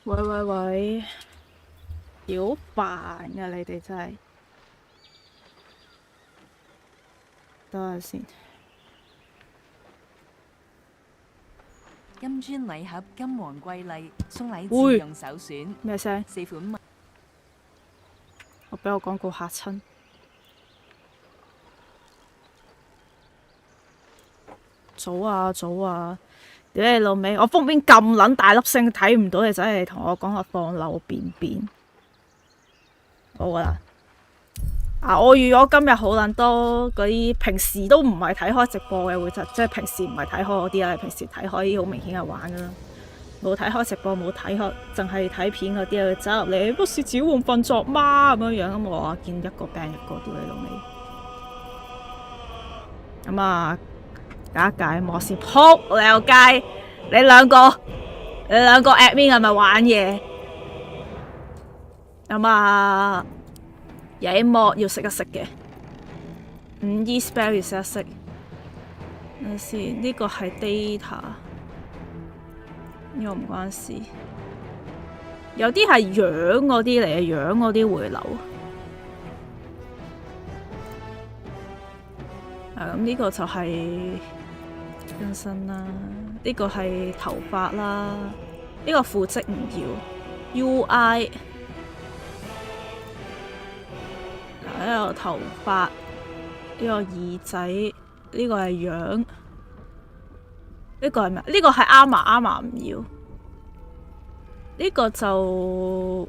喂喂喂，好煩㗎你哋真係，等下先。金磚禮盒金黃貴禮送禮自用首選，咩聲？4款。我俾我廣告嚇親。早啊早啊！屌你老味，我封面咁撚大粒星睇唔到，你仔嚟同我講話放漏便便。好啦，我預咗今日好撚多嗰啲平時都唔係睇開直播嘅會即係平時唔係睇開嗰啲啦，平時睇開啲好明顯係玩噶啦。冇睇開直播冇睇開，淨係睇片嗰啲啊，走入嚟不是只換笨作嗎咁樣樣咁我話見一個病一個屌你老味。咁啊，解一解我先撲你個街！你兩個 admin 係咪玩嘢？咁啊，野魔要識一識嘅，5E spell 要識一識。等陣先，呢個係 data。呢個唔關事，有啲係養嗰啲嚟嘅，養嗰啲回流。咁呢個就係更新啦，呢個係頭髮啦，呢個副職唔要 UI。呢個頭髮，呢個耳仔，呢個係樣。呢個係咩？呢個係啱唔要。呢個就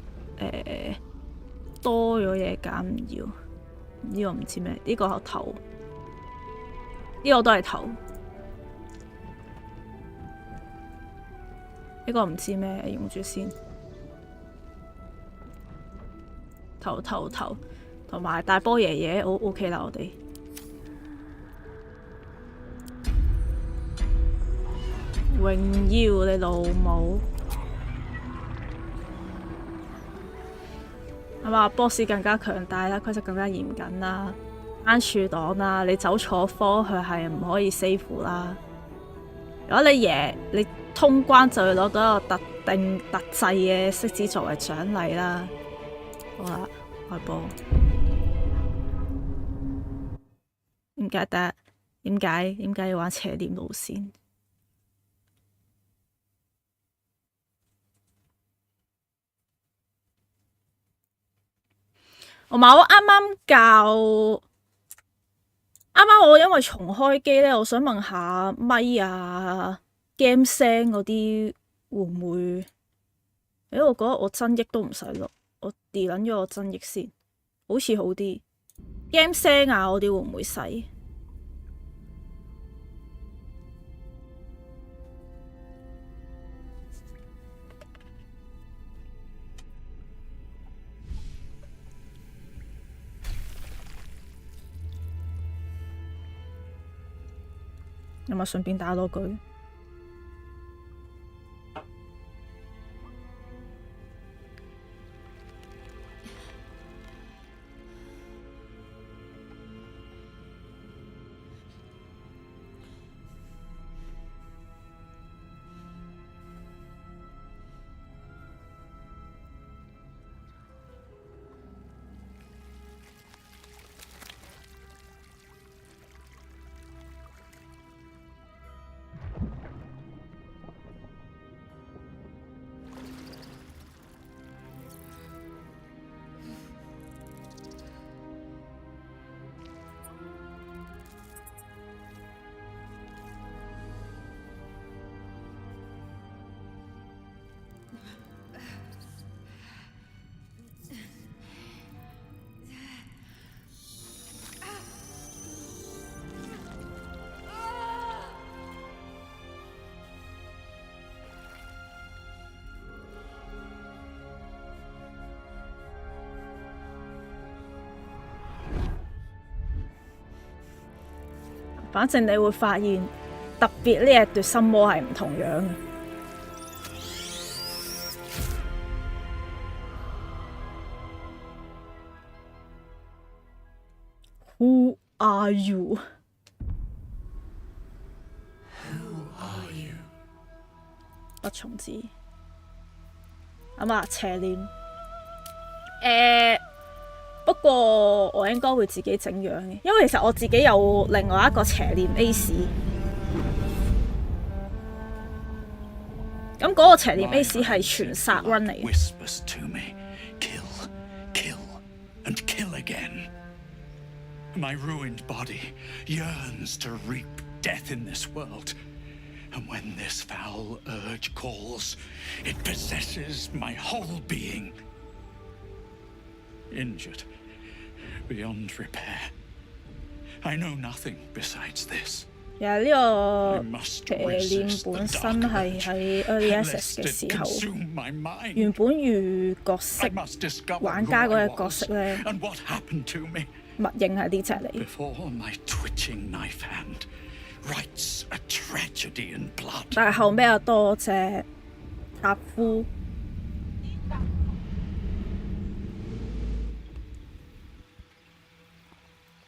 多咗嘢揀唔要。呢個唔知咩？呢個頭，呢個都係頭。呢個唔知咩，用住先。頭，同埋大波爺爺，好 OK 啦，我哋。榮耀你老母，係嘛？boss 更加強大啦，規則更加嚴謹啦，關注檔啦，你走錯科佢係唔可以 save 啦。如果你贏，你通關就會攞到一個特製嘅骰子作為獎勵啦。好啦，開波。點解得？點解要玩邪念路線？同埋我啱我因為重開機咧，我想問下咪啊 game 聲嗰啲會唔會？我覺得我增益都唔使錄，我 delete 撚咗我增益先，好似好啲。game 聲啊嗰啲會唔會細？咁咪順便打多句。反正你會發現，特別呢一對心魔係唔同樣嘅。Who are you？ 不從字。咁啊邪念。不過我應該會自己整樣嘅，因為其實我自己有另外一個邪念 Ace。咁嗰個邪念 Ace 係全殺 run 嚟嘅。My ruined body yearns to reap death in this world. And when this foul urge calls, it possesses my whole being. Injured beyond repair. I know nothing besides this. 其實呢個邪念本身係喺 Early Access 嘅時候，原本預角色玩家嗰隻角色咧，默認係呢隻嚟。但係後尾又多隻塔夫。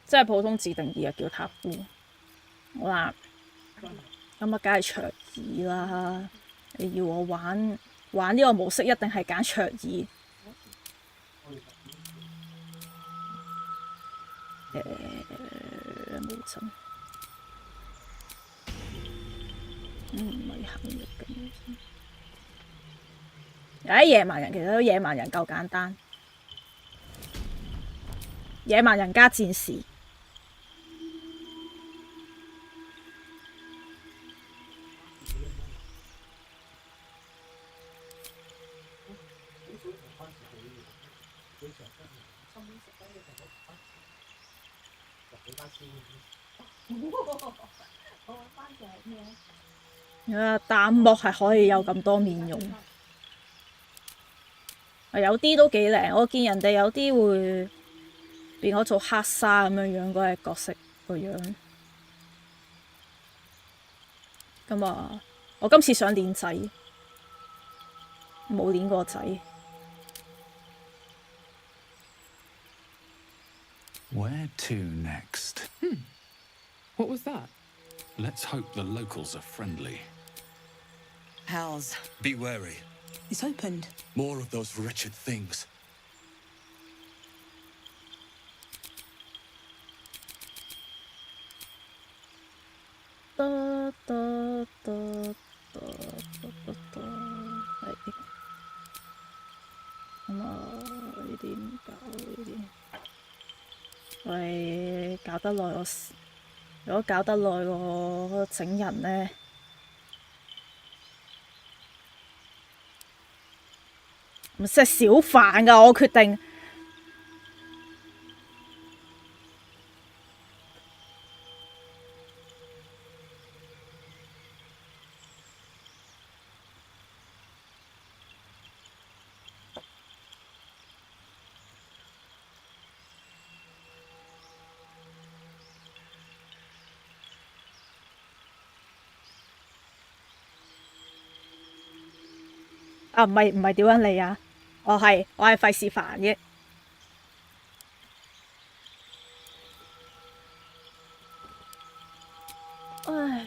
即係普通自定義啊，叫塔夫。好啦，咁啊，梗係卓爾啦！你要我玩呢個模式，一定係揀卓爾。冇真。唔係行力嘅。有啲野蠻人，其實都野蠻人夠簡單。野蠻人加戰士。彈幕係可以有咁多面容，有啲都幾靚。我見人哋有啲會變咗做黑沙咁樣嗰隻角色個樣。咁啊，我今次想練仔，冇練過仔。Where to next? What was that? Let's hope the locals are friendly. How's? Be wary. It's opened. More of those wretched things.喂，搞得耐我，如果搞得耐我整人呢？唔食小飯㗎，我決定。啊，唔係屌緊你啊！我係費事煩啫。唉，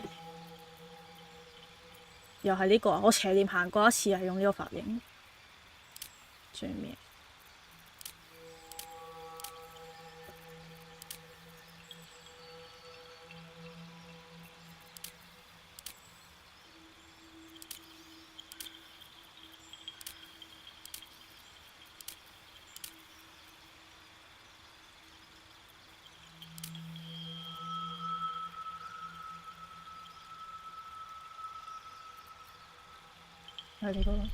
又係呢個啊！我邪念行過一次係用呢個髮型。最咩？係呢個咯。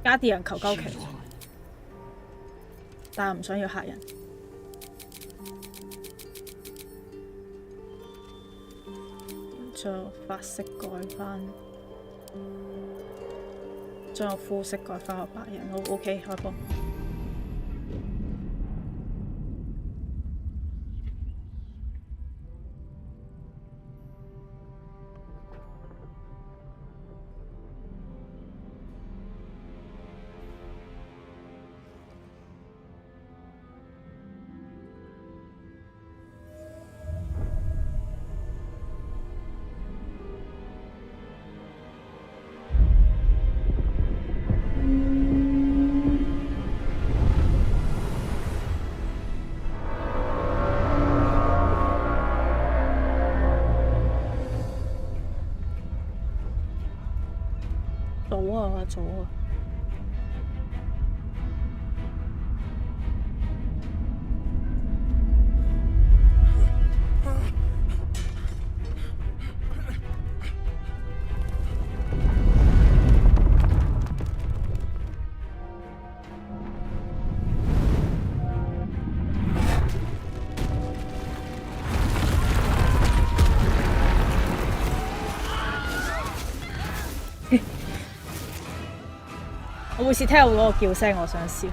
加啲人求鳩其，但係唔想要嚇人。將髮色改翻，將膚色改翻個白人。好 OK， 開波。早啊早啊！我每次聽到嗰個叫聲，我想笑。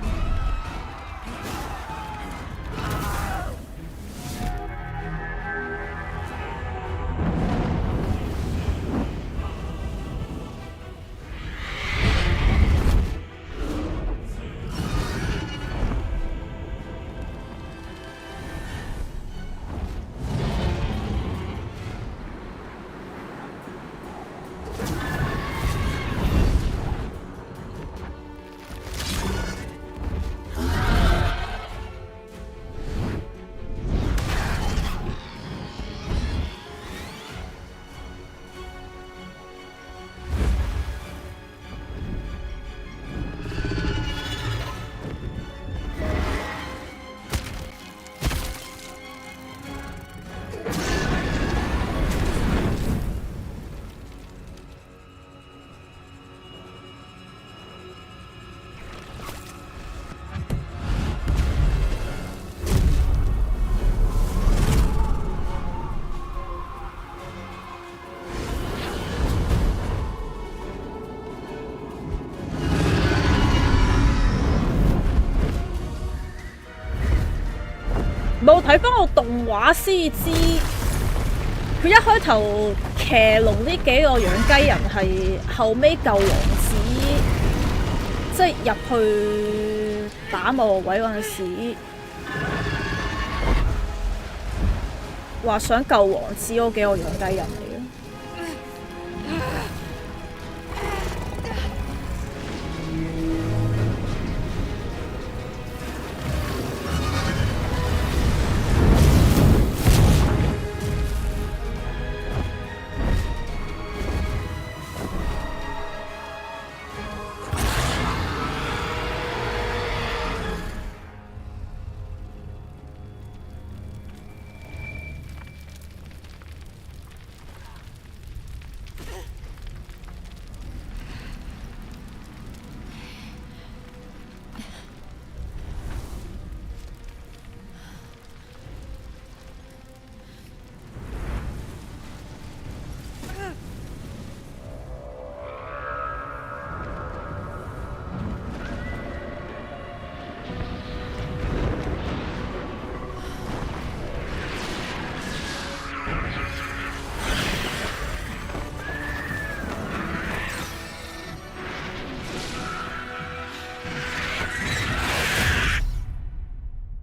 冇睇翻個動畫先知，佢一開頭騎龍呢幾個養雞人係後尾救王子，即係入去打某個位嗰陣時，話想救王子嗰幾個養雞人嚟嘅。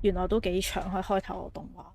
原來都幾長，喺開頭個動畫。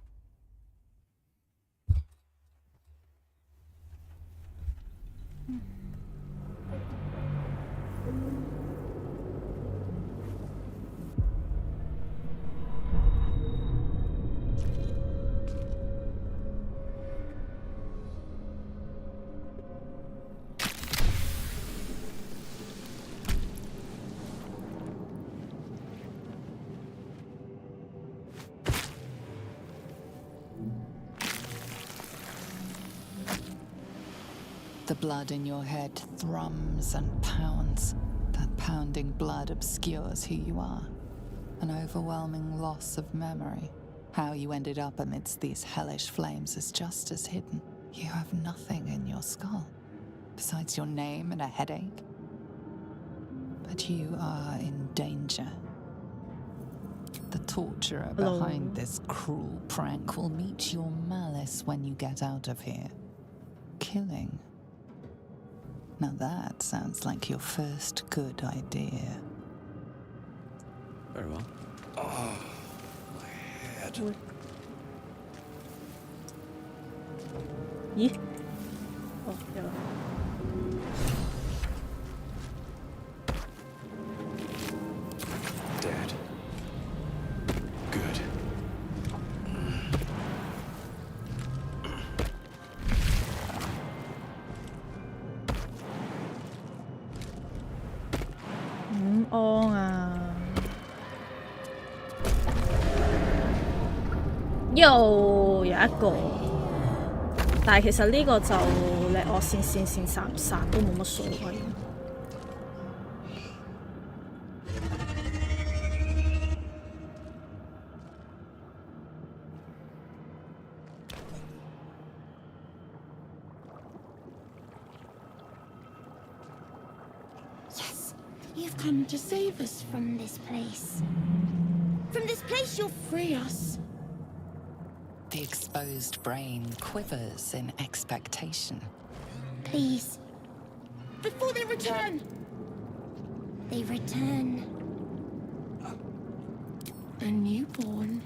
The blood in your head thrums and pounds. That pounding blood obscures who you are. An overwhelming loss of memory. How you ended up amidst these hellish flames is just as hidden. You have nothing in your skull, besides your name and a headache. But you are in danger. The torturer behind this cruel prank will meet your malice when you get out of here. Killing. Now that sounds like your first good idea. Very well. Oh, my head. Yeah. Oh, yeah. Dead. Good. 安啊！有一個，但係其實呢個就你惡線殺唔殺都冇乜所謂。You've come to save us from this place. From this place, you'll free us. The exposed brain quivers in expectation. Please. Before they return. They return. A newborn.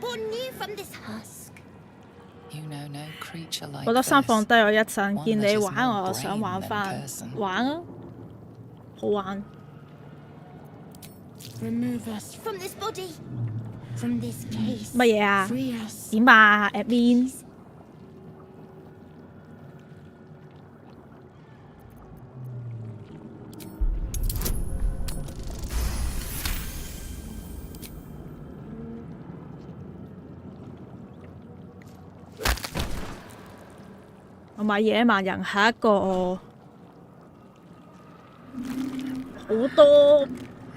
Born new from this husk. You know no creature like 覺得先 this. 放低我一陣， One 見 that 你 is 玩 more 我又想 brain 玩 than 翻， person. 玩啊，好玩。 Remove us from this body. From this case. 乜嘢啊？ Free us. 點啊，admin？同埋野蠻人係一個好多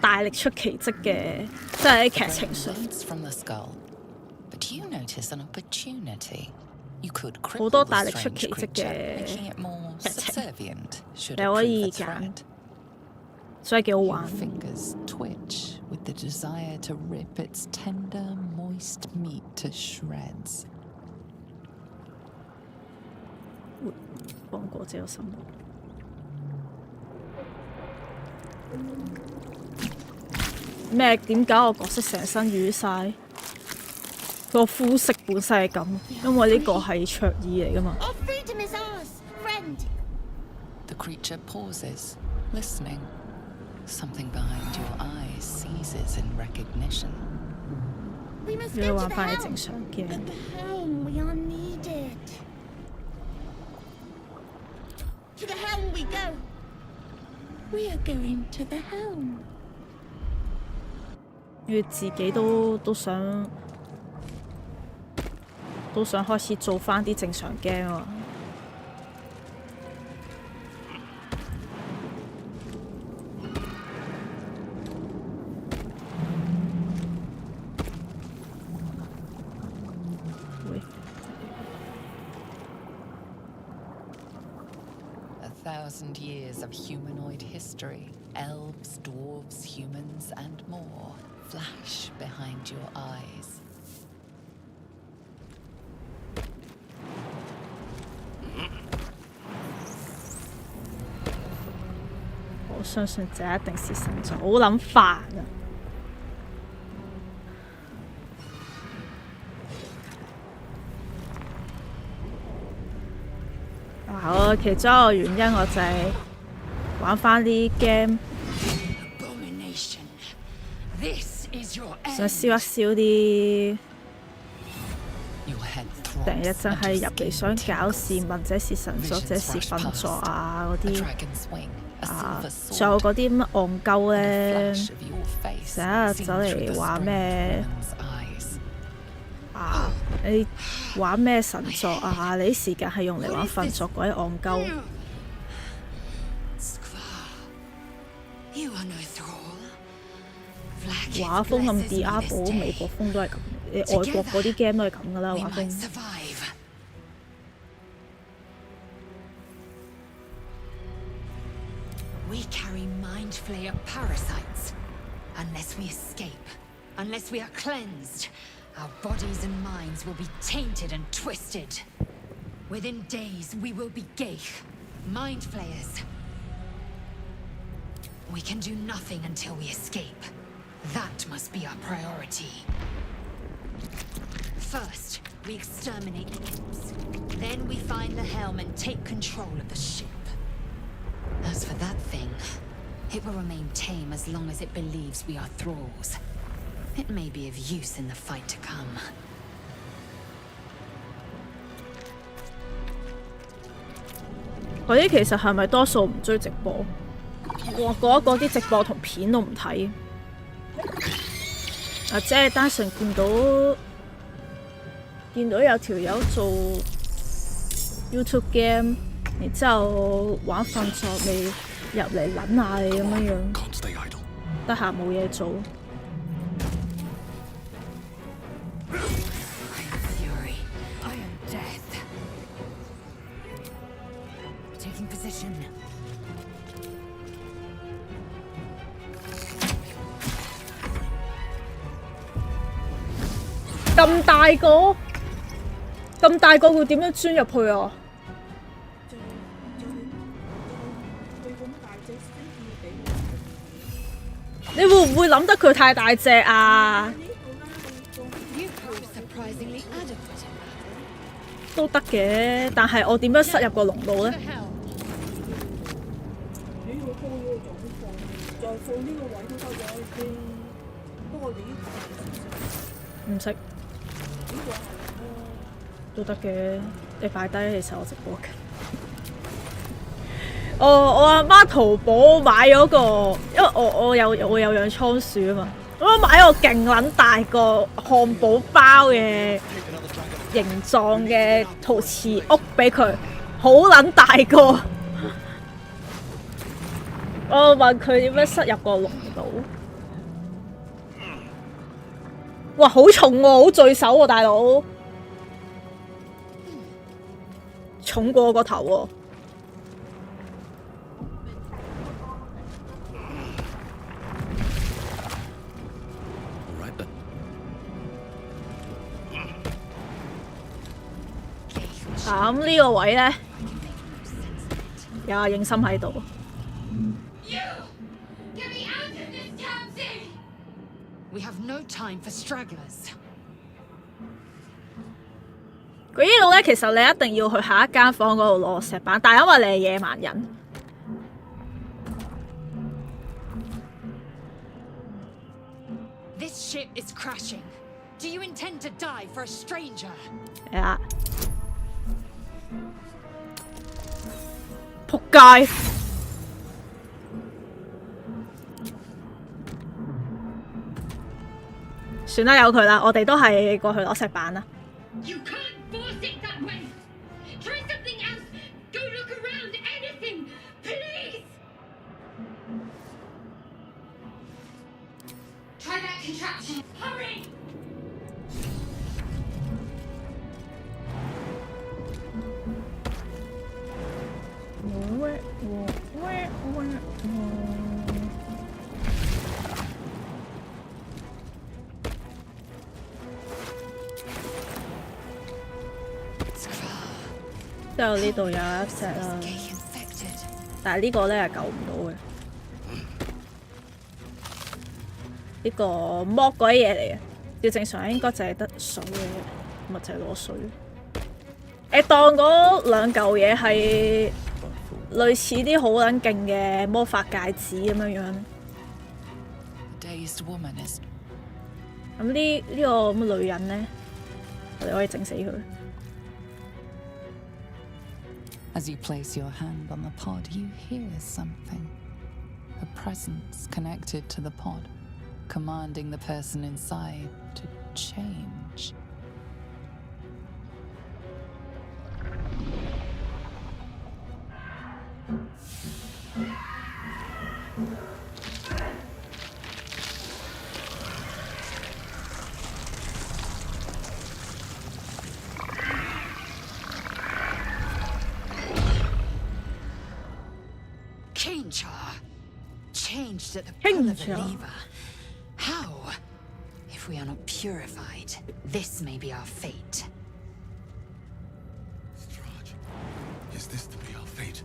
大力出奇蹟嘅，即係喺劇情上 Lifts from the skull. But you notice an opportunity. You could 好 cripple 多 the 大力出 strange 奇蹟 creature, 嘅 making it more 劇情， subservient should 你 it 可 prove 以 a 揀， threat. 所以幾好玩 Your。fingers twitch with the desire to rip its tender, moist meat to shreds. 放過這個生活。咩？點解我角色成身瘀晒？個膚色本身係咁，因為呢個係卓意嚟噶嘛。 Our freedom is ours, friend. The creature pauses, listening. Something behind your eyes seizes in recognition. We must 要 go 玩 to the 翻啲 helm. 正常嘅。 At the helm, we are needed. To the helm we go. We are going to the helm. 要自己都想開始做翻啲正常 game 啊！喂 1,000 years of humanoid history, elves, dwarves, humans, and more, flash behind your eyes.「我相信這一定是神作，好撚煩啊！我其中一個原因我就係玩翻啲 game， Abomination. This is your 想 end. 燒一燒啲。 Your head 突然 throbs 日真係 and 入嚟想搞事，問這是神作，這是笨作啊嗰 a 啲 dragon's wing, a 啊， silver 仲有 sword, 嗰啲乜戇鳩 and a 咧 flash，of your face 成日 seen 走 through 嚟 the 話 spring 咩 woman's eyes. 啊？你玩咩神作啊？你啲時間係用嚟玩笨作嗰啲戇鳩。 You are no thrall. 畫風咁 Diablo， 美國風都係咁，外國嗰啲 game 都係咁噶啦， We 畫 might 風。 survive. We carry mind flayer parasites. Unless we escape, unless we are cleansed, our bodies and minds will be tainted and twisted. Within days, we will be Geich, mind flayers. We can do nothing until we escape. That must be our priority. First, we exterminate the imps. Then we find the helm and take control of the ship. As for that thing, it will remain tame as long as it believes we are thralls. It may be of use in the fight to come. 嗰啲其實係咪多數唔追直播？我嗰啲直播同片都唔睇，啊，即係單純見到有條友做 YouTube game， 然之後玩瞓作未入嚟撚下你咁樣樣，得閒冇嘢做。咁大個會點樣鑽入去啊？你會唔會諗得佢太大隻啊？都得嘅，但係我點樣塞入個籠度呢？唔識都得嘅，你擺低，其實我直播緊。我阿媽淘寶買咗個，因為我有養倉鼠啊嘛，我買咗個勁撚大個漢堡包嘅形狀嘅陶瓷屋俾佢，好撚大個。我問佢點樣塞入個籠度。哇，好重喎，好墜手喎，大佬，重過我個頭喎。咁呢個位咧，有阿應心喺度。We have no time for stragglers. 佢呢度咧，其實你一定要去下一間房嗰度攞石板，但係因為你係野蠻人。This ship is crashing. Do you intend to die for a stranger? 係啊！仆街！算啦，由佢啦，我哋都係過去攞石板啦。You can't force it that way. Try something else. Go look around. Anything, please. Try that contraption. Hurry. 之後呢度有一隻啦，但係呢個咧係救唔到嘅。呢個剝嗰啲嘢嚟嘅，要正常應該就係得水嘅，咪就係攞水。當嗰兩嚿嘢係類似啲好撚勁嘅魔法戒指咁樣樣。咁呢個咁嘅女人咧，我哋可以整死佢。As you place your hand on the pod, you hear something. A presence connected to the pod, commanding the person inside to change. Changed at the pull of a lever. How? If we are not purified, this may be our fate. Strahd, is this to be our fate?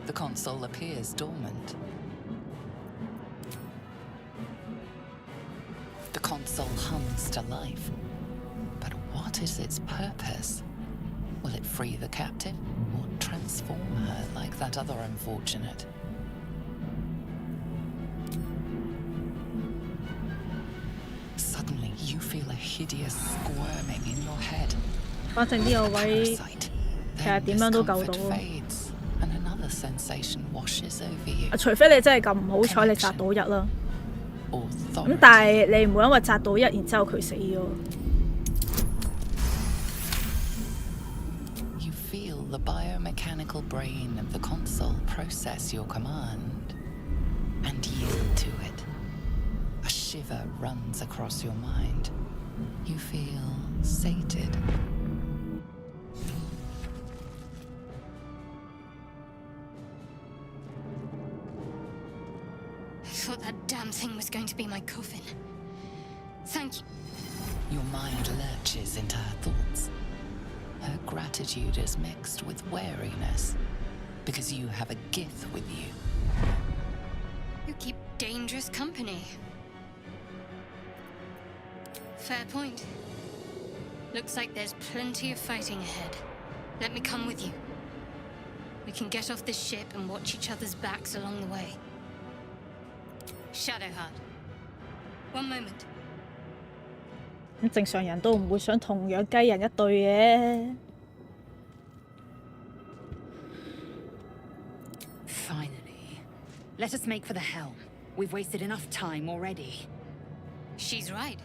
The console appears dormant. The console hums to life. But what is its purpose? Will it free the captive or transform her like that other unfortunate? Suddenly, you feel a hideous squirming in your head. 反正呢個位 Parasite. 其實 Then 點 this 樣都救 comfort 到。 fades, and another sensation washes over you. 除非你真係咁唔好彩，你擲到一啦。咁 Authority. 但係你唔會因為擲到一，然之後佢死咗。You feel the biomechanical brain of the console process your command and yield to it. A shiver runs across your mind. You feel sated. I thought that damn thing was going to be my coffin. Thank you. Your mind lurches into her thoughts. Her gratitude is mixed with wariness because you have a gift with you. You keep dangerous company. Fair point. Looks like there's plenty of fighting ahead. Let me come with you. We can get off this ship and watch each other's backs along the way. Shadowheart. One moment. 咁正常人都唔會想同樣雞人一對嘅。Finally. Let us make for the helm. We've wasted enough time already. She's right.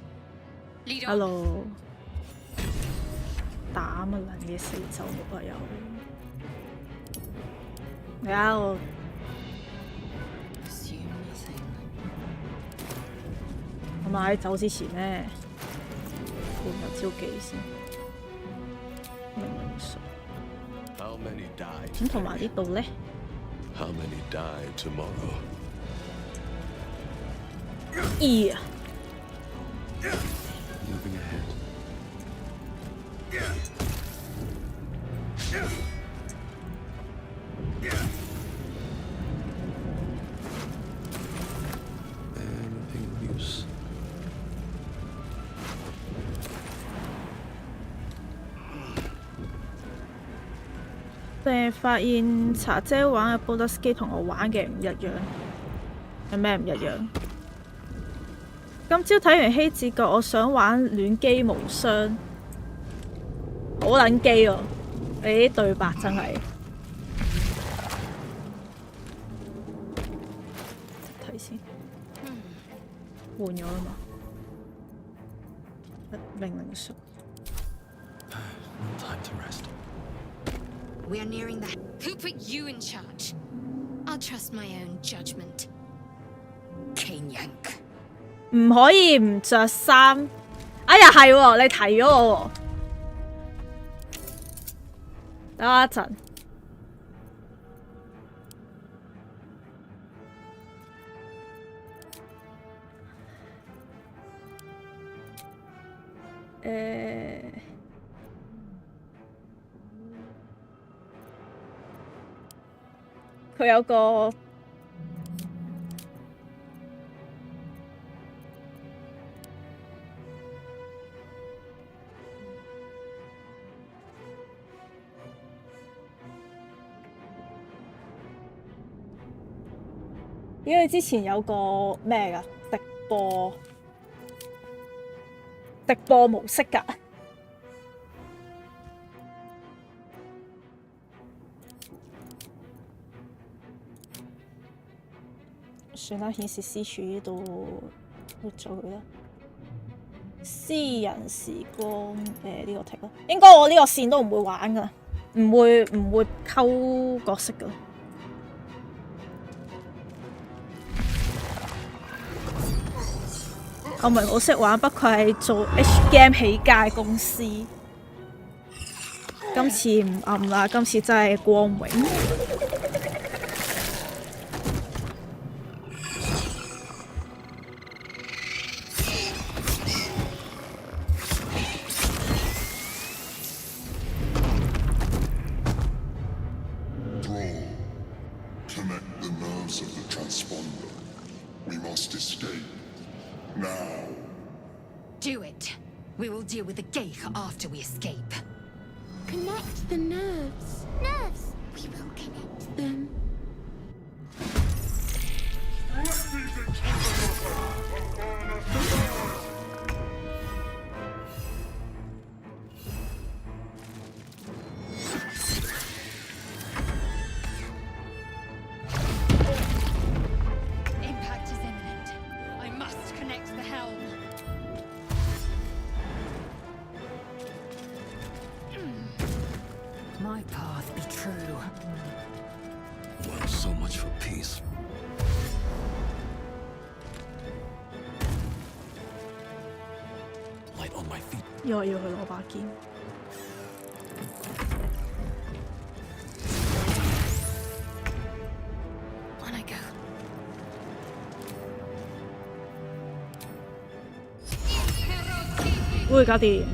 Lead on. Hello。打乜撚嘢四周目啊又。你睇我 Assume nothing. 我咪喺走之前咧，換入招技先。命令術。 How many died? 咁同埋呢度咧， How many die tomorrow? 咦？ Moving ahead. Anything of use? 誒發現茶姐玩嘅 Baldur 機同我玩嘅唔一樣，有咩唔一樣？今朝睇完希治閣，我想玩戀機無雙，好撚機喎！你啲對白真係睇先，換咗啦嘛？命令術。 No time to rest. We are nearing the... Who put you in charge? I'll trust my own judgment. Cane Yank. 唔可以唔着衫。哎呀，係喎，你提咗我喎。等我一陣。佢有個因為之前有個咩㗎直播模式㗎。算啦，顯示私處呢度搣咗佢啦。私人時光呢個剔啦，應該我呢個線都唔會玩㗎，唔會溝角色㗎。我唔係好識玩，不過係做 H game 起家公司。今次唔暗啦，今次真係光榮。Connect the nerves of the transponder. We must escape. Now. do it. We will deal with the Kagha after we escape. Connect the nerves. Nerves! We will connect them. Impact is imminent. I must connect the helm. My path be true. Well, so much for peace. Light on my feet. 又係要去攞把劍。On I go. 會搞掂。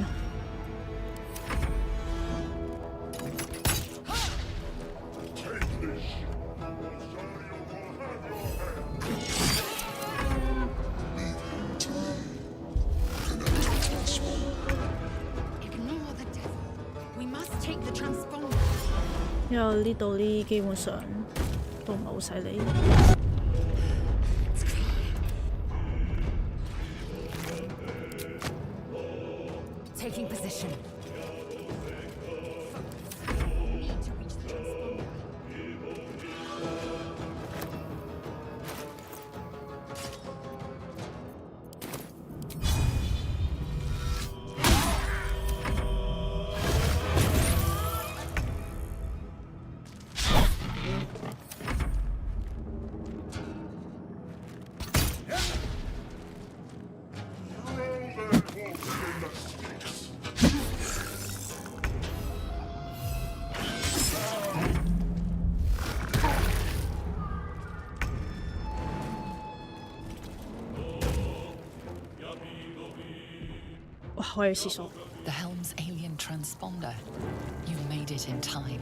Ignore the devil. We must take the transponder. 因為呢度呢基本上都唔係好犀利。Taking position. Need to reach the transponder. Throw their water in the 哇！我去廁所。 The helm's alien transponder. You made it in time.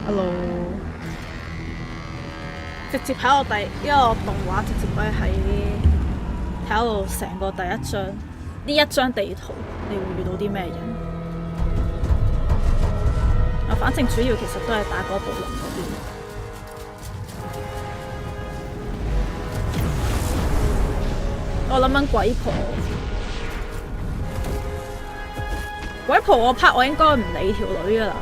Hello， 直接喺我第一個動畫，直接可以喺睇到成個第一章呢一張地圖，你會遇到啲咩人？啊，反正主要其實都係打哥布林嗰邊。我諗緊鬼婆，鬼婆我 part 我應該唔理條女㗎啦。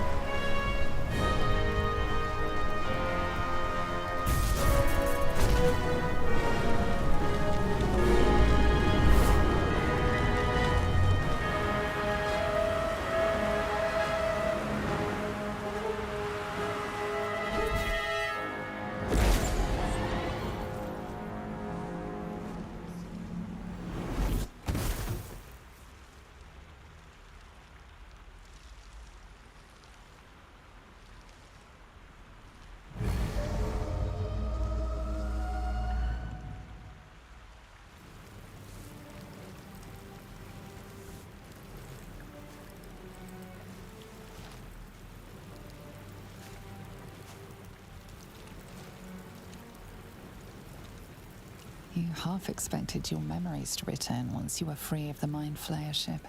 half expected your memories to return once you were free of the Mind Flayer ship.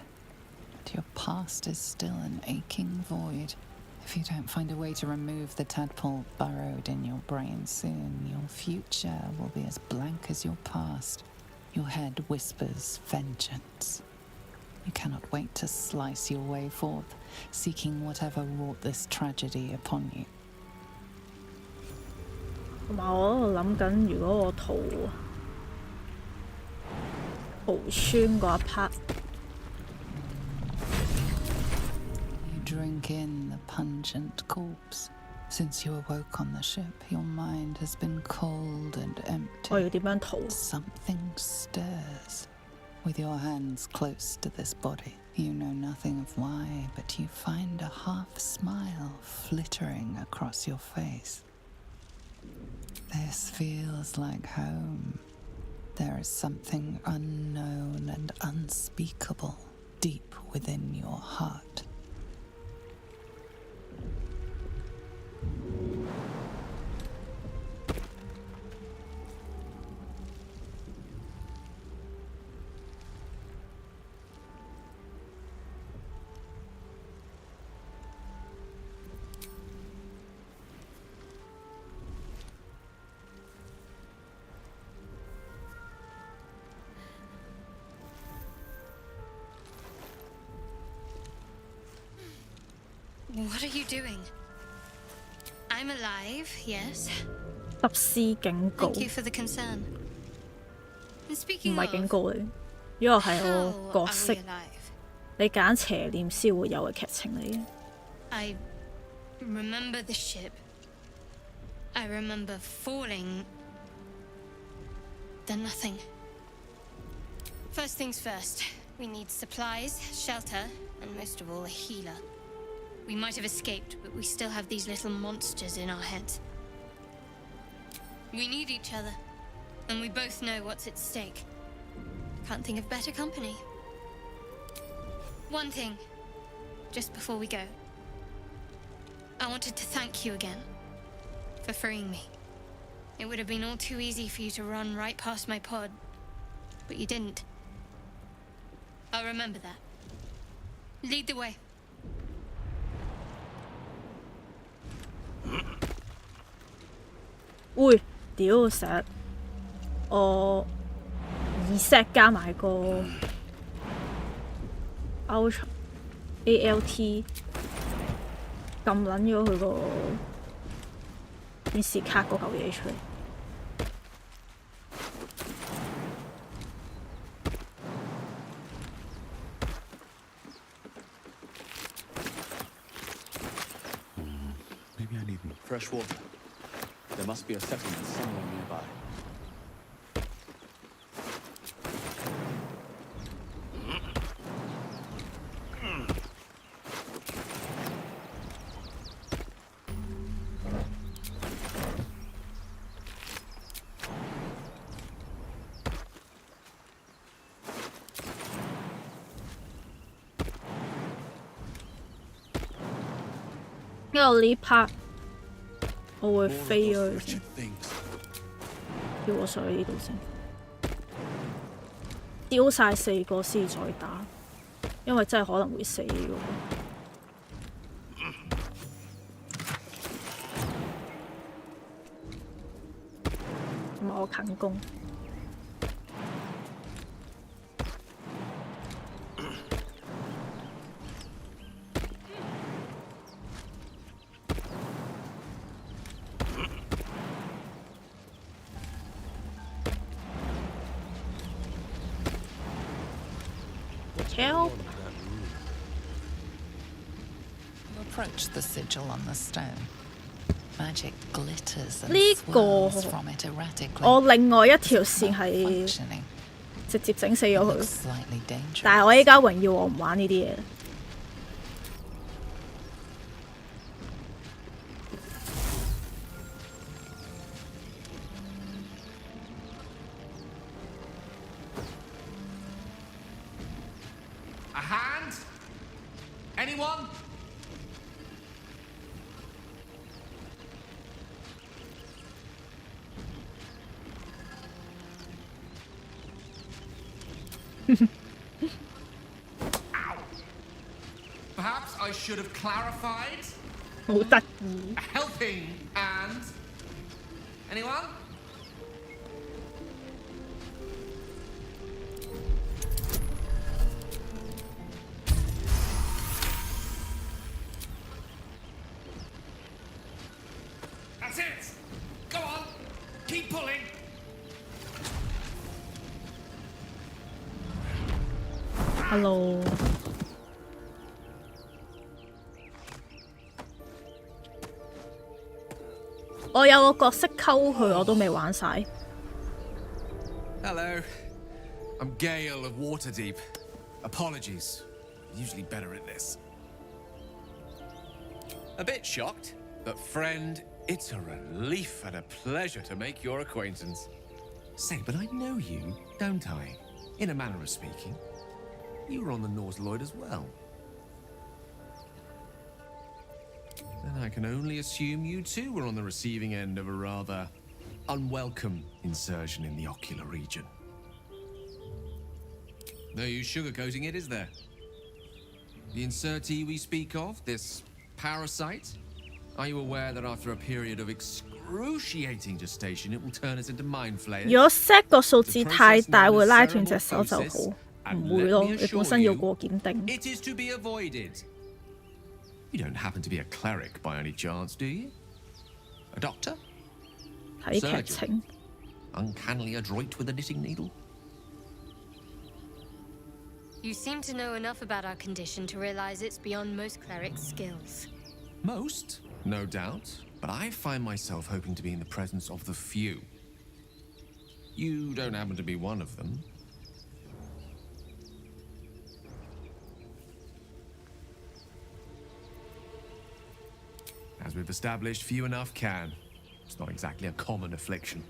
But your past is still an aching void. If you don't find a way to remove the tadpole burrowed in your brain soon, your future will be as blank as your past. Your head whispers vengeance. You cannot wait to slice your way forth, seeking whatever wrought this tragedy upon you. 同埋我喺度諗緊，如果我逃村嗰一 part， You drink in the pungent corpse. Since you awoke on the ship, your mind has been cold and 我要 empty. 點樣逃？ Something stirs. With your hands close to this body, you know nothing of why, but you find a half smile flittering across your face. This feels like home. There is something unknown and unspeakable deep within your heart. What are you doing? I'm alive, yes. 執屍警告， Thank you for the concern. And 唔 speaking 係 of, 警告你，呢個係 how 我角 are 色 we alive? 你揀邪念先會有嘅劇情嚟嘅。 I remember the ship. I remember falling. Then nothing. First things first. We need supplies, shelter, and most of all, a healer. We might have escaped, but we still have these little monsters in our heads. We need each other, and we both know what's at stake. Can't think of better company. One thing, just before we go. I wanted to thank you again for freeing me. It would have been all too easy for you to run right past my pod, but you didn't. I'll remember that. Lead the way. 喂，屌成日我2set 加埋個 Ultra ALT 撳撚咗佢個電視卡嗰嚿嘢出嚟。Maybe I need fresh water. There must be a settlement somewhere nearby.「因為呢 part 我會 More of 飛 those 咗佢先， wretched things. 叫我上去呢度先，丟晒4個先再打，因為真係可能會死嘅喎。同埋我近攻。Help! You approach the sigil on the stone. Magic glitters and 呢個 swirls from it erratically. 我另外一條線係 Functioning. 直接整死咗 Looks 佢， slightly dangerous. 但係我依家榮耀我唔玩呢啲嘢。A hand? Anyone? Perhaps I should have clarified. 好得意。 A helping hand. Anyone? That's it. Go on. Keep pulling. Hello。我有個角色溝佢，我都未玩晒。Hello. I'm Gale of Waterdeep. Apologies. Usually better at this. A bit shocked, but friend, it's a relief and a pleasure to make your acquaintance. Say, but I know you, don't I? In a manner of speaking. You were on the Nautiloid as well. Then I can only assume you too were on the receiving end of a rather unwelcome insertion in the ocular region. No use sugarcoating it, is there? The insertee we speak of, this parasite, are you aware that after a period of excruciating gestation, it will turn us into mind flayers? 如果 set 個數字太大，會拉斷隻手就好。唔會咯，你本身要過檢定。It is to be avoided. You don't happen to be a cleric by any chance, do you? A doctor? 睇劇情。Uncannily adroit with a knitting needle? You seem to know enough about our condition to realize it's beyond most clerics' skills. Most, no doubt, but I find myself hoping to be in the presence of the few. You don't happen to be one of them. As we've established, few enough can. It's not exactly a common affliction.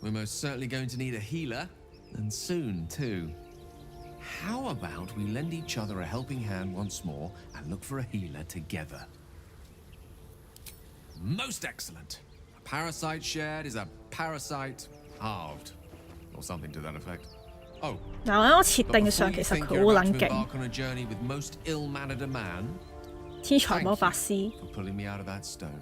We're most certainly going to need a healer, and soon, too. How about we lend each other a helping hand once more and look for a healer together? Most excellent. A parasite shared is a parasite halved, or something to that effect. Oh, 嗱，喺我設定上其實佢好撚勁， on a journey with most ill-mannered a man. 天才魔法師。 For pulling me out of that stone.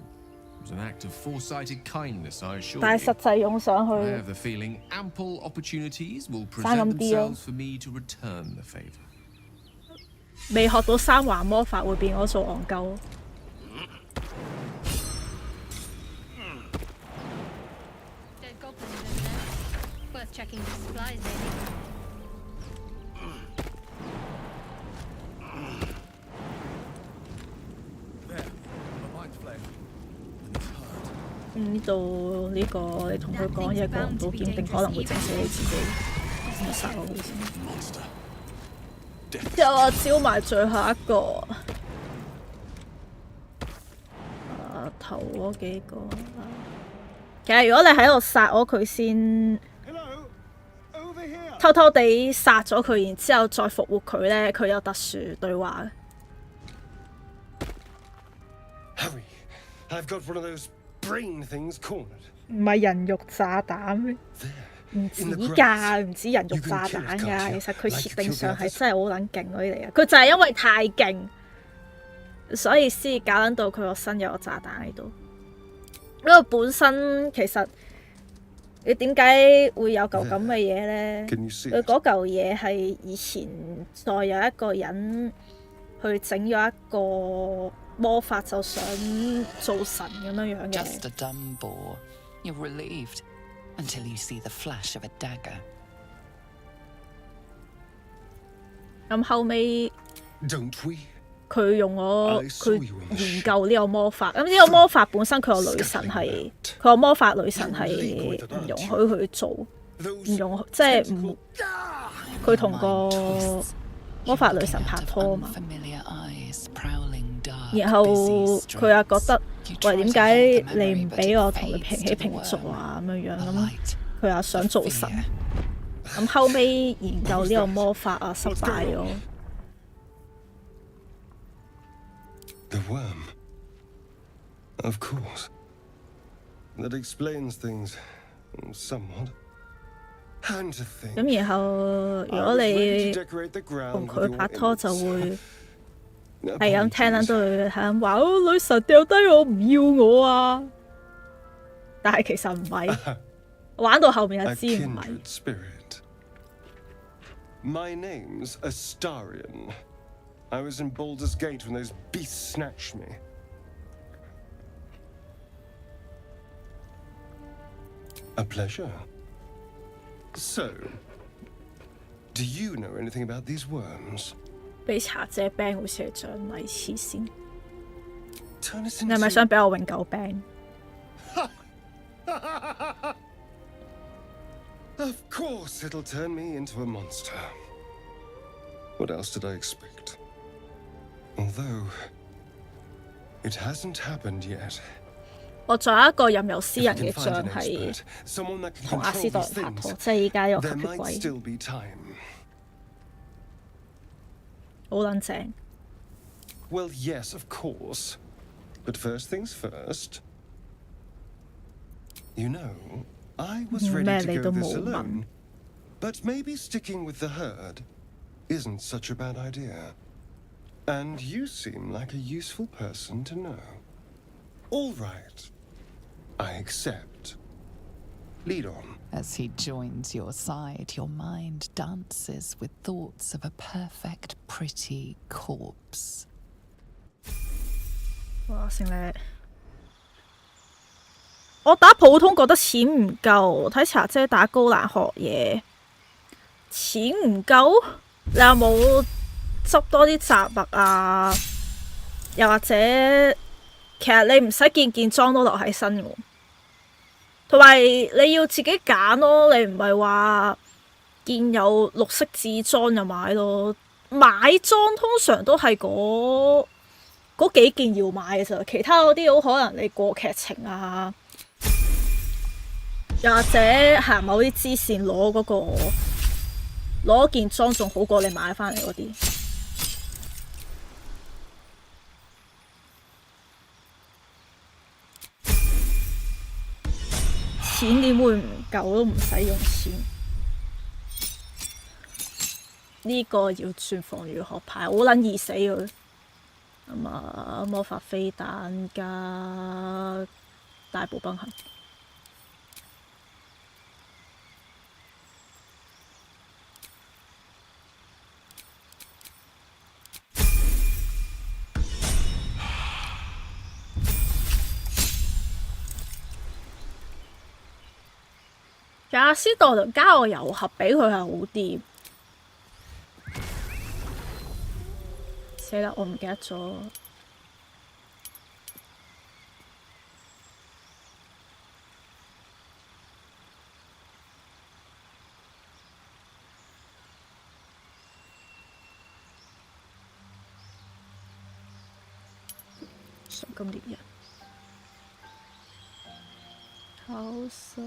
It was an act of foresighted kindness, I assure you. 但係實際用上 I 去 have the feeling ample opportunities will 生 present 咁啲咯， themselves for me to return the favor. 未學到三環魔法會變我做戇鳩。Dead goblins over there. Worth checking the supplies, maybe.呢度呢個你同佢講嘢過唔到檢定，可能會整死你自己。我殺我先。之後我招埋最後一個。頭嗰幾個。其實如果你喺度殺咗佢先，偷偷地殺咗佢，然之後再復活佢咧，佢有特殊對話。Hurry! I've got one of those brain things cornered. 唔係人肉炸彈咩？唔止㗎，唔止人肉炸彈㗎。其實佢設定上係真係好撚勁嗰啲嚟嘅。佢就係因為太勁，所以先搞撚到佢個身有個炸彈喺度。因為本身其實你點解會有嚿咁嘅嘢咧？佢嗰嚿嘢係以前再有一個人去整咗一個魔法，就想做神咁樣樣嘅。 Just a dumb bore. You're relieved until you see the flash of a dagger. 咁後尾 Don't we? 佢用佢研究呢個魔法，咁呢個魔法本身佢個女神係佢個魔法女神係唔容許佢做，唔容許即係唔佢同個魔法女神拍拖啊嘛。然後佢又覺得喂，點解你唔俾我同你平起平坐啊咁樣樣咁，佢又想做神，咁後尾研究呢個魔法啊失敗咗。 The worm. Of course. That explains things somewhat. And to think, 咁然後如 I 果 was ready 你 to decorate the ground 同 with 佢 your 拍拖就 image. 會係咁聽撚 Apologies. 到佢係咁話女神掉低我唔要我啊！但係其實唔係，玩到後面就 A 知唔係。 kindred spirit. My name's Astarion. I was in Baldur's Gate when those beasts snatched me. A pleasure. So, do you know anything about these worms? 俾茶姐 ban 好似係獎勵黐線， Turn us 你係咪 into... 想俾我永久 ban？ Of course it'll turn me into a monster. What else did I expect? Although, it hasn't happened yet. 我仲有一個任由私 If 人 we 嘅 can find 獎 an 係 expert, someone that can 同阿斯 control 代 these 人拍拖， things, 即係依家呢個 there 吸血 might 鬼 still be time. 好撚正。 Well, yes, of course. But first things first. You know, I was ready to go this alone. But maybe sticking with the herd isn't such a bad idea. And you seem like a useful person to know. All right. I accept. Lead on. As he joins your side, your mind dances with thoughts of a perfect, pretty corpse. 哇！成力，我打普通覺得錢唔夠，睇茶姐打高難學嘢，錢唔夠，你有冇執多啲雜物啊？又或者其實你唔使件件裝都留喺身喎，同埋你要自己揀咯，你唔係話見有綠色紙裝就買咯，買裝通常都係嗰幾件要買嘅咋，其他嗰啲好可能你過劇情啊，又或者行某啲支線攞件裝仲好過你買翻嚟嗰啲。錢點會唔夠都唔使用錢。呢個要轉防禦學牌，好撚易死佢。咁啊，魔法飛彈加大步崩行。亞斯代同加個油盒俾佢係好啲。死啦！我唔記得咗。賞金獵人，好手。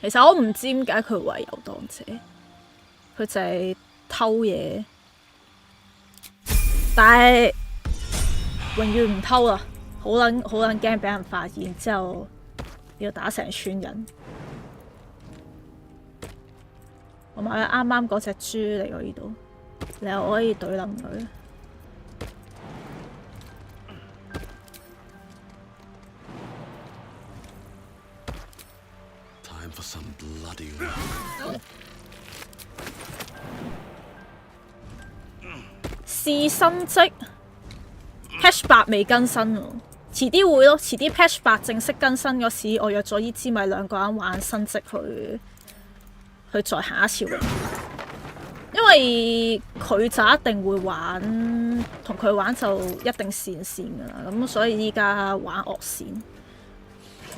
其實我唔知點解佢為遊蕩者，佢就係偷嘢，但係永遠唔偷啦，好撚驚俾人發現，之後要打成村人。我買咗啱啱嗰隻豬嚟我呢度，你又可以懟冧佢。For some bloody war. 試新職 patch 8未更新喎，遲啲會咯，遲啲 patch 8正式更新嗰時，我約咗依支咪兩個人玩新職去再下一次榮，因為佢就一定會玩，同佢玩就一定線㗎啦，咁所以依家玩惡線。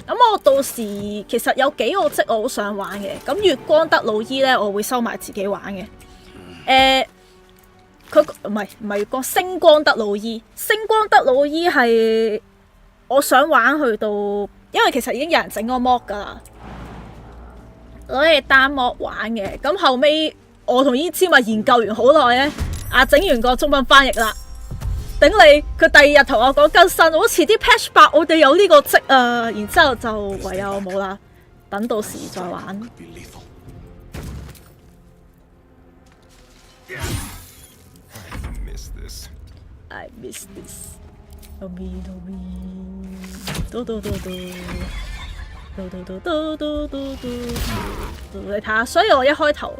咁我到時其實有幾個職我好想玩嘅，咁月光德魯伊咧，我會收埋自己玩嘅。佢唔係月光，星光德魯伊，星光德魯伊係我想玩去到，因為其實已經有人整個 mod 㗎啦，攞嚟單 mod 玩嘅。咁後尾我同依支咪研究完好耐咧，整完個中文翻譯啦。頂你！佢第二日同我講更新，我遲啲 patch 8我哋有呢個職啊，然之後就唯有冇啦，等到時再玩。I miss this. No me. 你睇下，所以我一開頭，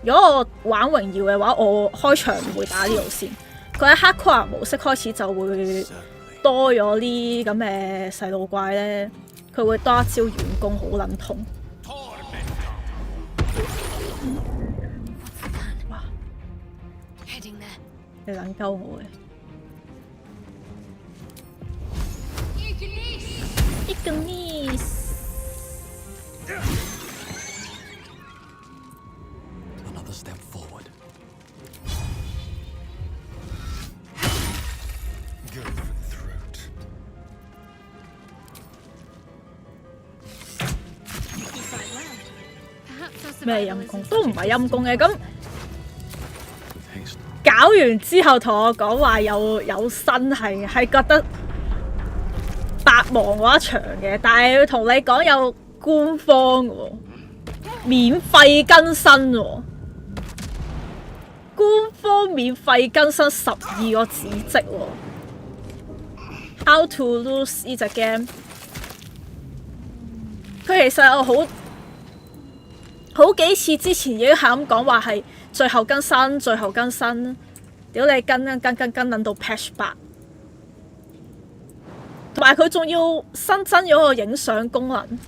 如果我玩榮耀嘅話，我開場唔會打呢路線。佢喺 hardcore 模式開始就會多咗啲咁嘅細路怪咧，佢會多一招遠攻，好撚痛。哇！你撚鳩我嘅。Another step forward. Go for the throat. 咩陰功都唔係陰功嘅，咁搞完之後同我講話有新係覺得白忙嗰一場嘅，但係要同你講有官方喎，免費更新喎，官方免費更新12個子績喎。How to lose 呢隻 game？ 佢其實有好幾次之前已經係咁講話係最後更新，最後更新，屌你跟撚到 patch 8，同埋佢仲要新增咗個影相功能。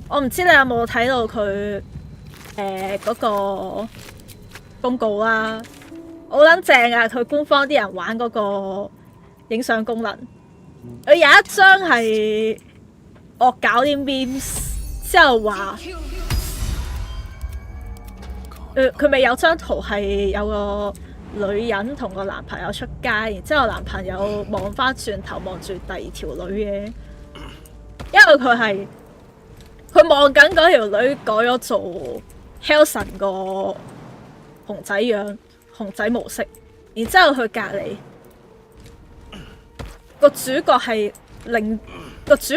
我唔知你有冇睇到佢嗰個公告啦，好撚正啊！佢官方啲人玩嗰個影相功能，佢有一張係惡搞啲 memes 之後話。佢咪有張圖係有個女人同個男朋友出街，然之後男朋友望翻轉頭望住第二條女嘅，因為佢望緊嗰條女改咗做 Helson 個熊仔樣、熊仔模式，然之後佢隔離個主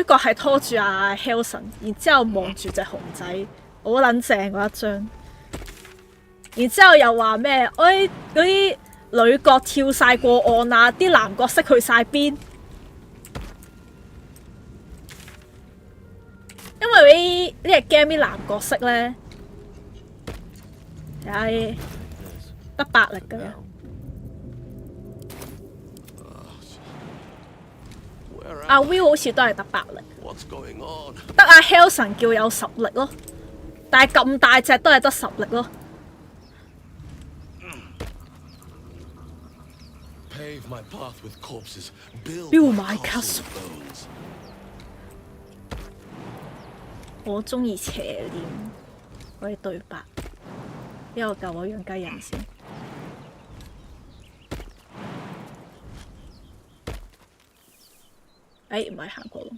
角係拖住阿 Helson， 然之後望住隻熊仔，好撚正嗰一張。然之後又話咩？嗰啲女角跳晒過岸啊，啲男角色去晒邊？因為呢隻 game 啲男角色咧係得8力㗎啦。阿 Will 好似都係得8力，得阿 Helson 叫有10力咯，但係咁大隻都係得10力咯。Build my castle。我中意邪念嗰啲對白，因為我救我養雞人先。唔係行過咯。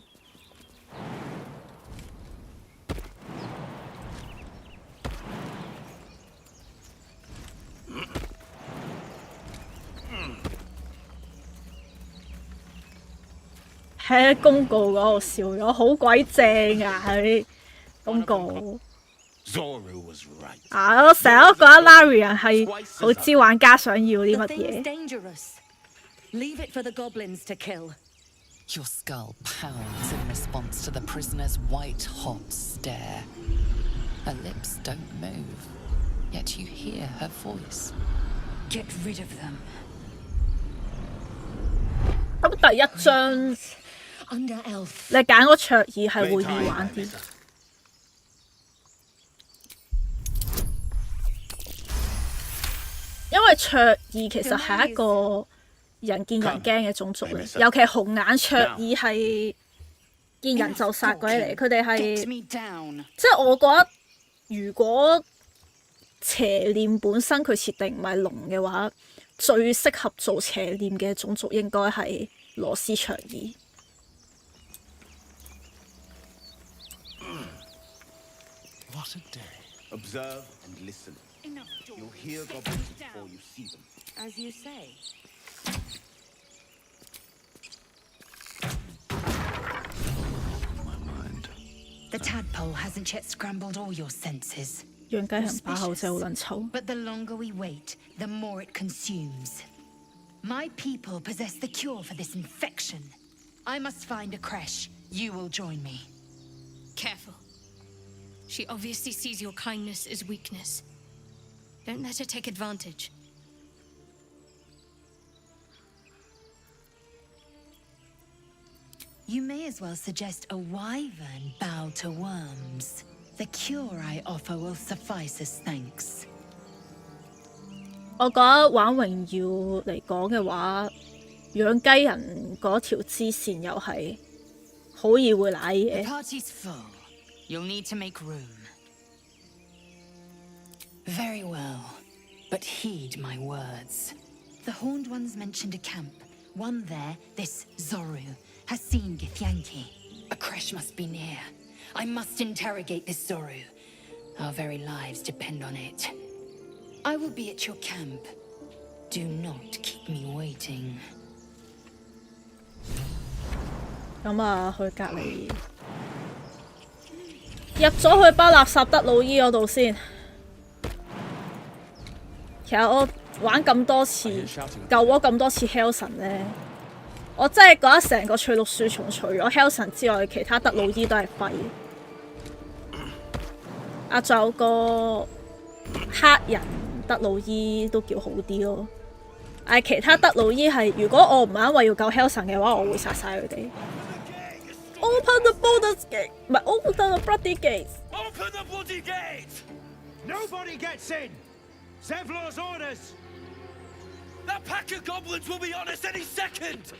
喺公告嗰度笑咗，好鬼正啊！喺公告啊，我成日都覺得 Larian 係好知玩家想要啲乜嘢。Your skull pounds in response to the prisoner's white-hot stare. Her lips don't move, yet you hear her voice. Get rid of them. 咁第一章你揀個卓爾係會易玩啲，因為卓爾其實係一個人見人驚嘅種族嚟，尤其係紅眼卓爾係見人就殺鬼嚟，佢哋係即係我覺得如果邪念本身佢設定唔係龍嘅話，最適合做邪念嘅種族應該係羅斯卓爾。What a day. Observe and listen. You'll hear goblins before you see them. As you say. The tadpole hasn't yet scrambled all your senses. 養雞人把口真係好撚臭。 But the longer we wait, the more it consumes. My people possess the cure for this infection. I must find a creche. You will join me. Careful. She obviously sees your kindness as weakness. Don't let her take advantage. You may as well suggest a wyvern bow to worms. The cure I offer will suffice as thanks. 我覺得玩榮耀嚟講嘅話，養雞人嗰條支線又係好易會賴嘢。 The party's full. You'll need to make room. Very well, but heed my words. The Horned Ones mentioned a camp. One there, this Zoru, has seen Githyanki. A creche must be near. I must interrogate this Zoru. Our very lives depend on it. I will be at your camp. Do not keep me waiting. 咁啊，去隔離入咗去包垃圾德魯伊嗰度先。其實我玩咁多次，救咗咁多次 Helson 咧，我真係覺得成個翠綠樹叢除咗 Helson 之外，其他德魯伊都係廢。啊，仲有個黑人德魯伊都叫好啲咯。但係其他德魯伊係，如果我唔係因為要救 Helson 嘅話，我會殺晒佢哋。Open the Baldur's Gate， 唔係 Open the Bloody Gate。Open the Bloody Gate! Nobody gets in. Zevlor's orders. That pack of goblins will be on us any second.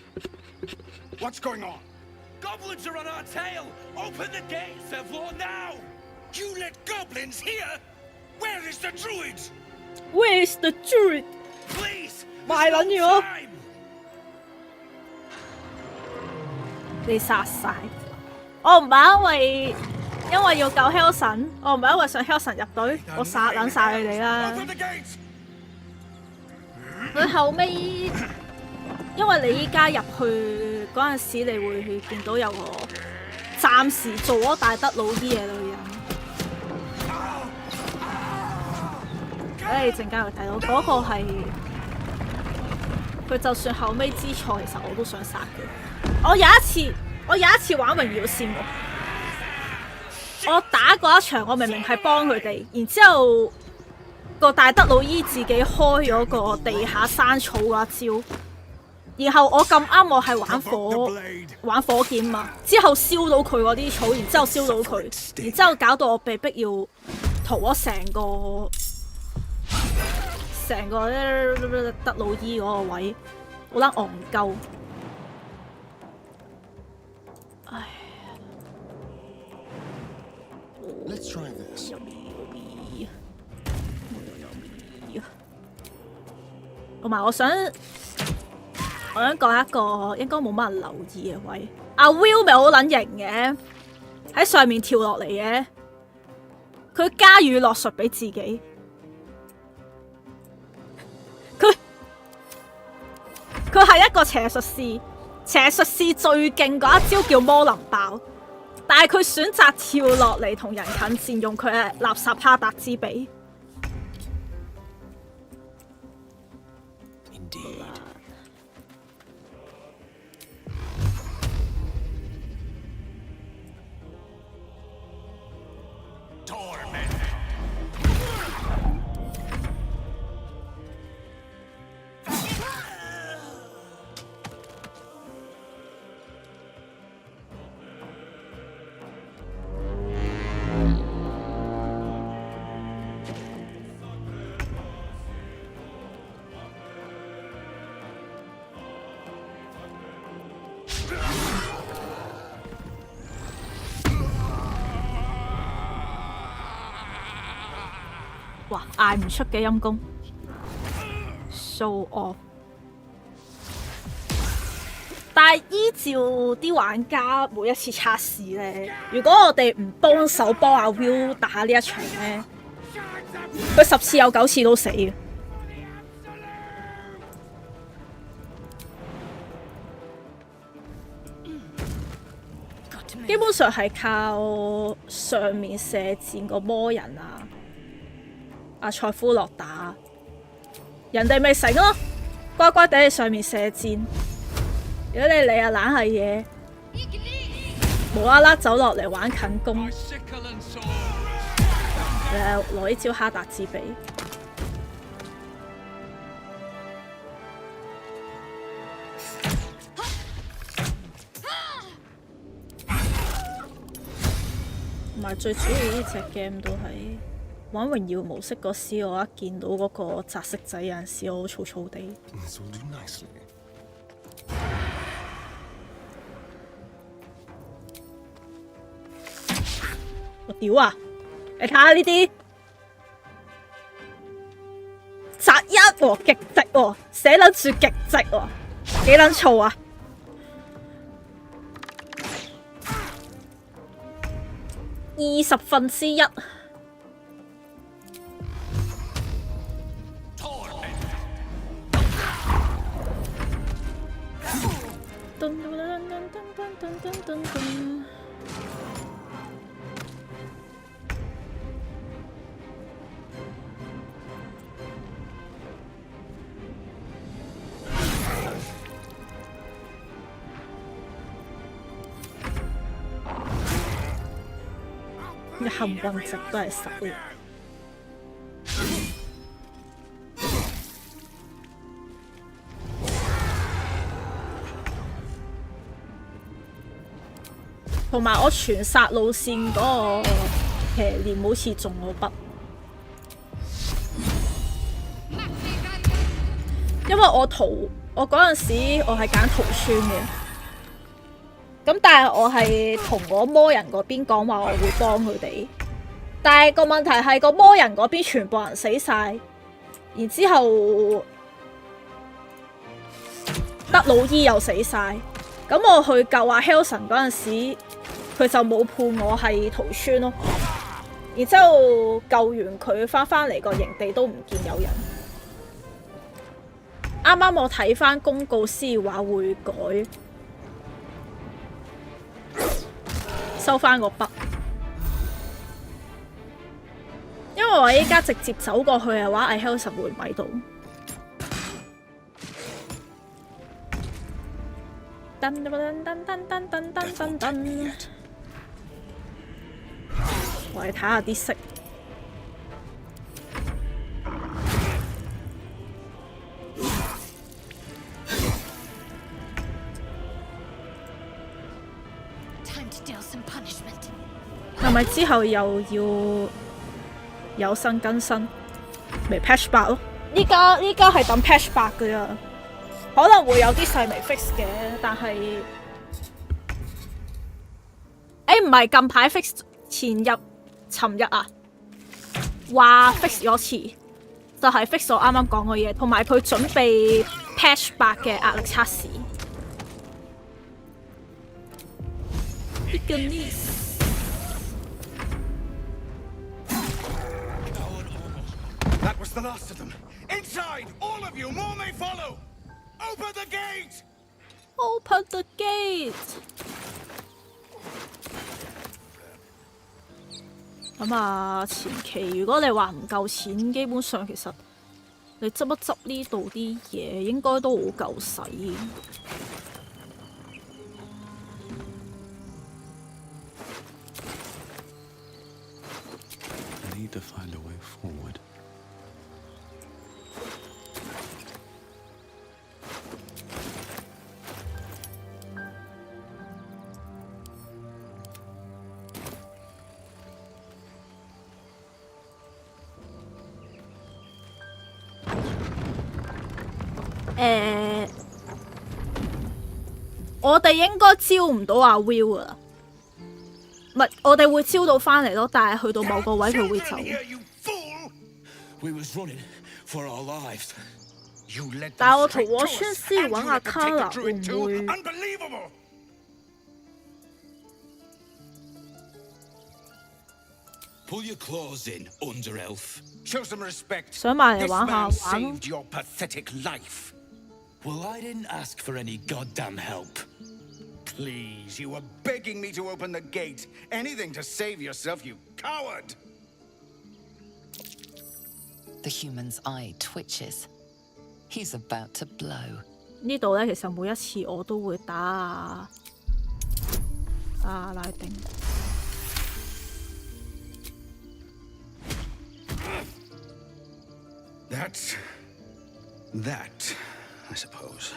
What's going on? Goblins are on our tail. Open the gate, Zevlor, now. You let goblins here? Where is the Druid? Where is the Druid? Please. 賣撚咗。你殺晒！我唔係因為要救 Helson， 我唔係因為想 Helson 入隊，我殺撚晒佢哋啦。佢後尾，因為你依家入去嗰陣時，你會見到有個暫時做咗大德魯伊嘅女人。誒，陣間會睇到嗰個係佢，就算後尾知錯，其實我都想殺佢。我有一次玩榮耀線喎，我打嗰一場，我明明係幫佢哋，然之後個大德魯伊自己開咗個地下山草嗰一招，然後我咁啱我係玩火劍嘛，之後燒到佢嗰啲草，然之後燒到佢，然之後搞到我被逼要屠咗成個德魯伊嗰個位，好撚戇鳩。唉。Let's try this. 同埋我想講一個應該冇乜人留意嘅位，阿 Will 咪好撚型嘅，喺上面跳落嚟嘅，佢加雨落術俾自己，佢係一個邪術師，邪術師最勁嗰一招叫魔能爆，但係佢選擇跳落嚟同人近戰，用佢嘅垃圾哈達之臂。哇！嗌唔出嘅陰公 ，show off。但係依照啲玩家每一次測試咧，如果我哋唔幫手幫阿 Will 打呢一場咧，佢10次有9次都死嘅。基本上係靠上面射箭個魔人啊，阿塞夫洛打，人哋咪醒咯，乖乖地喺上面射箭。如果你嚟啊懶係嘢，無啦啦走落嚟玩近攻，攞呢招哈達之臂。同埋最主要呢隻 game 都係玩榮耀模式嗰時，我一見到嗰個擲色仔有陣時我好燥燥地。我屌啊！你睇下呢啲擲一喎，極直喎，寫撚住極直喎，幾撚燥啊！1/20幸運值都係10嘅。同埋我全殺路線嗰個騎練好似中咗筆，因為我嗰陣時我係揀逃村嘅。咁但係我係同我魔人嗰邊講話我會幫佢哋，但係個問題係個魔人嗰邊全部人死晒，然之後德魯伊又死晒，咁我去救阿 Helson 嗰陣時，佢就冇判我係逃村咯，然之後救完佢返嚟個營地都唔見有人。啱啱我睇返公告先話會改。收翻個筆，因為我依家直接走過去嘅話，阿 Helson 會唔喺度。我嚟睇下啲色。係咪之後又要有新更新？未 patch 8咯，依家係等 patch 8㗎咋，可能會有啲細微 fix 嘅，但係唔係近排 fix， 尋日啊話 fix 咗次，就係 fix 我啱啱講嘅嘢，同埋佢準備 patch 8嘅壓力測試。That was the last of them. Inside, all of you. More may follow. Open the gate. Open the gate. 咁啊，前期如果你話唔夠錢，基本上其實你執一執呢度啲嘢，應該都好夠使。I need to find a way forward.〜我哋應該招唔到阿 Will 噶啦，唔係我哋會招到翻嚟咯，但係去到某個位佢會走。但係我同我村師揾阿 Karlach 會唔會？想埋嚟玩下玩咯。Well, I didn't ask for any goddamn help. Please, you were begging me to open the gate. Anything to save yourself, you coward! The human's eye twitches. He's about to blow. 呢度咧，其實每一次我都會打拉丁。That, I suppose.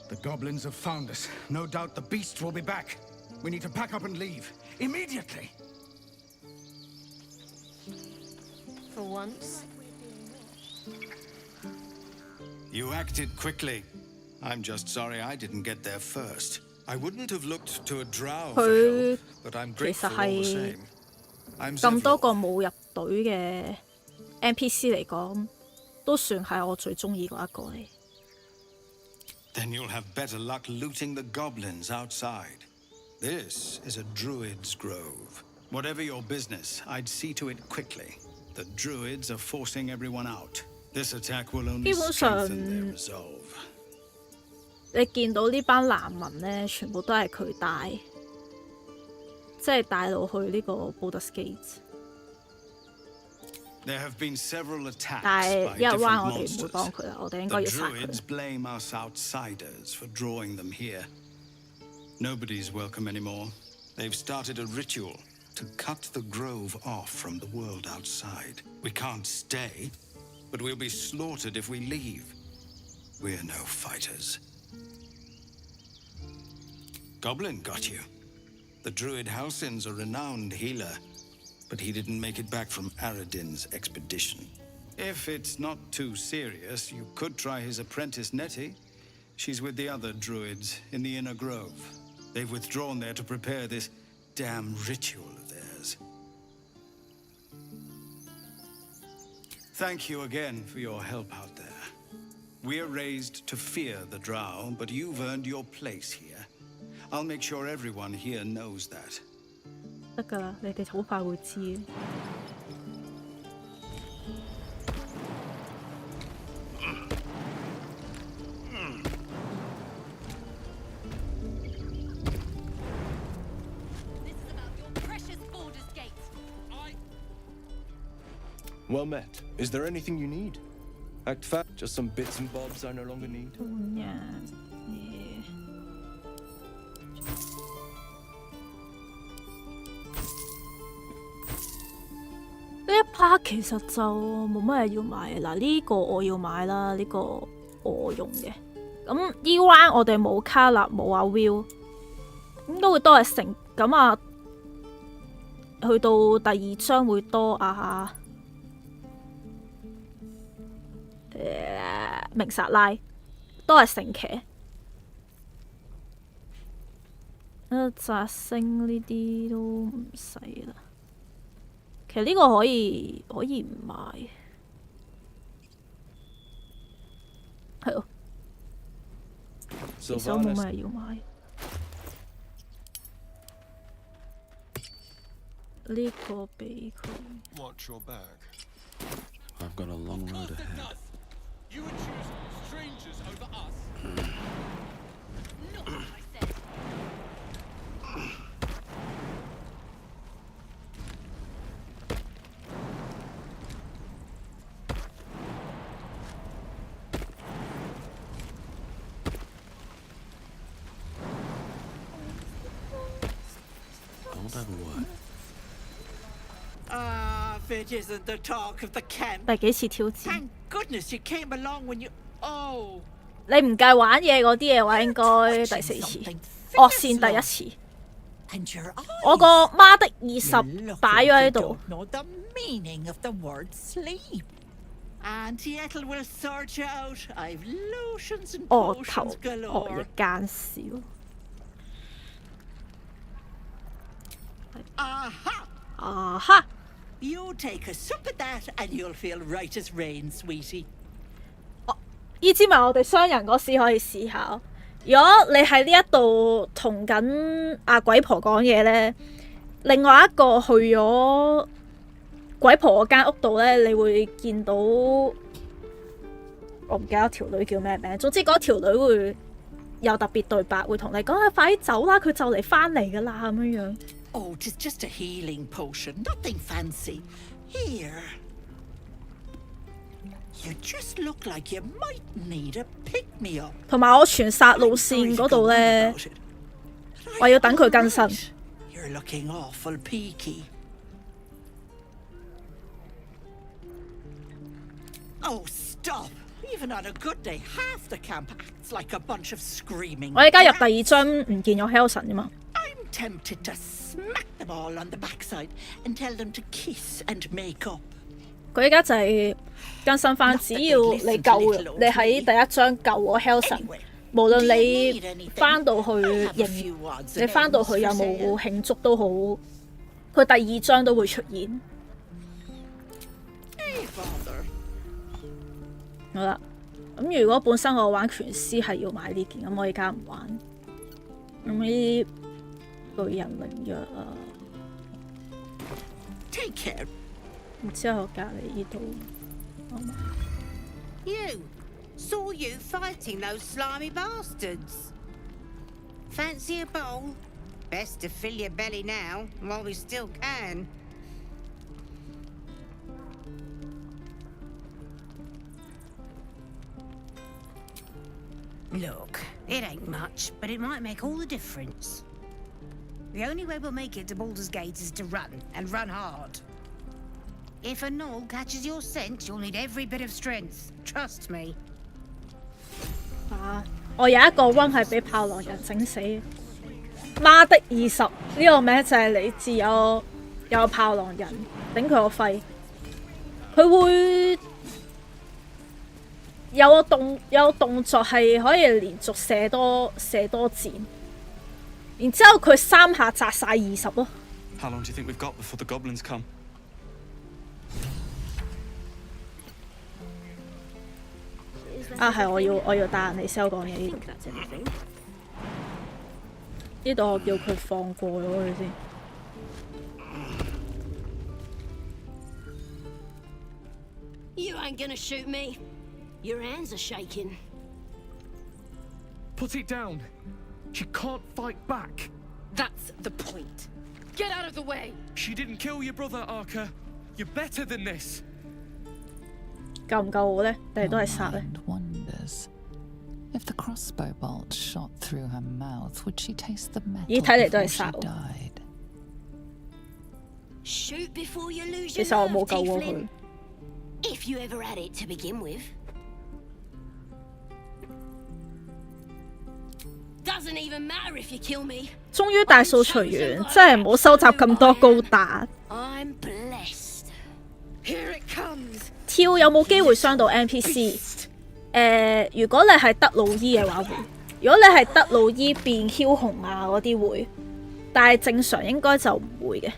The goblins have found us. No doubt the beast will be back. We need to pack up and leave. Immediately! For once. You acted quickly. I'm just sorry I didn't get there first. I wouldn't have looked to a drow for help, but I'm grateful all the same. I'm 咁多個冇入隊嘅 NPC 嚟講，都算係我最中意嗰一個嚟。Then you'll have better luck looting the goblins outside. This is a druid's grove. Whatever your business, I'd see to it quickly. The druids are forcing everyone out. This attack will only strengthen their resolve. 你見到呢班難民咧，全部都係佢帶，即係帶到去呢個 Baldur's Gate。There have been several attacks 但係 by 一彎 different 我哋唔會 monsters. 幫佢啦，我哋應 The 該要殺 druids 佢。 blame us outsiders for drawing them here. Nobody's welcome anymore. They've started a ritual to cut the grove off from the world outside. We can't stay, but we'll be slaughtered if we leave. We're no fighters. Goblin got you. The druid Halsin's a renowned healer, but he didn't make it back from Aradin's expedition. If it's not too serious, you could try his apprentice Nettie. She's with the other druids in the inner grove. They've withdrawn there to prepare this damn ritual of theirs. Thank you again for your help out there. We're raised to fear the drow, but you've earned your place here. I'll make sure everyone here knows that. 得㗎啦，你哋好快會知嘅。Well met. Is there anything you need? Act fat, just some bits and bobs I no longer need. 呢一 part 其實就冇乜嘢要買嘅。嗱，呢個我要買啦，呢個我用嘅。咁 E1 我哋冇卡勒冇阿 Will， 應該會多係成咁啊。去到第二章會多啊明薩拉，都係成騎。摘星呢啲都唔使啦。其實呢個可以唔買，係咯。其實我冇咩要買。呢個俾佢。Watch your back. I've got a long road ahead. You would choose strangers over us? Not what I said. Don't have a word. If it isn't the talk of the camp. 第幾次挑戰？ Thank goodness you came along when you. Oh. 你唔計玩嘢嗰啲嘅話，應該第4次。惡線第1次。我個媽的20擺咗喺度。 Know the meaning of the word sleep. Auntie Ethel will sort you out. I've lotions and potions galore. 惡亦奸笑。Aha! 啊哈！ You take a sup at that and you'll feel right as rain, sweetie. 呢支咪我哋雙人嗰時可以試下。如果你喺呢一度同緊阿鬼婆講嘢咧，另外一個去咗鬼婆嗰間屋度咧，你會見到我唔記得條女叫咩名。總之嗰條女會有特別對白，會同你講啊，快啲走啦，佢就嚟翻嚟噶啦咁樣樣。Oh, it's just a healing potion, nothing fancy. Here. You just look like you might need a pick-me-up. 同埋我全殺路線嗰度咧，我要等佢更新。You're looking awful peaky. Oh, stop! Even on a good day, half the camp acts like a bunch of screaming. 我而家入第2章唔見咗 Helson 啫嘛。I'm tempted to smack them all on the backside and tell them to kiss and make up. 佢而家就係更新翻，只要你救，你喺第1章救我 Helson， 無論你翻到去你翻到去有冇慶祝都好，佢第2章都會出現。好啦，咁如果本身我玩拳師係要買呢件，咁我而家唔玩。咁呢啲巨人靈藥啊，然之後隔離呢度。You saw you fighting those slimy bastards. Fancy a bowl? Best to fill your belly now, while we still can. Look, it ain't much, but it might make all the difference. The only way we'll make it to Baldur's Gate is to run, and run hard. If a gnoll catches your scent, you'll need every bit of strength. Trust me. 啊！我有一個 run 係俾炮狼人整死嘅。媽的20呢個名就係嚟自有炮狼人頂佢個肺，佢會有個動作係可以連續射多箭，然之後佢3下砸晒20咯。How long do you think we've got before the goblins come? 啊，係我要帶人嚟 sell 講嘢呢度。呢度我叫佢放過咗佢先。You ain't gonna shoot me. Your hands are shaking. Put it down. She can't fight back. That's the point. Get out of the way. She didn't kill your brother, Arca. You're better than this. 夠唔夠好呢？定係都係殺呢？ If the crossbow bolt shot through her mouth, would she taste the metal 咦，睇嚟都係 before 殺 she 喎。 died? Shoot before you lose 其 your 實我冇 nerve, 救過 Tiefling. 佢。 If you ever had it to begin with. Doesn't even matter if you kill me. 終於大掃除完，真係唔好收集咁多高達。 I'm blessed. Here it comes. 跳有冇機會傷到 NPC？ 如果你係德魯伊嘅話會；如果你係德魯伊變梟雄啊嗰啲會，但係正常應該就唔會嘅。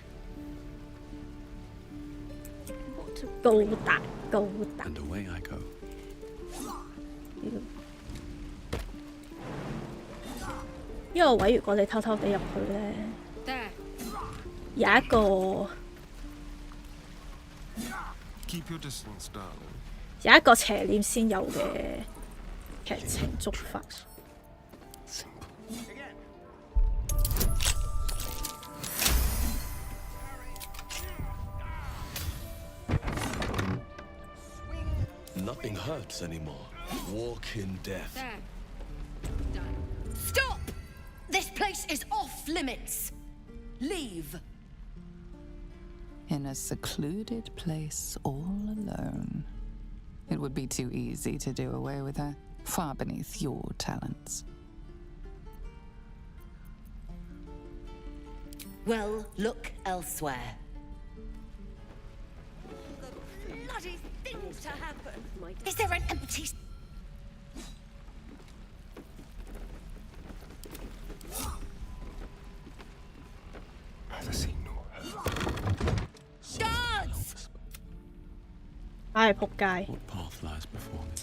高達。And away I go. 呢個位如果你偷偷地入去咧，有一個 Keep your distance, darling. 有一個邪念先有嘅劇情觸發。Nothing hurts anymore. Walk in death. Stop! This place is off limits. Leave. In a secluded place all alone. It would be too easy to do away with her, far beneath your talents. Well, look elsewhere. Bloody things to happen. Is there an empty... Neither seen nor heard. Guards! 唉，仆街！ What path lies before me?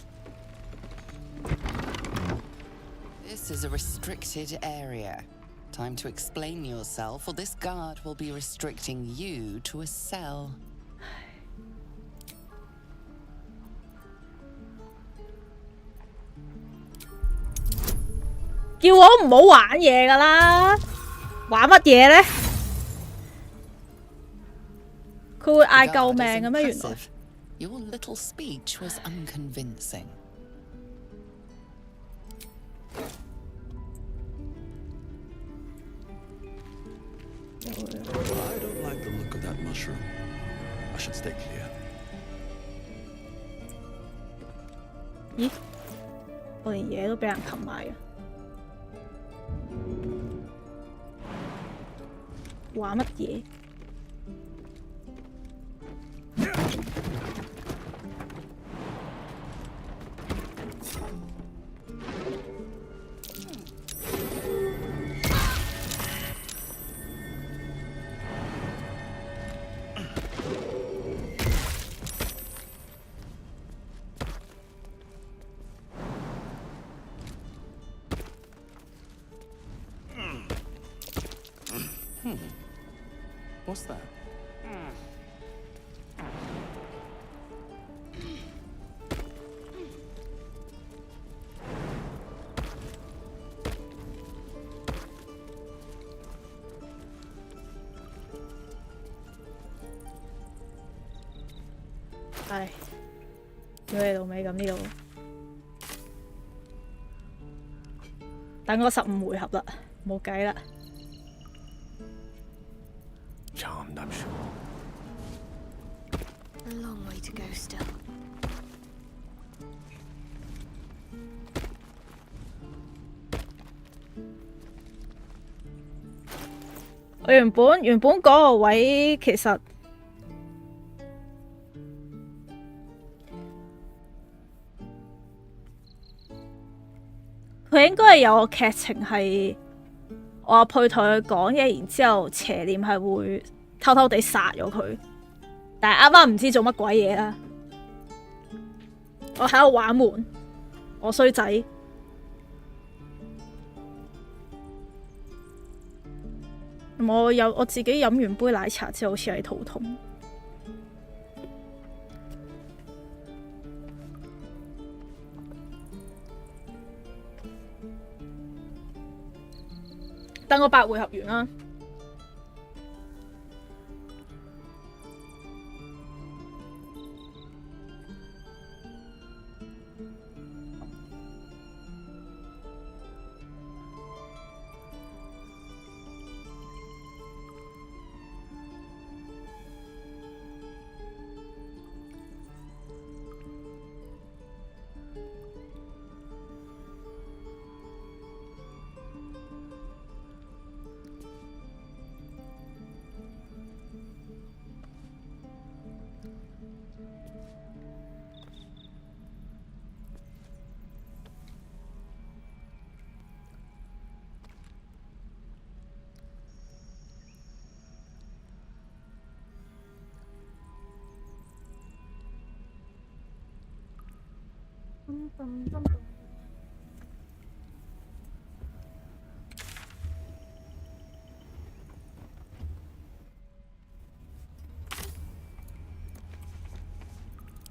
This is a restricted area. Time to explain yourself, or this guard will be restricting you to a cell. 叫我唔好玩嘢噶啦，玩乜嘢咧？佢會嗌救命嘅咩？原來 Your little speech was unconvincing. I don't like the look of that mushroom. I should stay clear. 咦？我連嘢都俾人擒埋嘅，玩乜嘢？What's that? 唉，屌你老味咁呢度，等我15回合啦，冇計啦。Charmed, I'm sure. A long way to go still. 我原本嗰個位其實佢應該係有個劇情係我阿佩同佢講嘢，然之後邪念係會偷偷地殺咗佢，但係啱啱唔知做乜鬼嘢啦。我喺度玩門，我衰仔。我自己飲完杯奶茶之後，好似係肚痛。等我8回合完啦。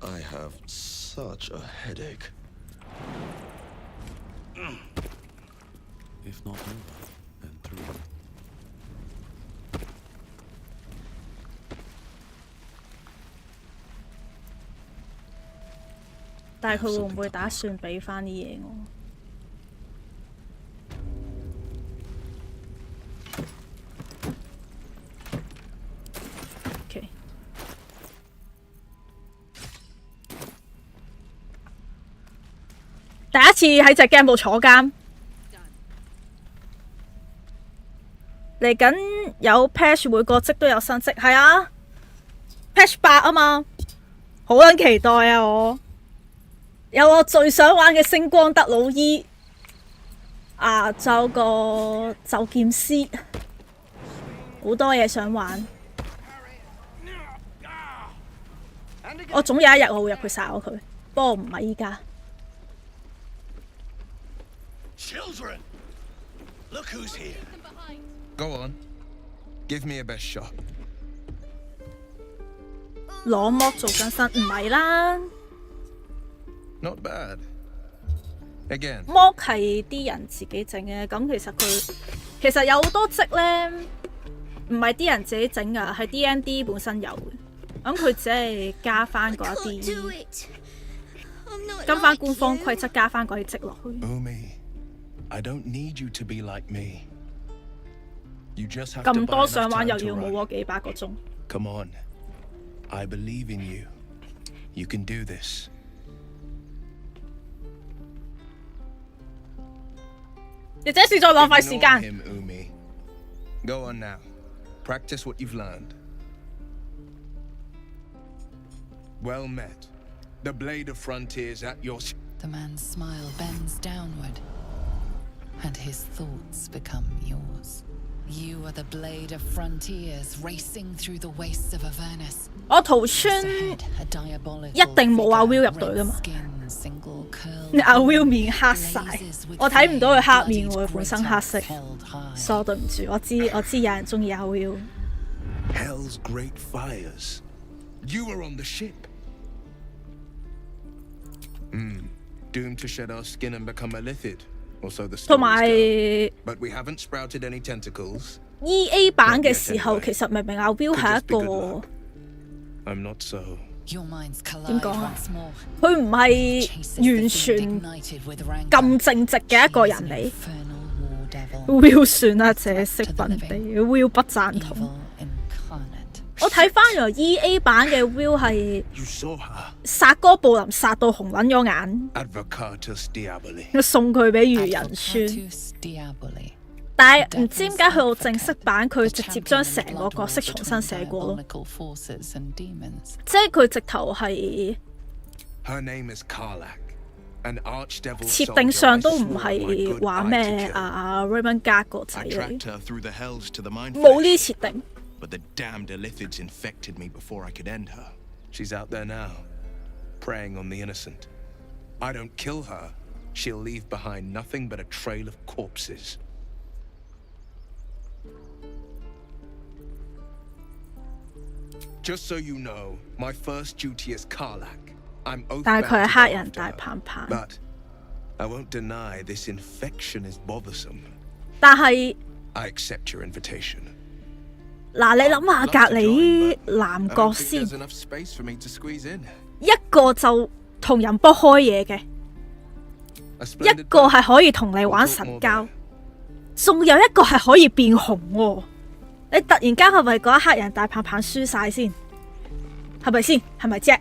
I have such a headache. If not over, then through. 但係佢會唔會打算俾翻啲嘢我？OK， 第一次喺隻 game 度坐監，嚟緊有 patch 每個職都有新職，係啊 patch 8啊嘛，好撚期待啊我！有我最想玩嘅星光德魯伊啊，仲有個就劍師，好多嘢想玩。我總有一日我會入去殺咗佢，不過唔係依家。Children, look who's here. Go on, give me a best shot. 攞剝做緊身，唔係啦。Not bad. mock 係啲人自己整嘅，咁其實有好多職咧，唔係啲人自己整噶，係 D&D 本身有嘅。咁佢只係加翻嗰一啲，跟翻官方規則加翻嗰啲職落去。I don't need you to be like me. You just have 咁多想玩又要冇我幾百個鐘。Come on, I believe in you. You can do this. 你這是在浪費時間。 Go on now. Practice what you've learned. Well met. The blade of frontiers at your... The man's smile bends downward, and his thoughts become yours. You are the blade of frontiers racing through the wastes of Avernus. 我逃村一定冇阿 Will 入隊噶嘛？阿 Will 面黑晒，我睇唔到佢黑面喎，佢本身黑色，所以對唔住，我知有人中意阿 Will。 Hell's great fires. You were on the ship. Doomed to shed our skin and become a lithid. Also the stories go. But we haven't sprouted any tentacles. EA 版嘅時候，其實明明阿 Will 係一個 I'm not so. 點講啊？佢唔係完全咁正直嘅一個人嚟。Will 算啦，這識笨地 ，Will 不贊同。我睇翻原來 EA 版嘅 Will 係殺哥布林殺到紅撚咗眼，送佢俾愚人村。但係唔知點解去到正式版，佢直接將成個角色重新寫過咯，即係佢直頭係設定上都唔係話咩Raymond 加個仔嚟，冇呢設定。But the damned Illithids infected me before I could end her. She's out there now, preying on the innocent. I don't kill her, she'll leave behind nothing but a trail of corpses. Just so you know, my first duty is Karlach. I'm oath-bound to 但係佢係黑人大棒棒。 But I won't deny this infection is bothersome. 但係 I accept your invitation. 嗱，你諗下隔離男角先，一個就同人卜開嘢嘅，一個係可以同你玩神交，仲有一個係可以變紅喎。你突然間係咪覺得黑人大棒棒輸晒先？係咪先？係咪啫？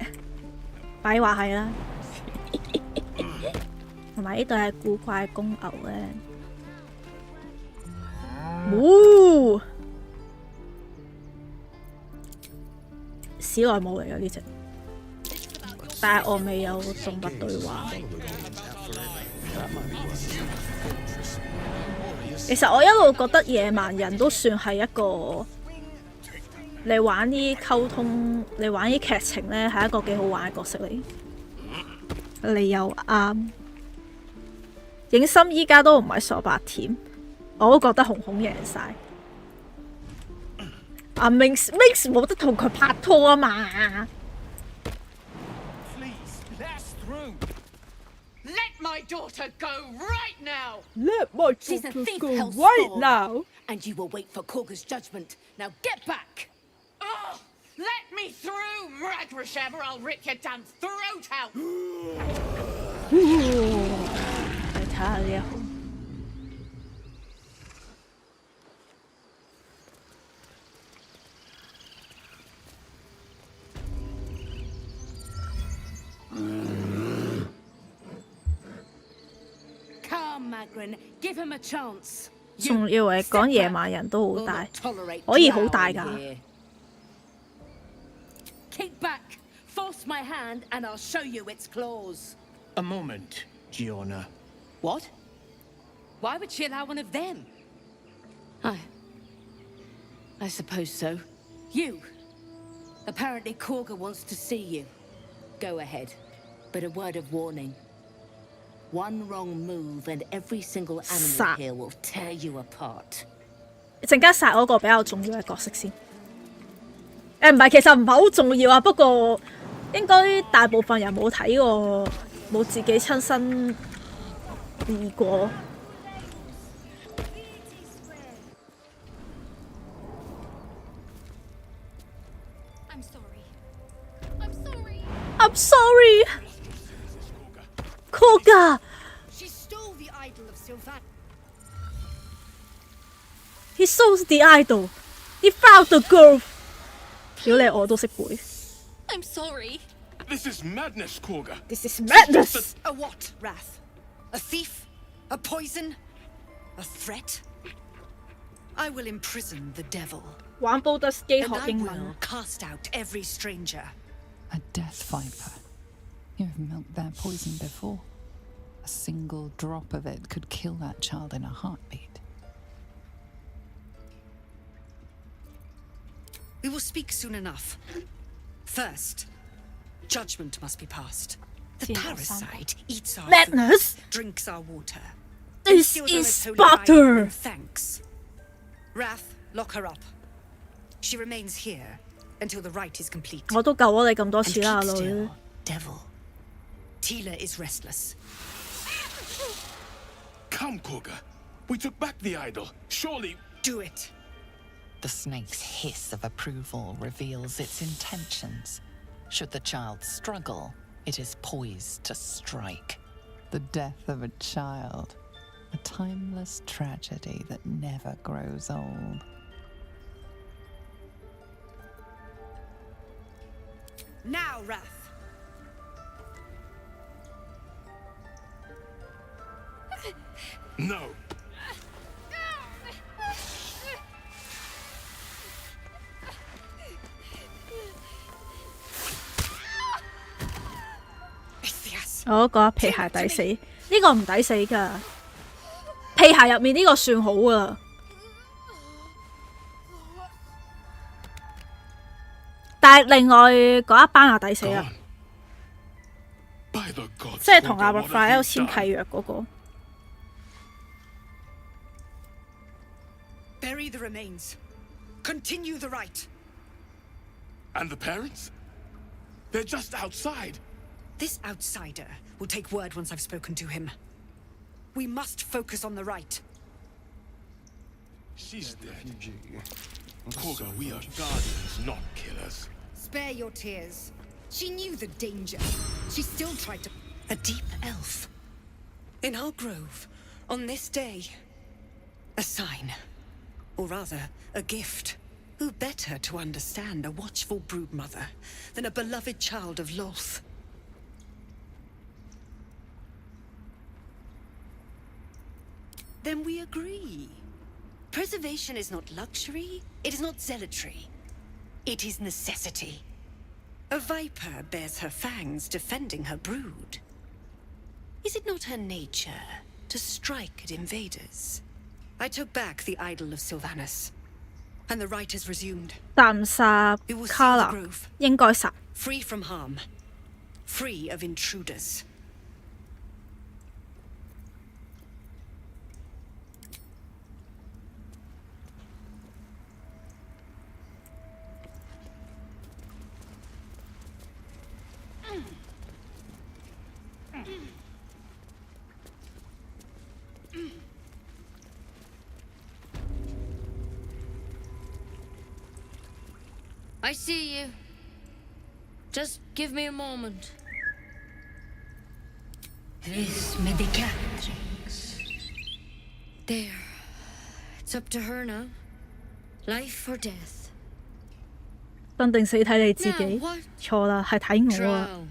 快話係啦。同埋呢度係古怪公牛咧，史萊姆嚟嘅呢隻，但係我未有動物對話。其實我一路覺得野蠻人都算係一個你玩啲溝通、你玩啲劇情咧，係一個幾好玩嘅角色嚟。你又啱，影心依家都唔係傻白甜，我都覺得紅紅贏晒。啊 Mix 冇得同佢拍拖啊嘛。Let my daughter go right now. Let my She's a daughter thief, go hellspawn, right now. And you will wait for Kagha's judgment. Now get back. Oh, let me through, Ragrasham, or I'll rip your damn throat out. 你睇下呢一行。Come, Magrin, give him a chance. 仲以為講野蠻人都好大，可以好大㗎。Kick back, force my hand, and I'll show you its claws. A moment, Giona. What? Why would she allow one of them? I suppose so. You. Apparently Kagha wants to see you. Go ahead. But a word of warning. One wrong move and every single animal here will tear you apart. 陣間殺嗰個比較重要嘅角色先。唔係，其實唔係好重要啊。不過應該大部分人冇睇過，冇自己親身試過。I'm sorry. Kagha. She stole the idol of Sylvan. He stole the idol. He found the girl. 屌你，我都識背。I'm sorry. This is madness, Kagha. This is madness. A what, Wrath? A thief? A poison? A threat? I will imprison the devil. 玩 Baldur's Gate And 學 I 英 will 文。 cast out every stranger. A death viper. You've milked their poison before. A single drop of it could kill that child in a heartbeat. We will speak soon enough. First, judgment must be passed. The parasite eats our Madness. food, drinks our water. This instills on is its holy Baldur. Bible in thanks. Wrath, lock her up. She remains here until the rite is complete. 我都救咗你咁多 And 次啦， keep 女 still,。devil. Tila is restless. Come, Kagha. We took back the idol. Surely. Do it. The snake's hiss of approval reveals its intentions. Should the child struggle, it is poised to strike. The death of a child. A timeless tragedy that never grows old. Now, Wrath. No. Yes. 我覺得皮鞋抵死，呢個唔抵死㗎。皮鞋入面呢個算好㗎啦。但係另外嗰一班啊抵死啦， By the gods, 即係同阿 Kagha, what Raphael have you 簽 done? 契約嗰個。 Bury the remains. Continue the rite. And the parents? They're just outside. This outsider will take word once I've spoken to him. We must focus on the rite. She's dead. Kagha, we are guardians, not killers. Spare your tears. She knew the danger. She still tried to. A deep elf. In our grove, on this day. A sign. Or rather, a gift. Who better to understand a watchful broodmother than a beloved child of Loth? Then we agree. Preservation is not luxury, it is not zealotry. It is necessity. A viper bears her fangs defending her brood. Is it not her nature to strike at invaders? I took back the idol of Sylvanus, and the rite has resumed. 殺唔殺 We will seal the Karlach？ grove, 應該殺。 free from harm, free of intruders. I see you. Just give me a moment. This medicatrix. There. It's up to her now. Life or death. 生定死睇你自己 Now what?。錯啦，係睇我啊。 Drow.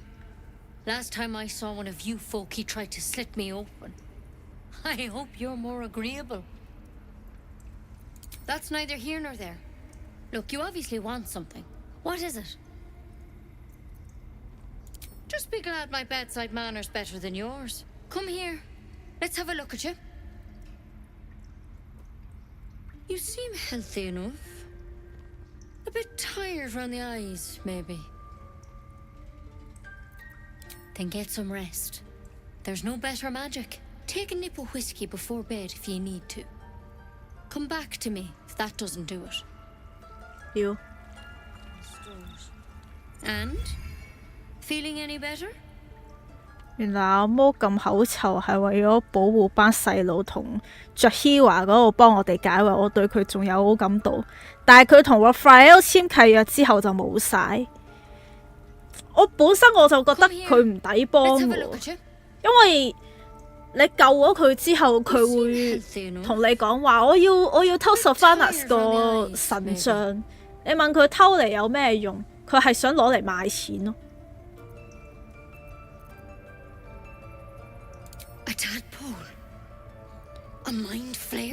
Last time I saw one of you folk, he tried to slit me open. I hope you're more agreeable. That's neither here nor there. Look, you obviously want something. What is it? Just be glad my bedside manner's better than yours. Come here. Let's have a look at you. You seem healthy enough. A bit tired round the eyes, maybe. Then get some rest. There's no better magic. Take a nip of whiskey before bed if you need to. Come back to me if that doesn't do it. You. And? Feeling any better? 原來阿魔咁口臭係為咗保護班細佬同着希華嗰度幫我哋解圍，我對佢仲有好感度。但係佢同 Raphael 簽契約之後就冇晒。我本身我就覺得佢唔抵幫喎，因為你救咗佢之後，佢會同你講話，我要偷 Sylvanas 個神像。你問佢偷嚟有咩用？佢係想攞嚟賣錢咯。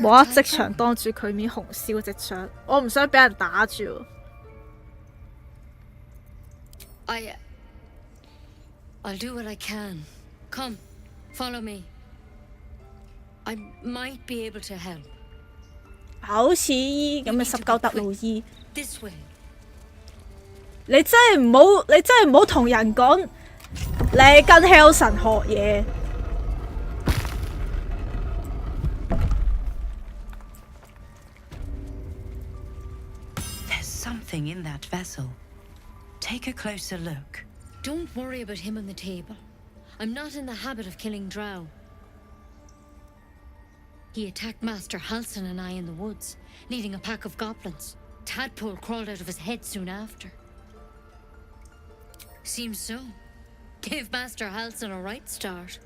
冇一即場當住佢面紅燒隻雀，我唔想俾人打住。I'll do what I can. Come, follow me. I might be able to help. 好似咁嘅十九德路醫， This way. 你真係唔好同人講你跟 Hell 神學嘢。There's something in that vessel. Take a closer look. Don't worry about him on the table. I'm not in the habit of killing drow. He attacked Master Halsin and I in the woods, leading a pack of goblins. Tadpole crawled out of his head soon after. Seems so. Gave Master Halsin a right start.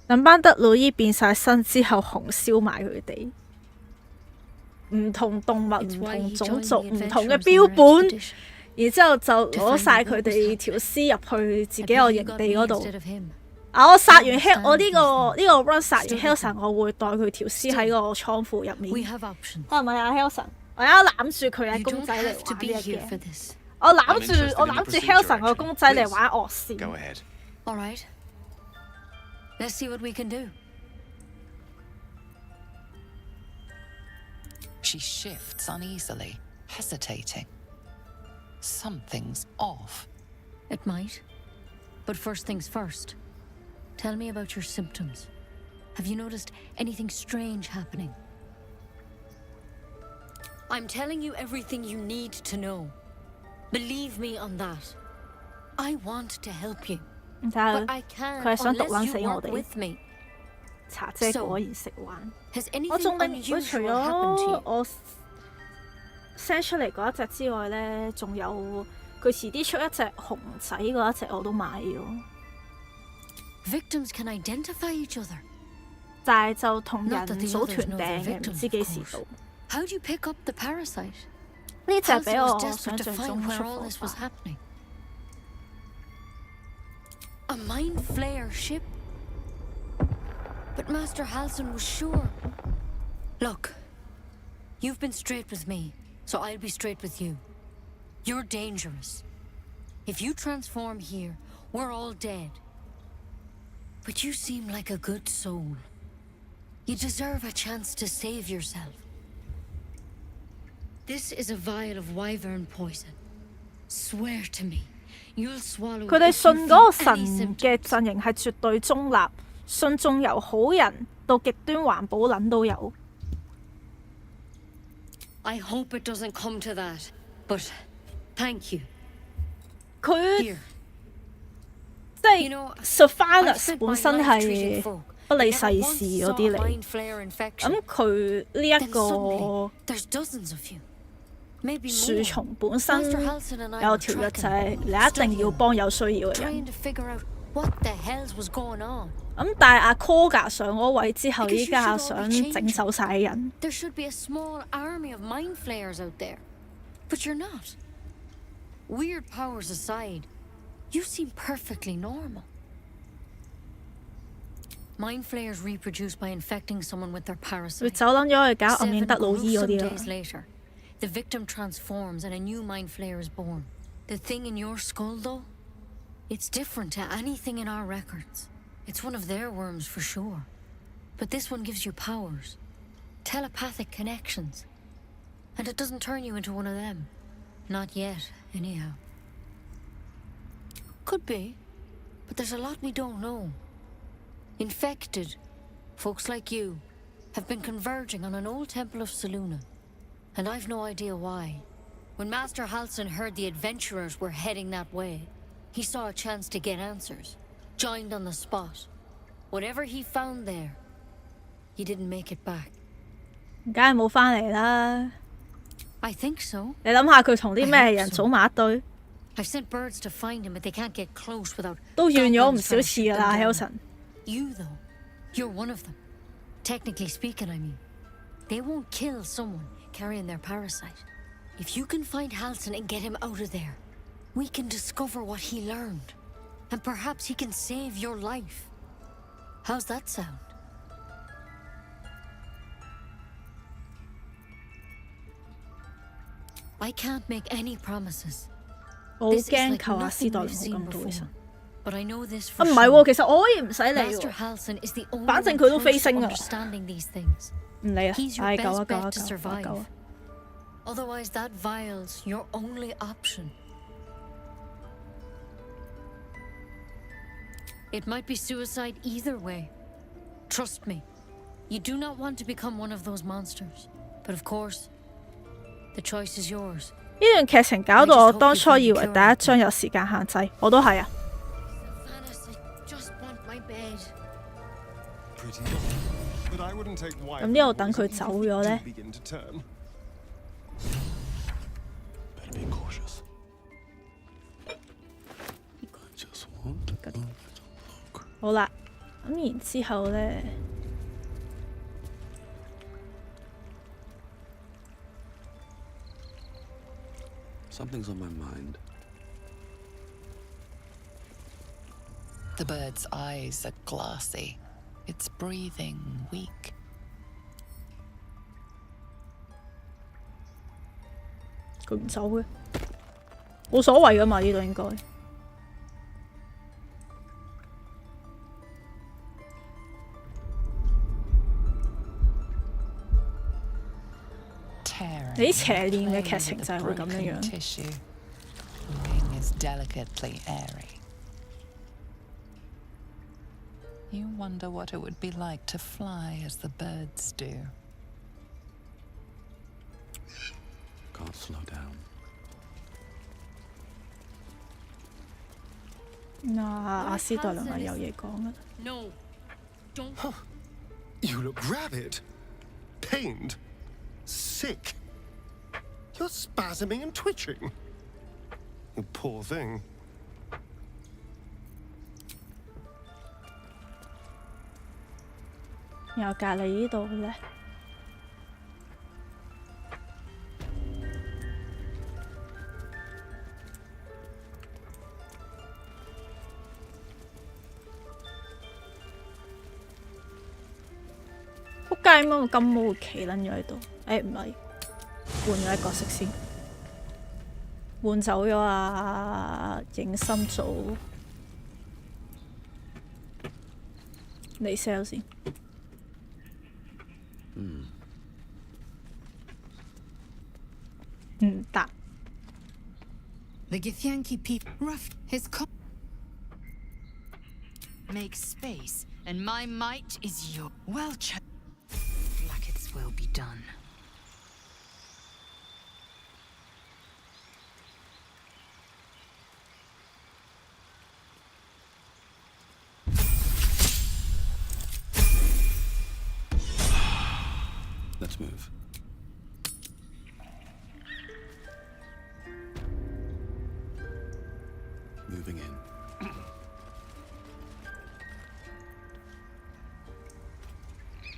等班德魯伊變晒身之後，紅燒埋佢哋。唔同動物、唔同種族、唔同嘅標本，然之後就攞晒佢哋條屍入去自己個營地嗰度。我殺完 Hell， 我呢個 run 殺完 Hell 神，我會袋佢條屍喺個倉庫入面。係咪啊 Hell 神？我而家攬住佢嘅公仔嚟玩呢一嘅。我攬住 Hell 神個公仔嚟玩惡線。All right. Let's see what we can do. She shifts uneasily, hesitating. Something's off. It might. But first things first. Tell me about your symptoms. Have you noticed anything strange happening? I'm telling you everything you need to know. Believe me on that. I want to help you. But I can't unless you work with me. 茶姐果然識玩。 Has 我 anything 仲令佢除 unusual happened to 咗 you? 我 send 出嚟嗰一隻之外咧，仲有佢遲啲出一隻熊仔嗰一隻我都買咗。Victims can identify each other. 但係就同人組團訂嘅，唔知幾時到。 How do you pick up the parasite? 呢隻比 Halsin 我 was 想 desperate to 象 find 中 where 出 all 火 this was 快。 happening. A mind flayer ship? But Master Halsin was sure. Look, you've been straight with me, so I'll be straight with you. You're dangerous. If you transform here, we're all dead. But you seem like a good soul. You deserve a chance to save yourself. This is a vial of wyvern poison. Swear to me, you'll swallow it. 佢哋信嗰個神嘅陣營係絕對中立，信眾由好人到極端環保撚都有。I hope it doesn't come to that, but thank you. 佢即係 Sylvanas 本身係不理世事嗰啲嚟，咁佢呢一個樹蟲本身有條約就係你一定要幫有需要嘅人。咁但係阿 Kagha 上嗰位之後，依家想整走晒人。There should be a small army of mind flayers out there, but you're not. Weird powers aside, you seem perfectly normal. Mind flayers reproduce by infecting someone with their 佢 parasite. 走撚咗去搞暗影德魯伊嗰 Some 啲 days 啦。 later, the victim transforms and a new mind flayer is born. The thing in your skull, though, it's different to anything in our records. It's one of their worms for sure. But this one gives you powers. Telepathic connections. And it doesn't turn you into one of them. Not yet, anyhow. Could be. But there's a lot we don't know. Infected, folks like you, have been converging on an old temple of Selûne. And I've no idea why. When Master Halsin heard the adventurers were heading that way, he saw a chance to get answers. Joined on the spot. Whatever he found there, he didn't make it back. 梗係冇返嚟啦。 I think so. 你諗下佢同啲咩人組埋一堆？ I've sent birds to find him, but they can't get close without. 都怨咗唔少次㗎啦 ，Halsin。 You though, you're one of them. Technically speaking, I mean, they won't kill someone carrying their parasite. If you can find Halsin and get him out of there, we can discover what he learned, and perhaps he can save your life. How's that sound? I can't make any promises. 我好驚求下斯代龍咁多其實。 But I know this 啊 for 唔係 sure. 喎，其實我可以唔使理 Master 喎。 Halsin is the only 反正 one 佢都 close 飛 to 升㗎啦。 understanding these things. 唔理啦， He's your 唉夠 best 啊夠 bet 啊 to 夠啊 survive. 夠啊！ Otherwise, that vial's your only option. It might be suicide either way. Trust me, you do not want to become one of those monsters. But of course, the choice is yours. 呢段劇情搞到我當初以為第一章有時間限制，我都係啊。 Just want my bed. 咁呢度等佢走咗咧。 Better be cautious. I just want to have a look. 好啦，咁然之後咧， Something's on my mind. The bird's eyes are glassy, its breathing weak. 佢唔走嘅，冇所謂噶嘛呢度應該。 你啲邪念嘅劇情就係會咁樣樣。 Tissue. Wing is delicately airy. You wonder what it would be like to fly as the birds do. Can't slow down. 嗱，阿斯代良係有嘢講啊。 No, don't. You look rabid, pained, sick. You're spasming and twitching. You poor thing. 然後隔離呢度咧，仆街乜個金毛企撚咗喺度？誒唔係，換咗一角色先，換走咗啊影心組你 sell 先。 唔得。 The Githyanki people rough his make space, and my might is your well like it's will be done. Let's move. Moving in.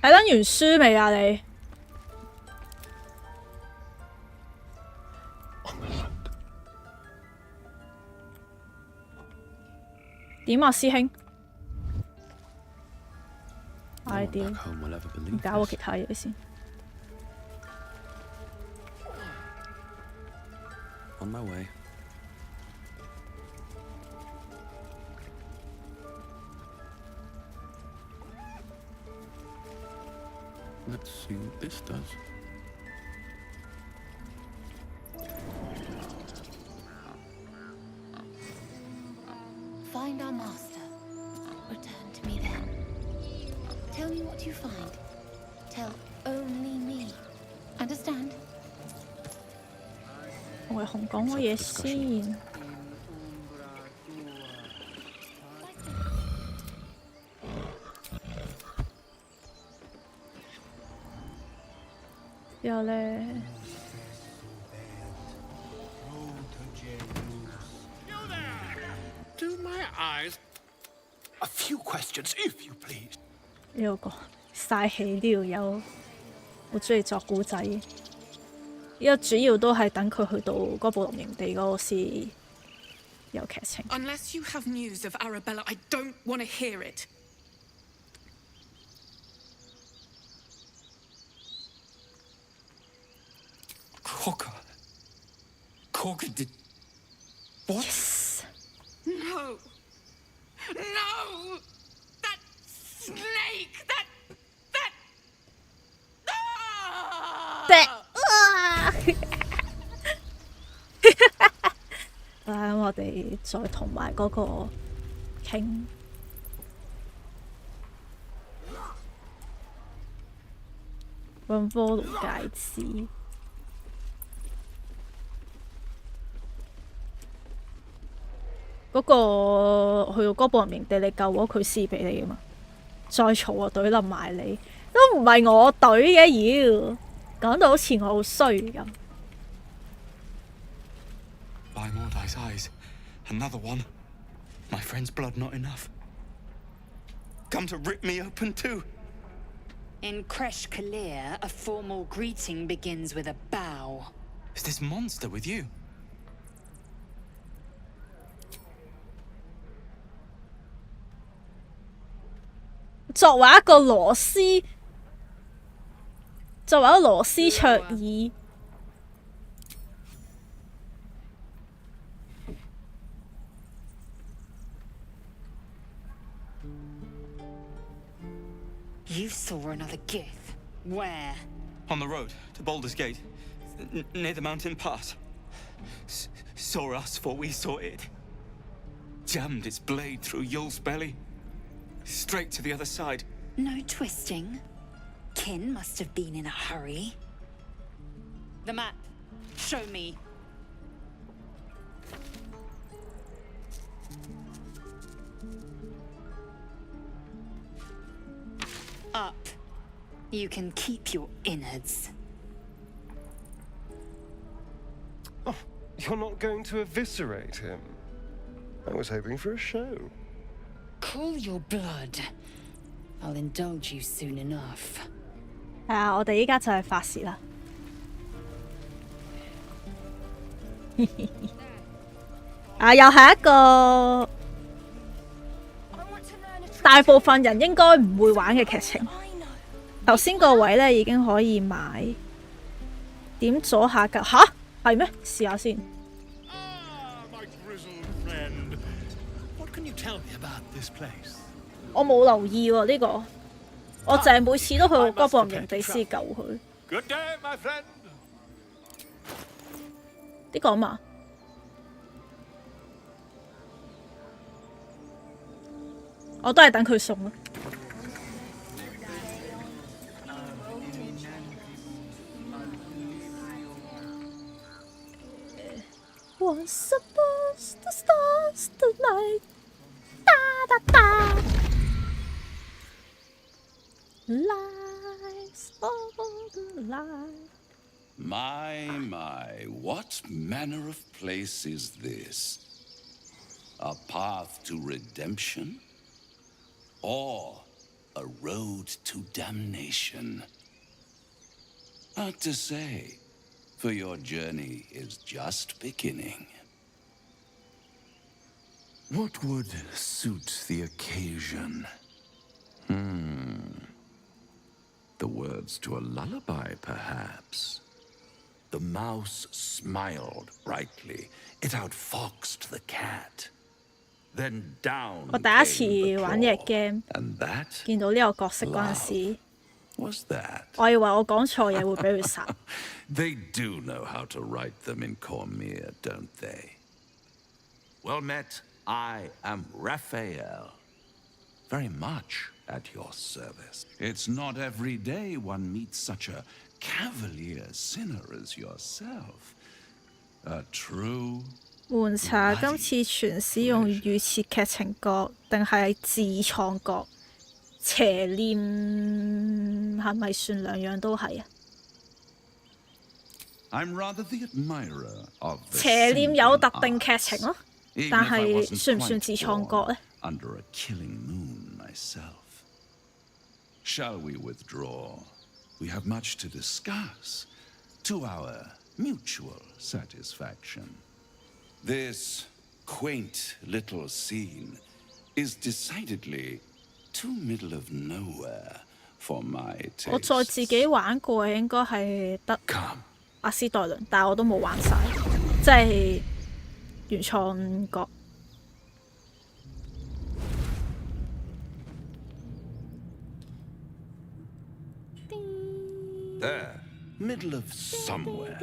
睇得完書未啊你？點啊師兄？唉屌！唔搞我其他嘢先。 On my way. Let's see what this does. Find our master. Return to me then. Tell me what you find. Tell only me. Understand? 同佢紅講乜嘢先？之後咧， Do my eyes? A few questions, if you please. 呢個嘥氣呢條友，好中意作古仔。呢個主要都係等佢去到哥布林營地嗰個先有劇情。 Unless you have news of Arabella, I don't want to hear it. Kagha did... What? Yes. No! No! That snake! That...咁我哋再同埋嗰個傾。揾菠蘿戒指。嗰個去到哥布林營地，你救咗佢施俾你噶嘛？再嘈我隊冧埋你，都唔係我隊嘅，妖講到好似我好衰咁。 By Mordai's eyes, another one. My friend's blood not enough. Come to rip me open too. In Kresh Kalir, a formal greeting begins with a bow. Is this monster with you? 作為一個羅斯卓爾，You saw another gith. Where? On the road to Baldur's Gate, near the mountain pass. Saw us before we saw it. Jammed its blade through Yul's belly. Straight to the other side. No twisting. Kin must have been in a hurry. The map. Show me. Up. You can keep your innards. Oh, you're not going to eviscerate him? I was hoping for a show. Cool your blood. I'll indulge you soon enough. 我哋依家就係發泄啦。又係一個大部分人應該唔會玩嘅劇情。頭先個位咧已經可以買，點左下角吓？係咩？試下先。 我冇留意喎呢個，我淨係每次都去到哥布林營地先救佢。呢個啊嘛，我都係等佢送啦。Was supposed to start tonight. Da da da. Lies all the light. My, what manner of place is this? A path to redemption? Or a road to damnation? Hard to say, for your journey is just beginning. What would suit the occasion? The words to a lullaby, perhaps. The mouse smiled brightly. It outfoxed the cat. Then down 我第一次玩呢隻 game， 見到呢個角色嗰陣時， Was that? 我以為我講錯嘢會俾佢殺。They do know how to write them in Cormier, don't they? Well met, I am Raphael. Very much at your service. It's not every day one meets such a cavalier sinner as yourself. A true 換查今次全使用預設劇情角定係自創角？邪念係咪算兩樣都係啊？ I'm rather the admirer of the 邪念有特定 simple 劇情咯， arts, 但 even if I 係 wasn't 算唔算 quite 自創角咧？ born under a killing moon myself. Shall we withdraw? We have much to discuss, to our mutual satisfaction. This quaint little scene is decidedly too middle of nowhere for my 我 taste. 再自己玩過嘅應該係得阿斯代倫，但係我都冇玩晒，即係原創角。There, middle of somewhere.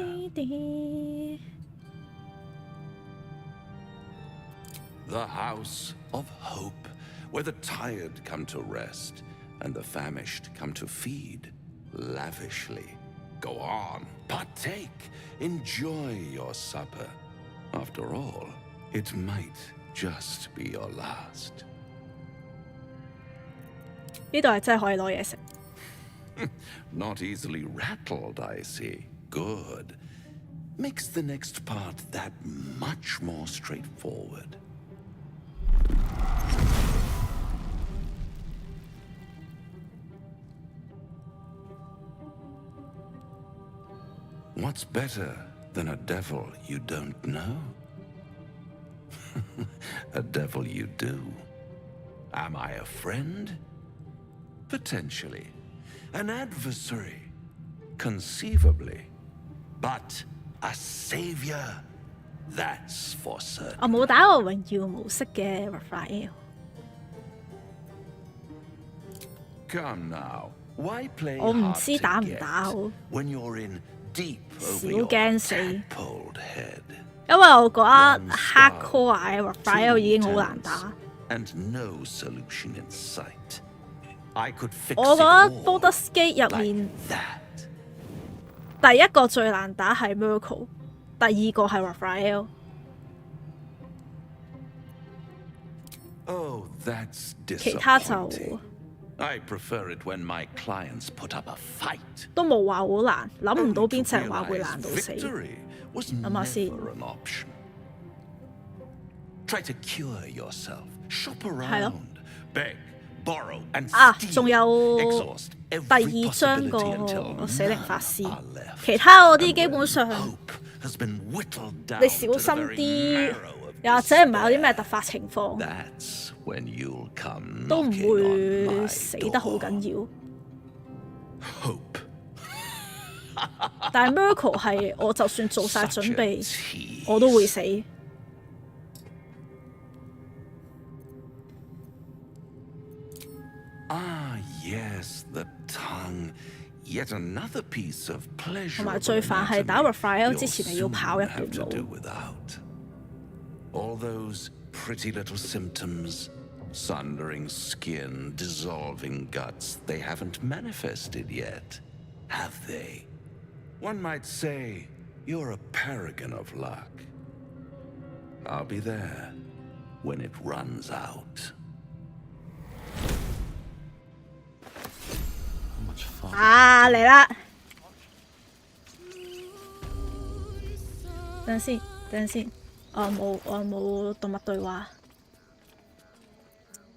The House of Hope, where the tired come to rest and the famished come to feed lavishly. Go on, partake, enjoy your supper. After all, it might just be your last. 呢度係真係可以攞嘢食。 Not easily rattled, I see. Good. Makes the next part that much more straightforward. What's better than a devil you don't know? A devil you do. Am I a friend? Potentially. An adversary? Conceivably. But a savior? That's for certain. 我冇打過榮耀模式嘅 Raphael。 Come now. Why play 我唔 hard 知 to 打唔 get 打好， when you're in deep 少 over your 驚死。 tadpoled head? 因為我覺得 hardcore 嘅 Raphael 已經好難打。 And no solution in sight. I could fix 我 it 覺得 all Baldur's Gate 入面 that. 第一個最難打係 Miracle， 第二個係 Raphael。 Oh, that's 其他就 disappointing. I prefer it when my clients put up a fight. 都冇話好難，諗唔到 Only 邊 to 隻話會 realize 難到死。 victory was 諗下先。 never an option. Try to cure yourself. Shop 係咯。 around. Beg, borrow, and 啊， steal. 仲有 Exhaust 第 every 二章 possibility 個 until 死靈 none 法師 are， left. 其他嗰啲基本上 Has been whittled down 你小 to the 心 very 啲， marrow of 又或者唔係有啲咩突發情況， That's when you'll come 都唔 knocking on 會 my 死得好 door. 緊要。 Hope. 但係 Miracle 係我就算做晒 Such 準 a 備， tease. 我都會死。 Ah, yes, the tongue. Yet another piece of 同 pleasure. 埋最煩係打 Raphael 之前你要跑一段 have to do 路。 without. All those pretty little symptoms, sundering skin, dissolving guts, they haven't manifested yet, have they? One might say you're a paragon of luck. I'll be there when it runs out. 啊，嚟啦！等陣先，等陣先，我冇動物對話。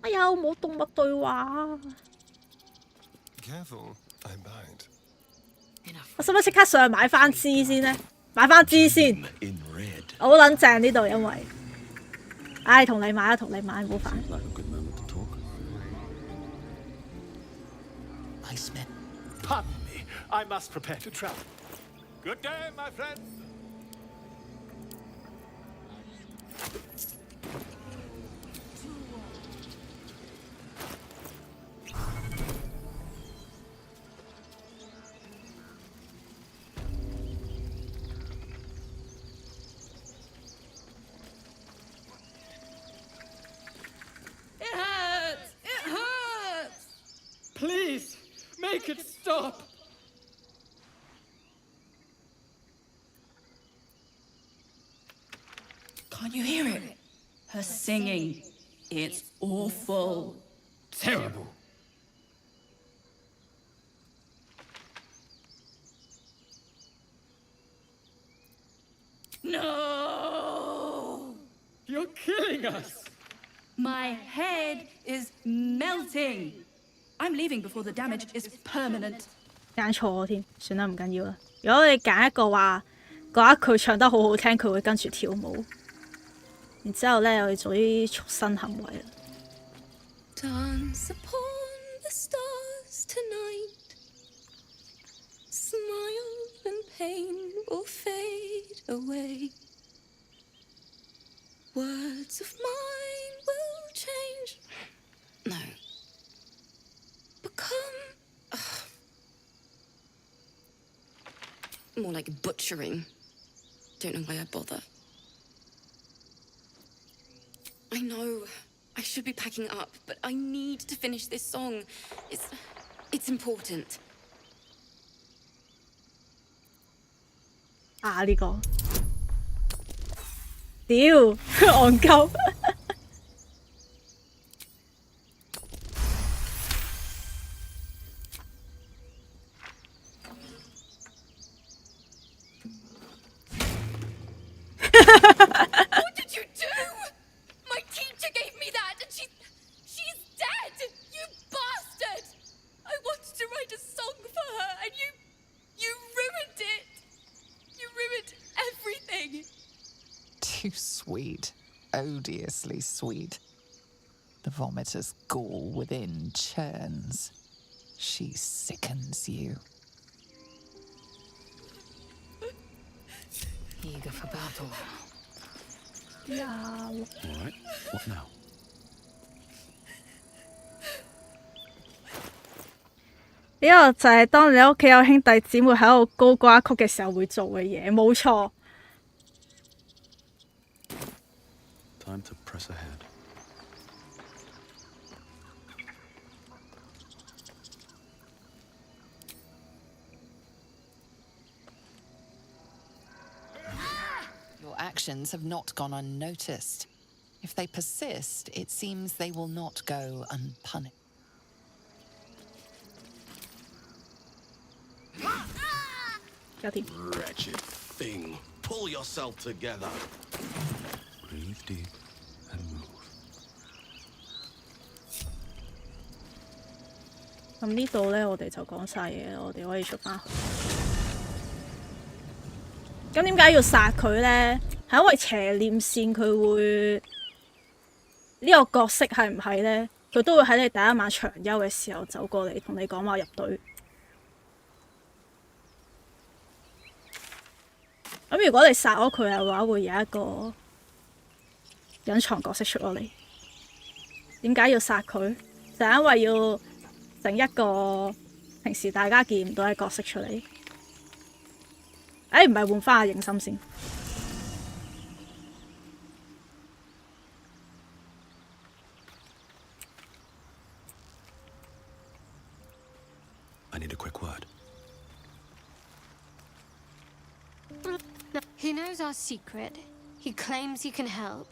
哎呀，我冇動物對話。 Careful, I bite. 我使唔使即刻上去買翻支先呢？買翻支先。好撚正呢度，因為，唉，同你買啊，同你買，唔好煩。 Pardon me, I must prepare to travel. Good day, my friend. It hurts! It hurts! Please, make it stop! Can't you hear it? Her singing. It's awful. Terrible. No! You're killing us! My head is melting. I'm leaving before the damage is permanent. 揀錯添，算啦，唔緊要啦。如果你揀一個話，覺得佢唱得好好聽，佢會跟住跳舞。然之後咧，又要做啲畜生行為啦。Dance upon the stars tonight. Smile and pain will fade away. Words of mine will change. No. Become more like butchering. Don't know why I bother. I know I should be packing up, but I need to finish this song. It's important. 啊呢個，屌戇鳩。What did you do? My teacher gave me that, and she's dead. You bastard! I wanted to write a song for her, and you ruined it. You ruined everything. Too sweet. Odiously sweet. The vomitor's gall within churns. She sickens you. Eager for battle. Yeah. All right. What now? 呢個就係當你屋企有兄弟姊妹喺度高瓜曲嘅時候會做嘅嘢，冇錯。Time to press ahead. Your actions have not gone unnoticed. If they persist, it seems they will not go unpunished. Wretched thing. Pull yourself together. Breathe deep and move. 咁呢度咧，我哋就講晒嘢，我哋可以出翻去。咁點解要殺佢咧？係因為邪念線佢會呢個角色係唔係咧？佢都會喺你第一晚長休嘅時候走過嚟同你講話入隊。咁如果你殺咗佢嘅話，會有一個隱藏角色出咗嚟。點解要殺佢？就係因為要整一個平時大家見唔到嘅角色出嚟。唔係換翻阿影心先。I need a quick word. He knows our secret. He claims he can help.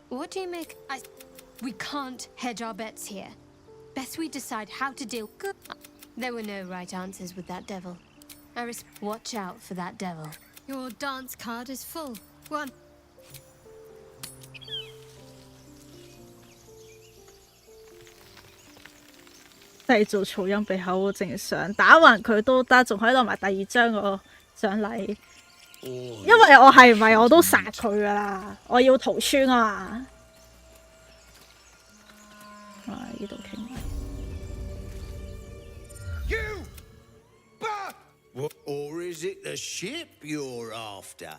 What do you make? We can't hedge our bets here. Best we decide how to deal. There were no right answers with that devil. Watch out for that devil. Your dance card is full. One. 製造噪音俾口正常，打暈佢都得，仲可以攞埋第二張個獎勵。因為我係唔係我都殺佢噶啦，我要逃村啊嘛。呢度傾。Or is it the ship you're after?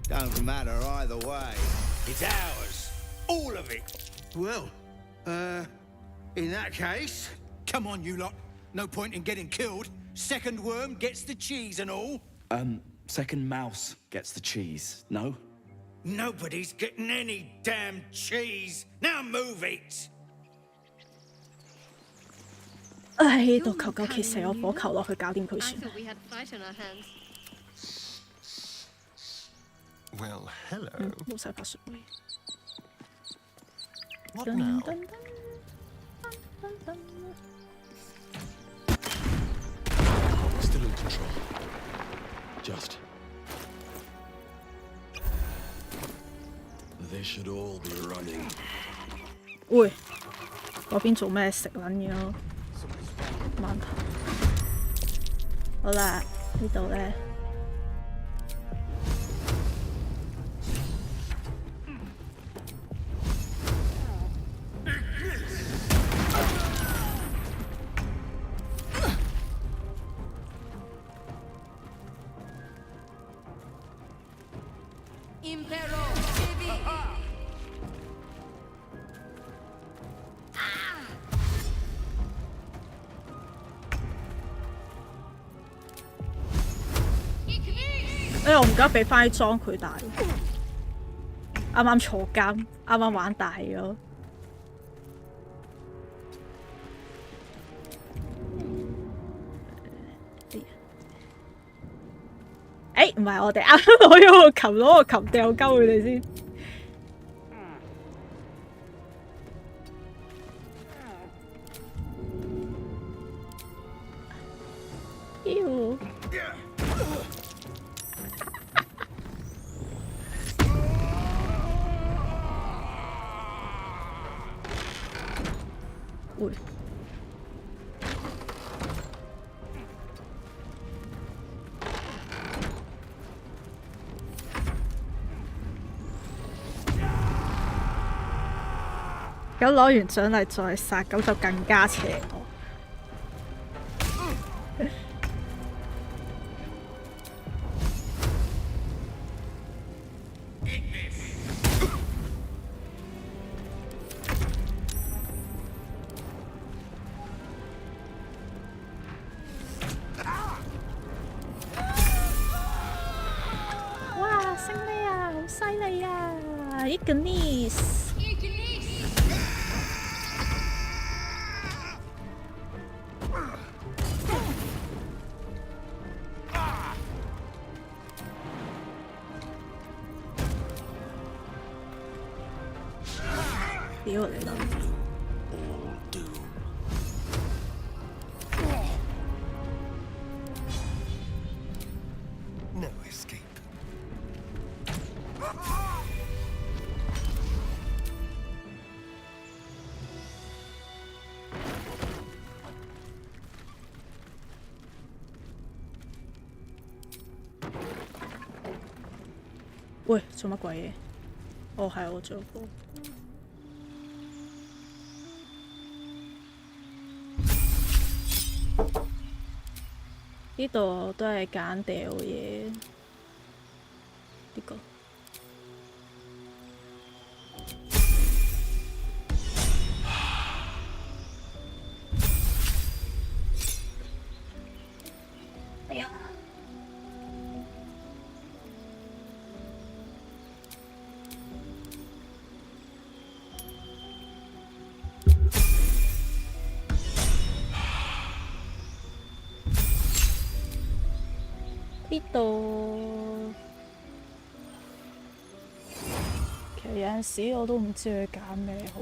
Don't matter either way. It's ours. All of it. Well, in that case, come on, you lot. No point in getting killed. Second worm gets the cheese and all. Second mouse gets the cheese, no? Nobody's getting any damn cheese. Now move it. 呢度求其射我火球落去搞掂佢算。Well, hello. 冇晒發水。 What now? Still in control. Just. They should all be running. 喂，嗰邊做咩食撚嘢咯？慢頭。好啦，呢度咧。 我唔記得俾翻啲裝佢戴，啱啱坐監，啱啱玩大咗。唔係我哋啱啱攞咗個琴，攞個琴掉鳩佢哋先。妖！ 會。咁攞完獎勵再殺，咁就更加邪惡。哇！勝利啊，好犀利啊 ！Ignis。 屌你老母！ No escape. 喂，做乜鬼嘢？哦，係我做過。 呢度都係揀掉嘢，呢個哎呀！呢度其實有陣時我都唔知佢揀咩好。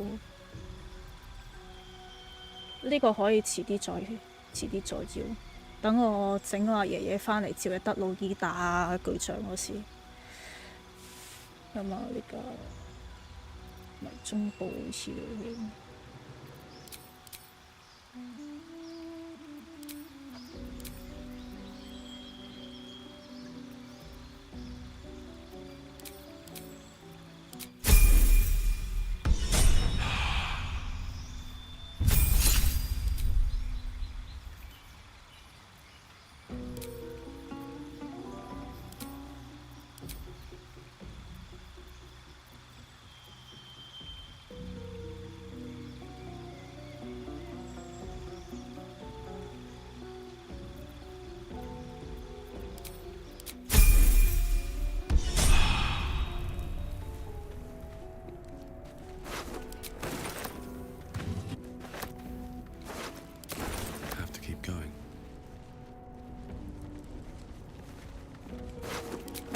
呢個可以遲啲再要。等我整我阿爺爺翻嚟照日德魯伊打巨像嗰時，咁啊呢個迷蹤部好似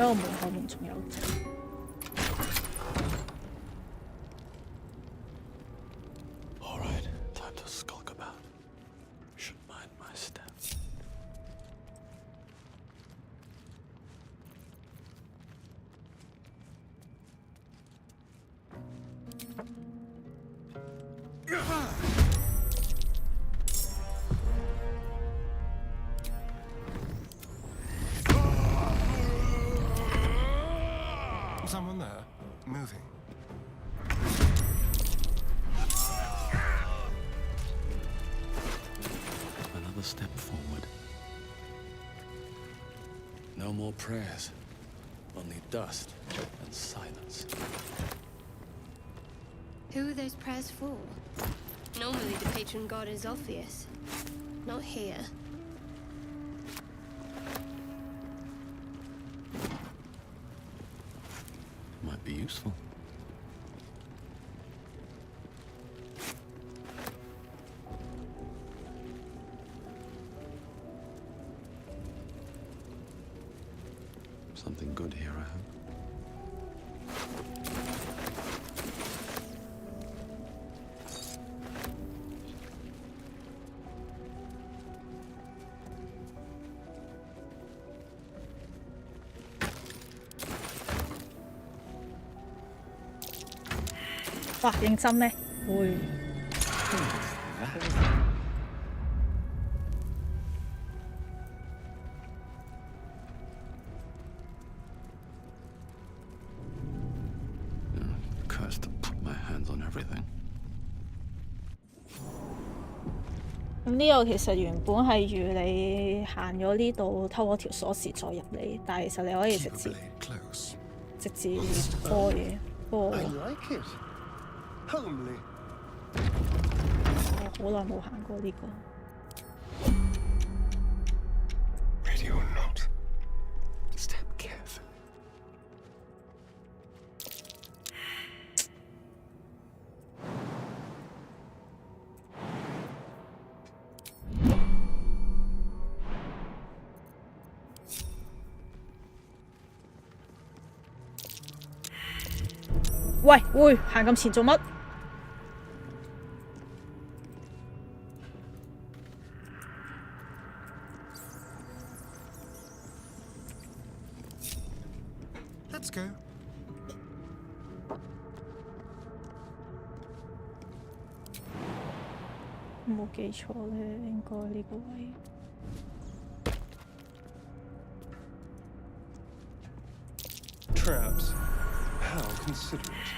喺我門後面仲有隻。All right, time to skulk about. Should mind my step. Someone there, moving. Another step forward. No more prayers. Only dust and silence. Who are those prayers for? Normally the patron god is Orpheus. Not here. Might be useful. Something good here, I hope. 哇，認真咩？會。Cursed to put my hands on everything. 咁呢個其實原本係預你行咗呢度偷咗條鎖匙再入嚟，但係其實你可以直接過嘢。過。I like it. Homely. 我好耐冇行過呢個。Ready or not? Step carefully. 喂，行咁前做乜？ Let's go. 冇記錯咧，應該呢個位。Traps. How considerate.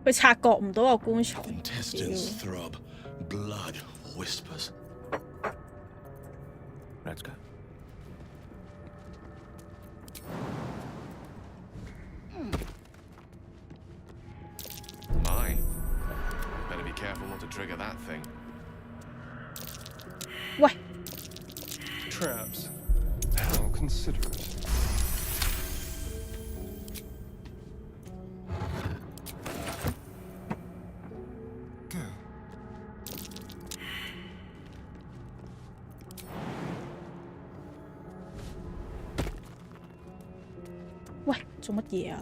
佢察覺唔到個棺材。 Intestines throb, blood whispers. Let's go. My. Better be careful not to trigger that thing. 喂。 Traps. How considerate. Go. 喂，做乜嘢啊？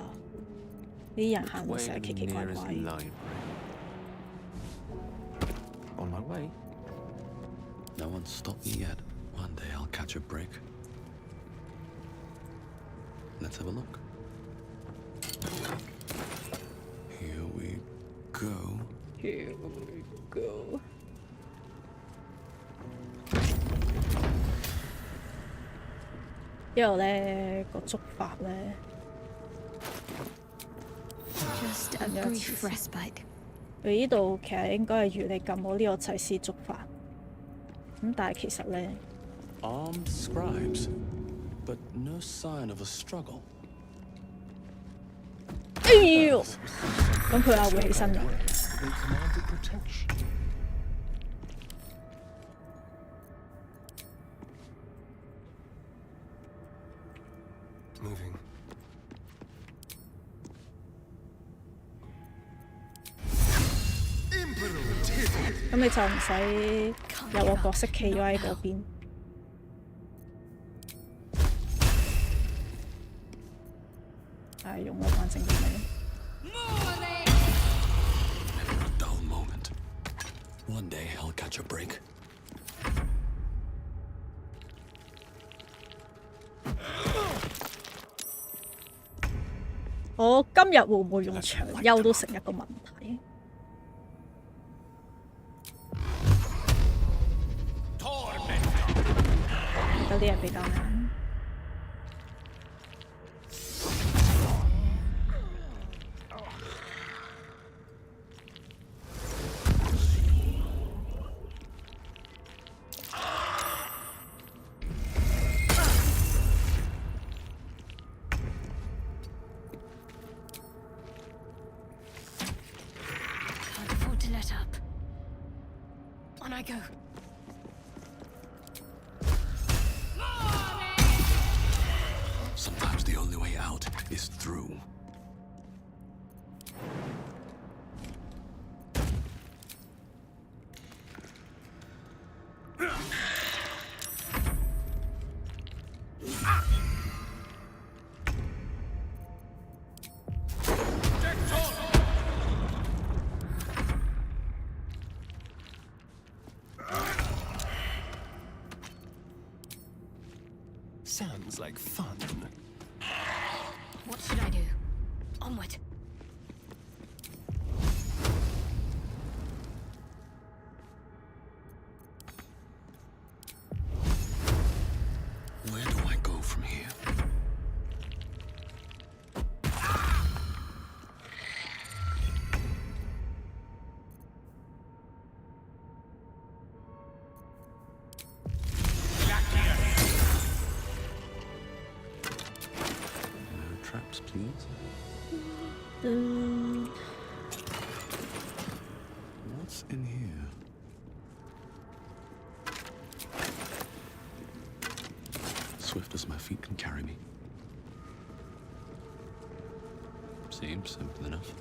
呢啲人行路成日奇奇怪怪。On my way. No one's stopped me yet. One day I'll catch a break. Let's have a look. Here we go. Here we go. 之後咧個觸法咧 Just a brief respite. 佢呢度其實應該係預你撳我呢個祭司觸法，咁但係其實咧 Armed scribes, but no sign of a struggle. 哎呦！咁佢又會起身嘅。 They commanded protection. Moving. 咁你就唔使有個角色企咗喺嗰邊。係用我反正嘅你。Never a dull moment. One day I'll catch a break. 我今日會唔會用長休都成一個問題。有啲嘢比較難。Sometimes the only way out is through. Sounds like fun. What should I do? Onward. Where do I go from here? Traps, please. What's in here? Swift as my feet can carry me. Seems simple enough.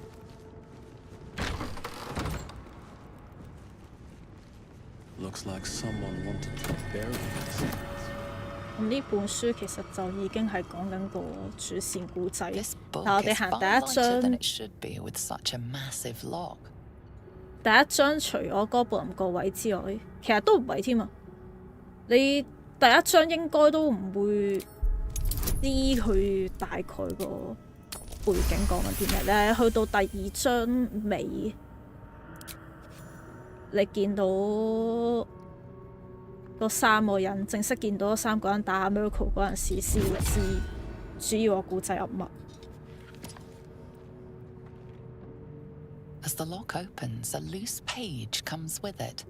Looks like someone wanted to bury us. 咁呢本書其實就已經係講緊個主線故仔，但我哋行第一章，第一章除咗Goblin個位之外，其實都唔係添啊！你第一章應該都唔會知佢大概個背景講緊啲咩咧。去到第二章尾，你見到嗰三個人正式見到三個人打 Miracle 嗰陣時，先會知主要個故仔有乜。As the lock opens, a loose page comes with it.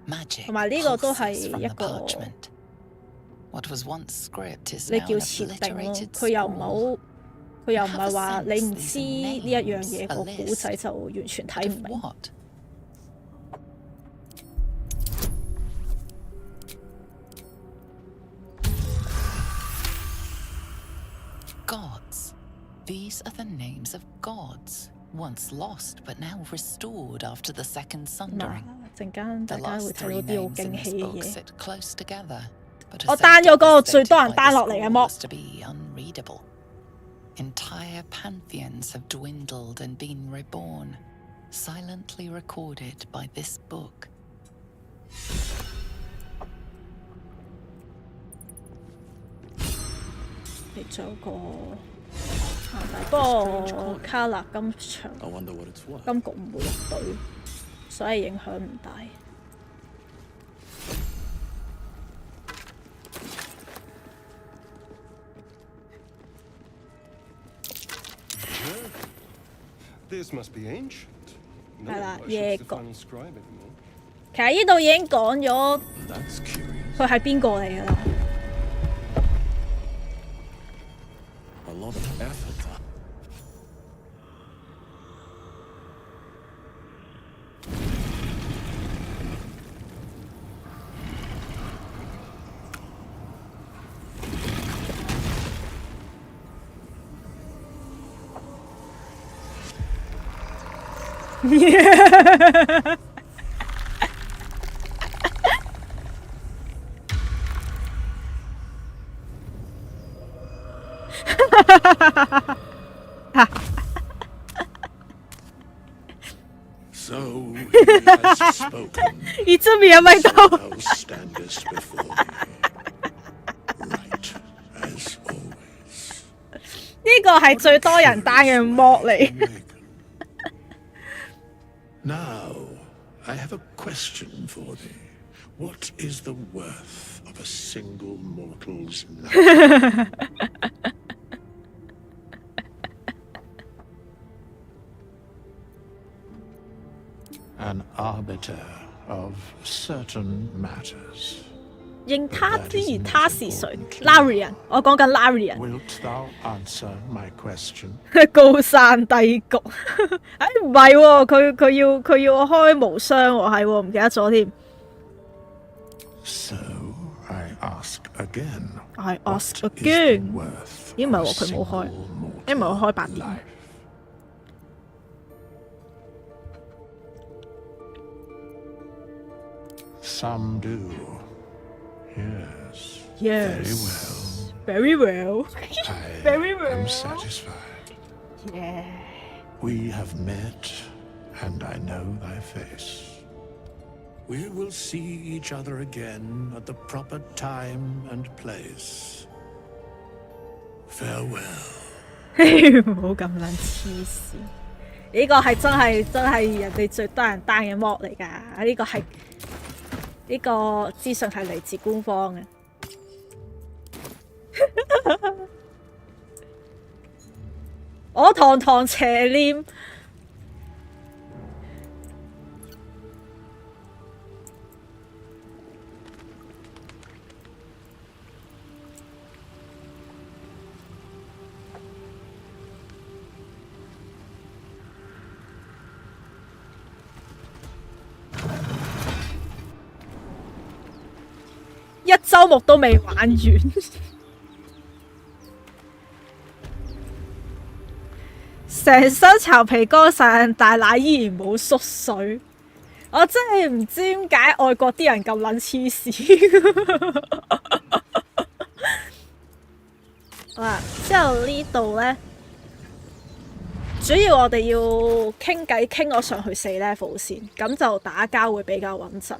Magic 同埋呢個都係 pulses from 一 the 個 parchment. What was once script is 你 now 叫 an 設定咯， obliterated 佢又唔 scroll. 好，佢又唔係話你唔知呢一樣嘢個故仔就完全睇唔明。Gods. These are the names of gods, once lost but now restored after the second sundering. 陣間大 The 家會 last 睇到 three 啲好 names 驚 in this 喜嘅 book 嘢。 sit close together, but 我 as 單 they 咗嗰個最 devastated 多人 by 單 the 落嚟嘅 scroll 幕。 was to be unreadable. Entire pantheons have dwindled and been reborn, silently recorded by this book. 你仲有個不過卡勒今場 I wonder what it's worth. 今局唔會入隊，所以影響唔大。This must be ancient. No 係啦， one 夜 worships the 局。 final scribe anymore. 其實呢度已經講咗 That's curious. 佢係邊個嚟㗎啦。A lot of effort. Yeah. So he has spoken. 而這邊係咪到？ Thou standest before me, right as always. 呢個係最多人單嘅 mod 嚟。Now, I have a question for thee. What is the worth of a single mortal's life? An arbiter of certain matters. 認他之而他是誰 ？Larian， 我講緊 Larian。 Wilt thou answer my question? 高山低谷，哎唔係喎，佢要開無雙喎，係喎，唔記得咗添。So I ask again. I ask What is again. the worth 咦唔係 of 喎，佢冇開， single mortal 因為我開8點。 Some do. Yes. Yes. Very well. Very well. I'm satisfied. Yeah. We have met, and I know thy face. We will see each other again at the proper time and place. Farewell. 唔好咁撚黐線，呢個係真係人哋最多人單嘅 mod 嚟㗎，呢個資訊係嚟自官方嘅。我堂堂邪念。一週目都未玩完，成身巢皮乾晒，大奶依然冇縮水。我真係唔知點解外國啲人咁撚黐線。好啦，之後呢度咧，主要我哋要傾偈傾我上去4 level 先，咁就打交會比較穩陣。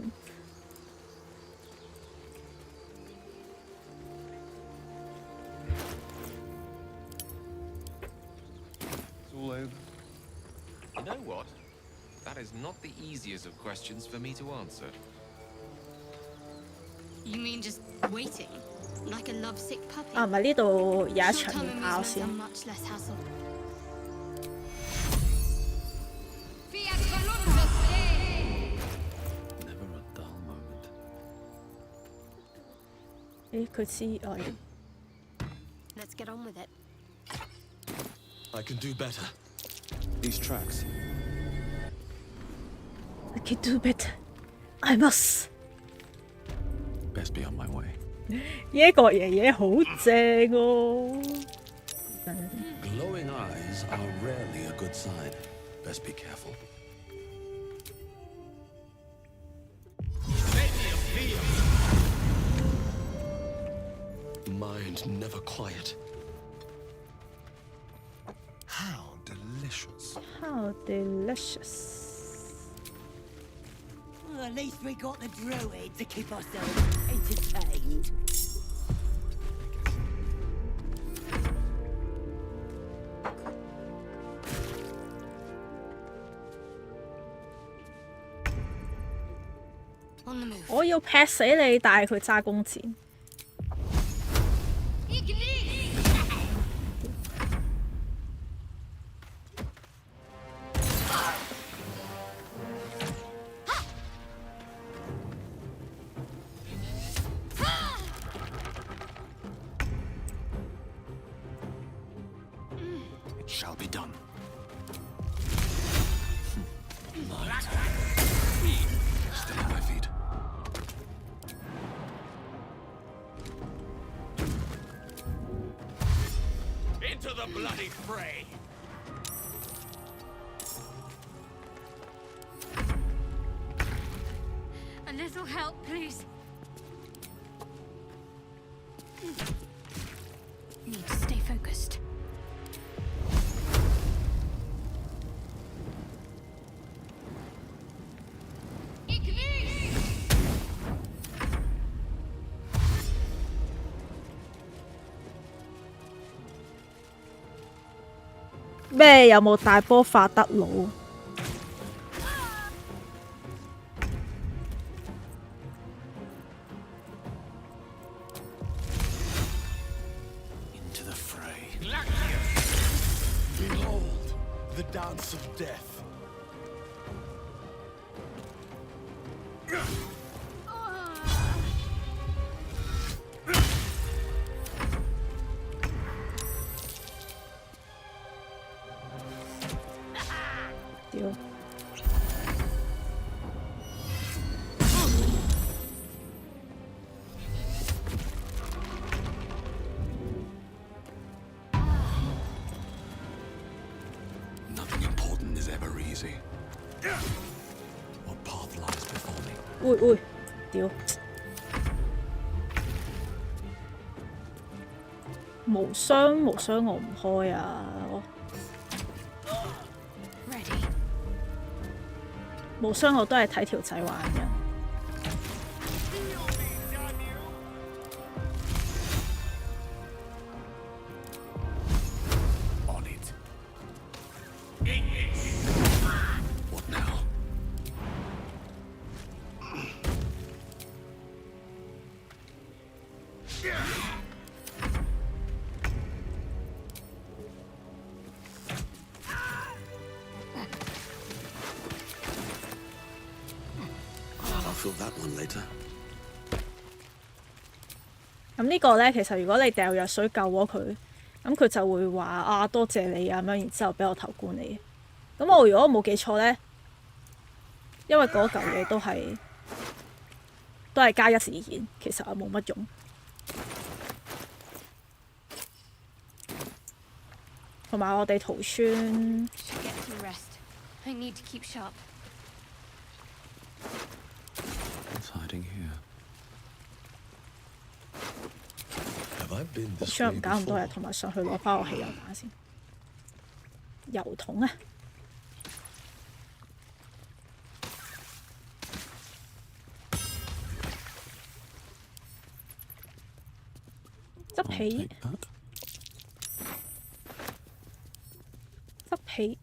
You know what? That is not the easiest of questions for me to answer. You mean just waiting? Like a lovesick puppy? 啊，唔係呢度有一場 Short-term 要跑 amusement 先。 are much less hassle. 誒，佢知我。Let's get on with it. I can do better. These tracks. I can do better. I must. Best be on my way. 呢個爺爺好正喎。 Glowing eyes are rarely a good sign. Best be careful. Mind never quiet. How delicious. How delicious. Well, at least we got the Druid to keep ourselves entertained. On the move. 我要劈死你，但係佢揸弓箭。It shall be done. Stay on my feet. Into the bloody fray! A little help, please. Need to stay focused. 咩有冇大波法德佬？ Into the fray. Behold, the dance of death. Nothing important is ever easy. What path lies before me? 喂，屌！無雙我唔開啊！無雙我都係睇條仔玩嘅。 What now? I'll fill that one later. 咁呢個咧，其實如果你掉藥水救咗佢，咁佢就會話啊多謝你啊咁樣，然之後俾我頭冠你。咁我如果冇記錯咧，因為嗰嚿嘢都係加一事件，其實係冇乜用。同埋我哋逃村。 I need to keep sharp. What's hiding here? 雖然唔搞咁多嘢，同埋上去攞翻個汽油彈先。油桶啊！執起，執起。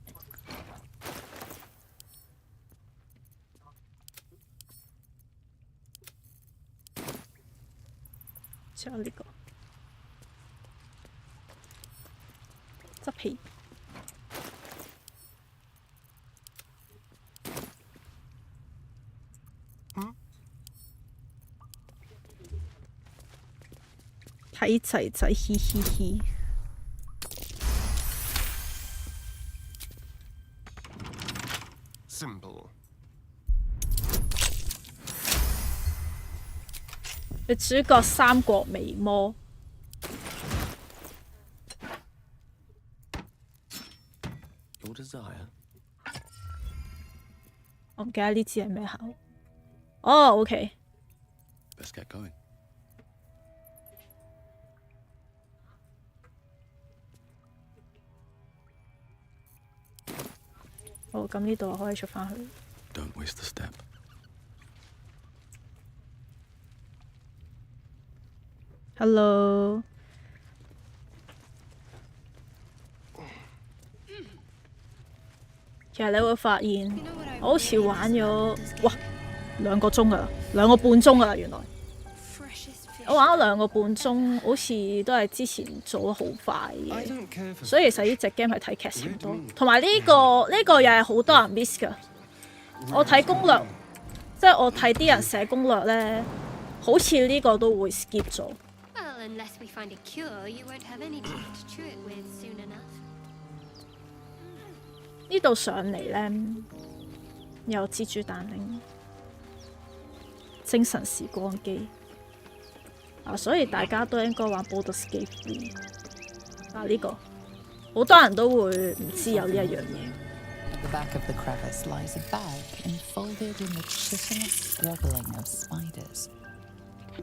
仲有呢個。 執起，睇仔仔嘻嘻嘻。Simple。女主角三國微魔。 Your desire. 我唔記得呢支係咩口。哦，OK。Best get going. 好，咁呢度可以出翻去。Don't waste the step. Hello。 其實你會發現，我好似玩咗哇2個鐘㗎啦，2個半鐘㗎啦，原來我玩咗2個半鐘，好似都係之前做得好快嘅，所以其實呢隻 game 係睇劇情多，同埋呢個又係好多人 miss 㗎。我睇攻略，即係我睇啲人寫攻略咧，好似呢個都會 skip 咗。 Well, unless we find a cure, you won't have any teeth to chew it with soon enough. 呢度上嚟咧，有蜘蛛蛋鈴、精神時光機啊，所以大家都應該玩 Baldur's Gate 3啊！呢個好多人都會唔知有呢一樣嘢。 At the back of the crevice lies a bag enfolded in the chitinous squabbling of spiders.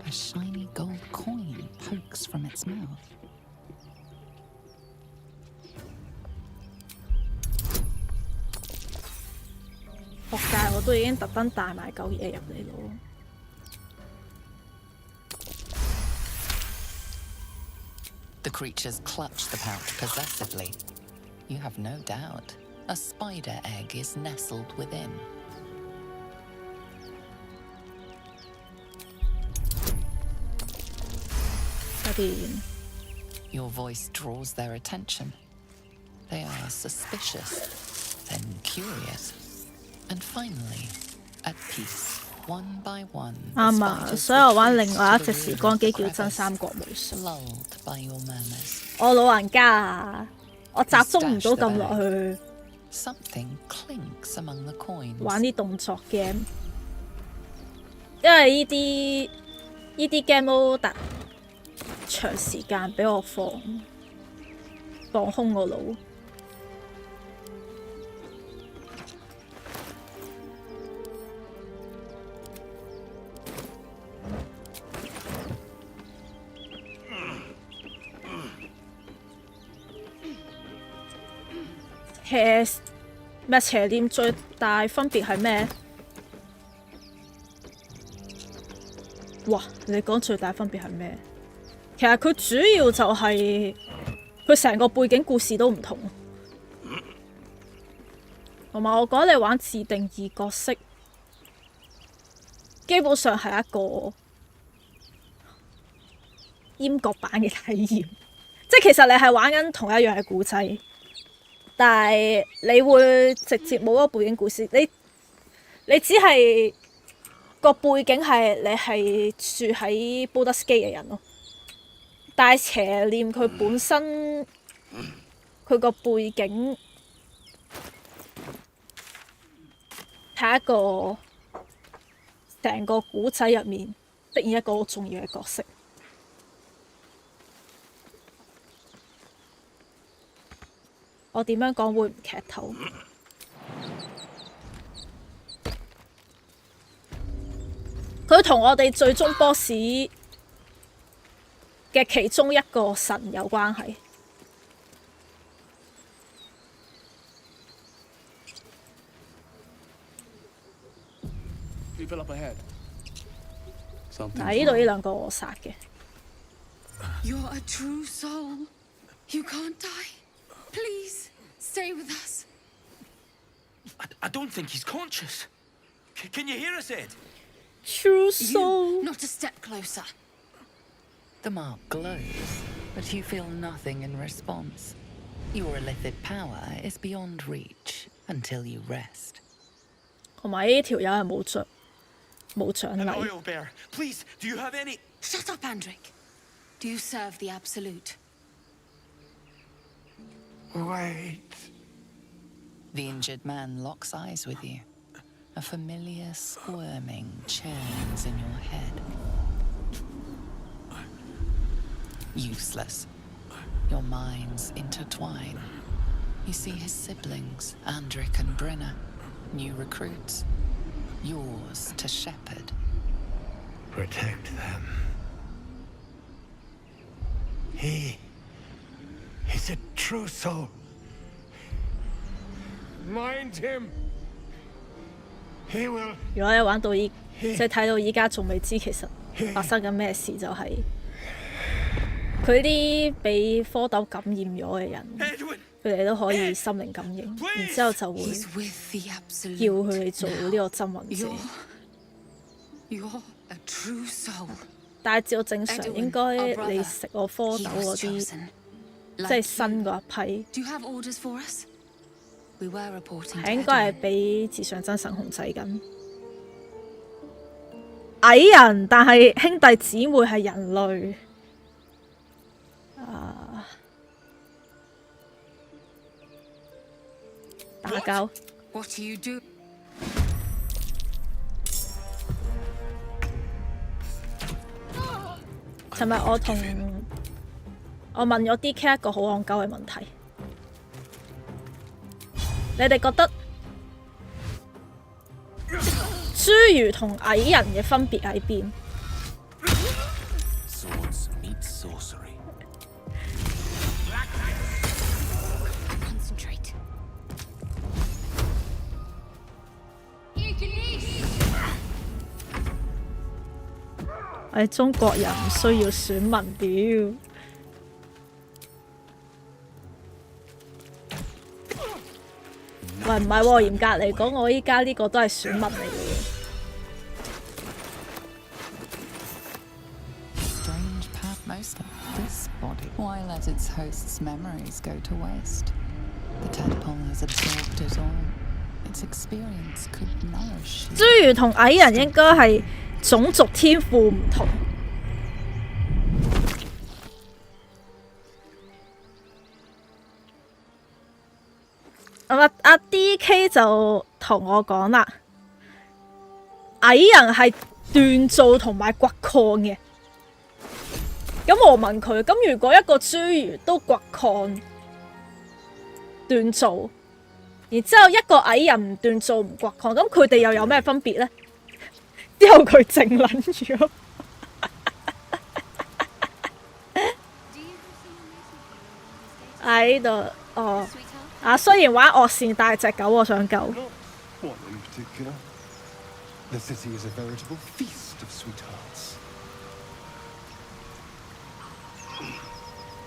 A shiny gold coin pokes from its mouth. 學界我都已經特登帶埋嚿嘢入嚟咯。The creatures clutch the pouch possessively. You have no doubt. A spider egg is nestled within. Your voice draws their attention. They are suspicious, then curious, and finally at peace. One by one, 啱啊，所以我玩另外一隻時光機叫真三國無雙。我老人家啊，我集中唔到咁落去玩啲動作 game， 因為呢啲 game 都得長時間俾我放空個腦。邪念最大分別係咩？哇！你講最大分別係咩？其實佢主要就係佢成個背景故事都唔同，同埋我覺得你玩自定義角色，基本上係一個閹割版嘅體驗，即係其實你係玩緊同一樣嘅故仔。但係你會直接冇嗰個背景故事，你只係個背景係你係住喺 Baldur's Gate 嘅人咯。但係邪念佢本身佢個背景係一個成個古仔入面飾演一個好重要嘅角色。我點樣講會唔劇透？佢同我哋最終 boss 嘅其中一個神有關係。嗱，呢度呢兩個我殺嘅。You're a true soul. You can't die. Please, stay with us. I don't think he's conscious. Can you hear us, Ed? True soul. Not a step closer. The mark glows, but you feel nothing in response. Your illithid power is beyond reach until you rest. 同埋呢條友係冇獎勵。Oil bear, please, do you have any? Shut up, Andric. Do you serve the Absolute? Wait. The injured man locks eyes with you. A familiar squirming churns in your head. Useless. Your minds intertwine. You see his siblings, Andric and Brenna, new recruits. Yours to shepherd. Protect them. He's a true soul. Mind him. He will. 如果你玩到即係睇到依家仲未知其實發生緊咩事，就係佢啲被蝌蚪感染咗嘅人，佢哋都可以心靈感應，然之後就會叫佢哋做呢個真魂者。但係照正常應該你食我蝌蚪嗰啲，即係新嗰一批，係應該係俾自上真神控制緊。矮人，但係兄弟姊妹係人類。打交。尋日我問咗 DK 一個好戇鳩嘅問題，你哋覺得侏儒同矮人嘅分別喺邊？我哋中國人唔需要選民表。喂，唔係喎，嚴格嚟講，我依家呢個都係選民嚟嘅喎。Strange path most of this body. Why let its host's memories go to waste? The temple has absorbed it all. Its experience could nourish you. 侏儒同矮人應該係種族天賦唔同。阿 DK 就同我講啦，矮人係鍛造同埋掘礦嘅。咁我問佢，咁如果一個侏儒都掘礦鍛造，然之後一個矮人唔鍛造唔掘礦，咁佢哋又有咩分別呢？之後佢靜撚咗。喺度哦。雖然玩惡線，但係隻狗我想救。One in particular. The city is a veritable feast of sweethearts.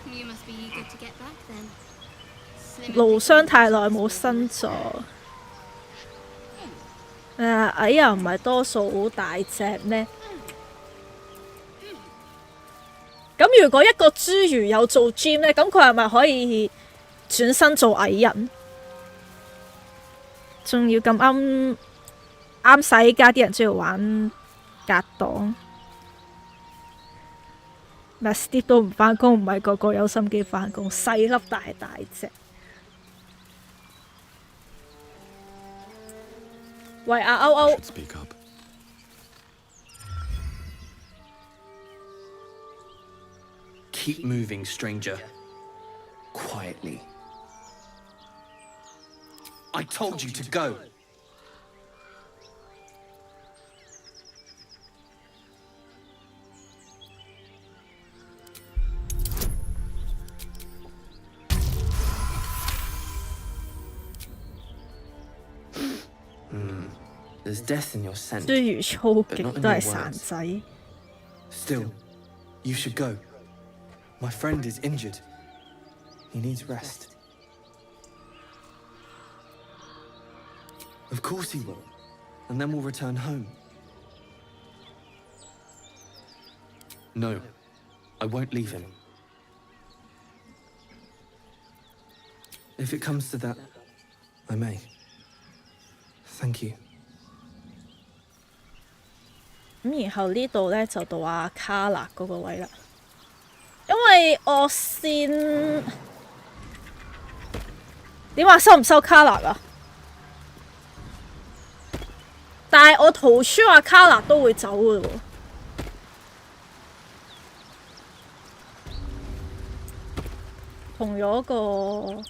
You must be eager to get back then. 勞傷太耐冇新作。矮人唔係多數好大隻咩？咁如果一個侏儒有做 gym 咧，咁佢係咪可以轉身做矮人？仲要咁啱晒依家啲人中意玩格擋。嗱 Steve 都唔返工，唔係個個有心機返工，細粒大隻。喂，阿歐歐。Keep moving, stranger. Quietly. I told you to go. There's death in your scent. 侏儒粗極都係散仔。Still, you should go. My friend is injured. He needs rest. Of course he will. And then we'll return home. No, I won't leave him. If it comes to that, I may. Thank you. 咁然後呢度咧就到阿卡勒嗰個位啦，因為惡線點話收唔收卡勒啊？但係我逃出阿卡勒都會走嘅喎。同咗個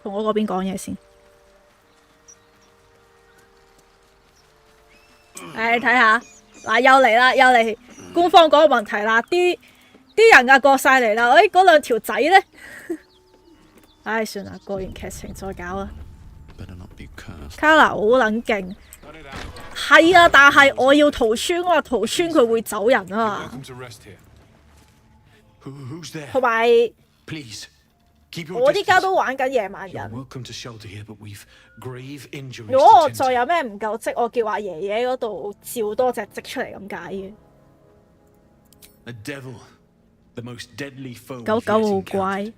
同我嗰邊講嘢先。睇下嗱，又嚟啦，又嚟官方嗰個問題啦，啲人啊過晒嚟啦，嗰兩條仔咧，算啦，過完劇情再搞啦。卡拿好撚勁，係啊，但係我要逃村，我話逃村佢會走人啊嘛，同埋我依家都玩緊野蠻人。如果我再有咩唔夠積，我叫阿爺爺嗰度召多隻積出嚟咁解嘅。狗狗好乖。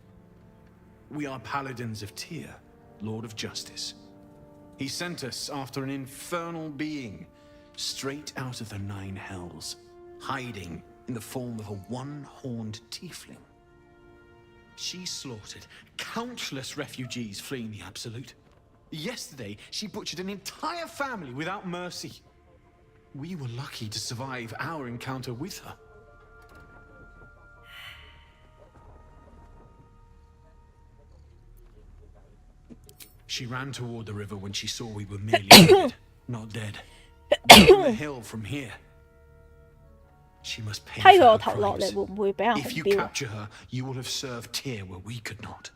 We are paladins of Tyr, Lord of Justice. He sent us after an infernal being, straight out of the Nine Hells, hiding in the form of a one-horned tiefling. She slaughtered countless refugees fleeing the Absolute. Yesterday, she butchered an entire family without mercy. We were lucky to survive our encounter with her. She ran toward the river when she saw we were merely dead, not dead. Down the hill from here. She must pay for her crimes. If you capture her, you will have served Tyr where we could not.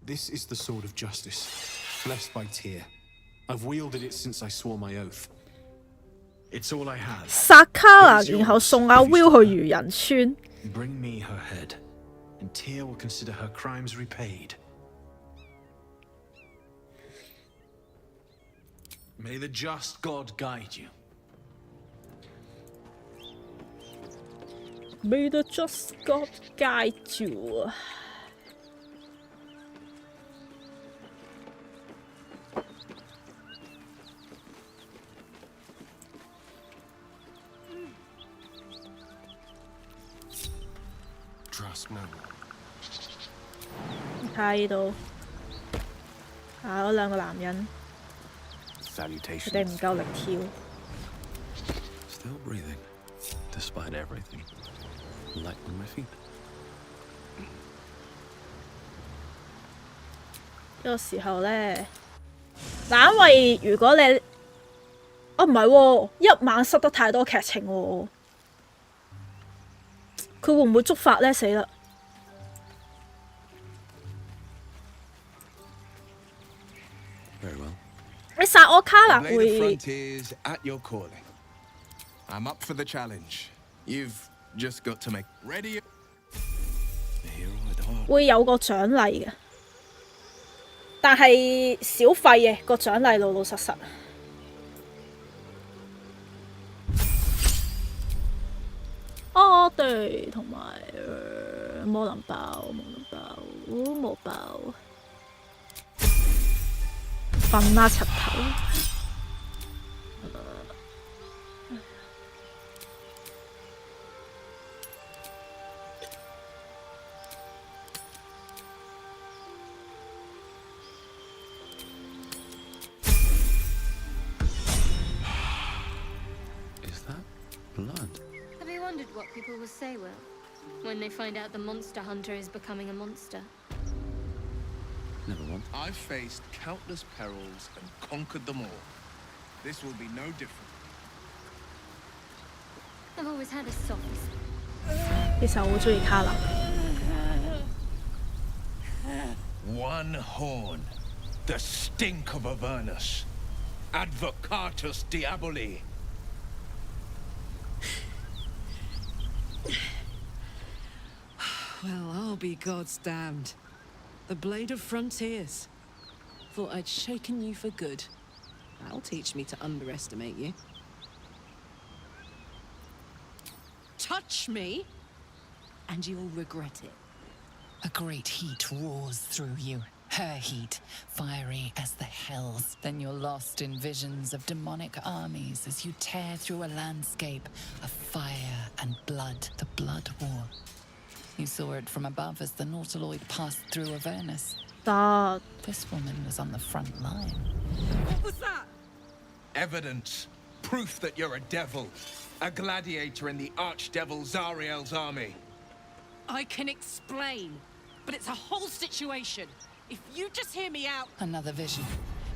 This is the sword of justice, blessed by Tyr. I've wielded it since I swore my oath. It's all I have. 殺卡拿，然後送阿 Will 去漁人村。Bring me her head. and Tyr will consider her crimes repaid. May the just God guide you. May the just God guide you. Trust no one. 睇下呢度，嗰兩個男人，佢哋唔夠力跳。Still breathing, despite everything. Light on my feet. 呢個時候咧，嗱，因為如果你，唔係喎，一晚塞得太多劇情喎，佢會唔會觸發咧？死啦！ Very well. 你殺我卡啦 The blade 會 of frontiers at your calling. I'm up for the challenge. You've just got to make ready. 會有個獎勵嘅，但係小費嘅個獎勵老老實實。哦，對，同埋魔能爆，冇爆。 瞓啦，柒頭。Is that blood? Have you wondered what people will say, Will, when they find out the monster hunter is becoming a monster? Never once. I've faced countless perils and conquered them all. This will be no different. I've always had a soft. 其實我好中意卡納。 One horn, the stink of Avernus. Advocatus Diaboli. Well, I'll be God's damned. The Blade of Frontiers. Thought I'd shaken you for good. That'll teach me to underestimate you. Touch me, and you'll regret it. A great heat roars through you. Her heat, fiery as the hells. Then you're lost in visions of demonic armies as you tear through a landscape of fire and blood. The Blood War. You saw it from above as the Nautiloid passed through Avernus. This woman was on the front line. What was that? Evidence. Proof that you're a devil. A gladiator in the archdevil Zariel's army. I can explain, but it's a whole situation. If you just hear me out. Another vision.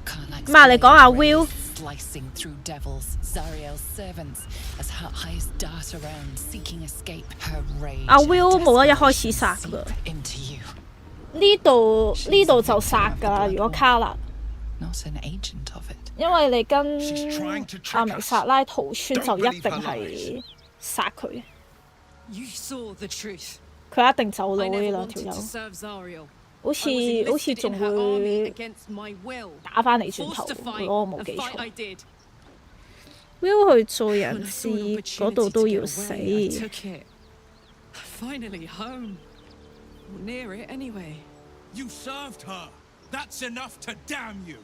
Karlach's 嘛，你講下 blade Will。 slicing through devils, Zariel's servants, as her eyes dart around, seeking escape. Her rage 阿 Will 冇得一開始殺㗎。 into you. 呢度就殺㗎，如果卡納。 Not an agent of it. 因為你跟阿明薩拉逃村就一定係殺佢。 You saw the truth. 佢一定走佬 I 呢 never 兩條 wanted 友 to。serve Zariel. 好似 I was 好似 enlisted 仲 in her army 會 against my will. 打返嚟轉頭 Forced to fight, 如果我冇 and 記 fight I 錯。 did. Will 去做人 When I 質 saw an 嗰度 opportunity 都 to 要 get 死。 away, I took it. Finally home. Or near it, anyway. You served her. That's enough to damn you.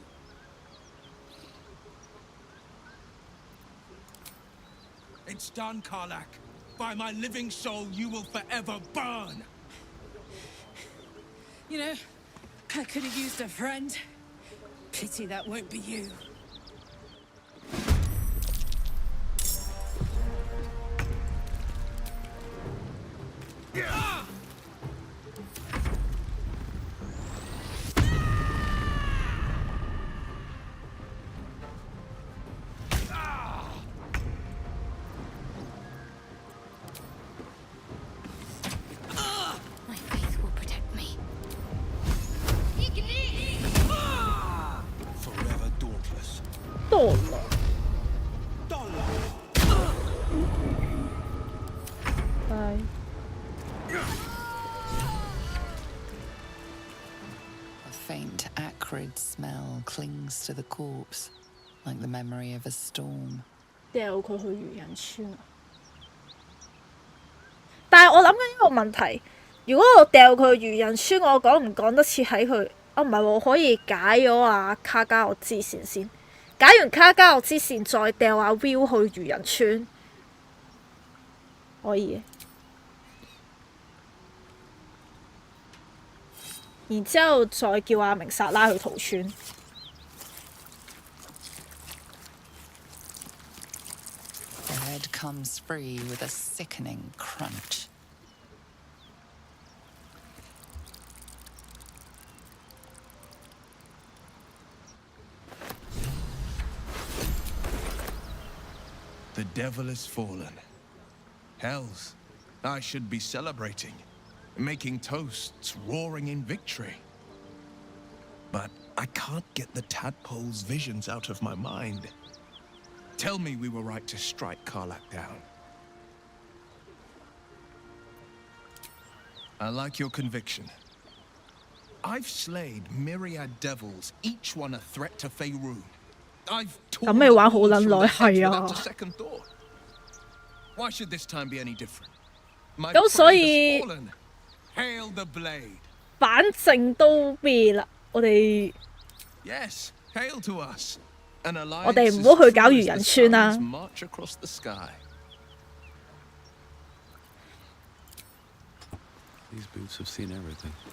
It's done, Karlach. By my living soul, you will forever burn. You know, I could have used a friend. Pity that won't be you. My faith will protect me. Forever dauntless. 到啦。係。acrid smell clings to the corpse, like the memory of a storm. 掉佢去漁人村啊！但係我諗緊一個問題，如果我掉佢去漁人村，我講唔講得切喺佢？啊，唔係喎，我可以解咗阿卡加洛支線先，解完卡加洛支線再掉阿 Will 去漁人村，可以嘅。然之後再叫阿明薩拉去屠村。The head comes free with a sickening crunch. The devil is fallen. Hells, I should be celebrating, making toasts, roaring in victory. But I can't get the tadpole's visions out of my mind. Tell me we were right to strike Karlach down. I like your conviction. I've slayed myriad devils, each one a threat to Faerun. I've torn the walls from their heads without a second thought. Why should this time be any different? My pride has fallen. Hail the blade. 反正都咩啦，我哋 Yes, hail to us. 我哋唔好去搞漁人村啦。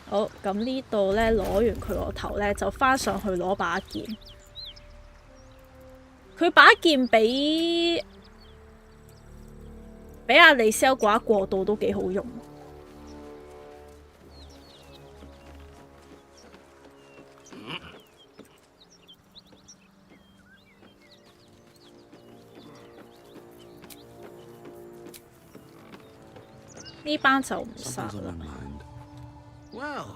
好，咁呢度咧攞完佢個頭咧，就翻上去攞把劍。佢把劍比阿利西歐寡過渡都幾好用。呢班就唔殺啦。Well.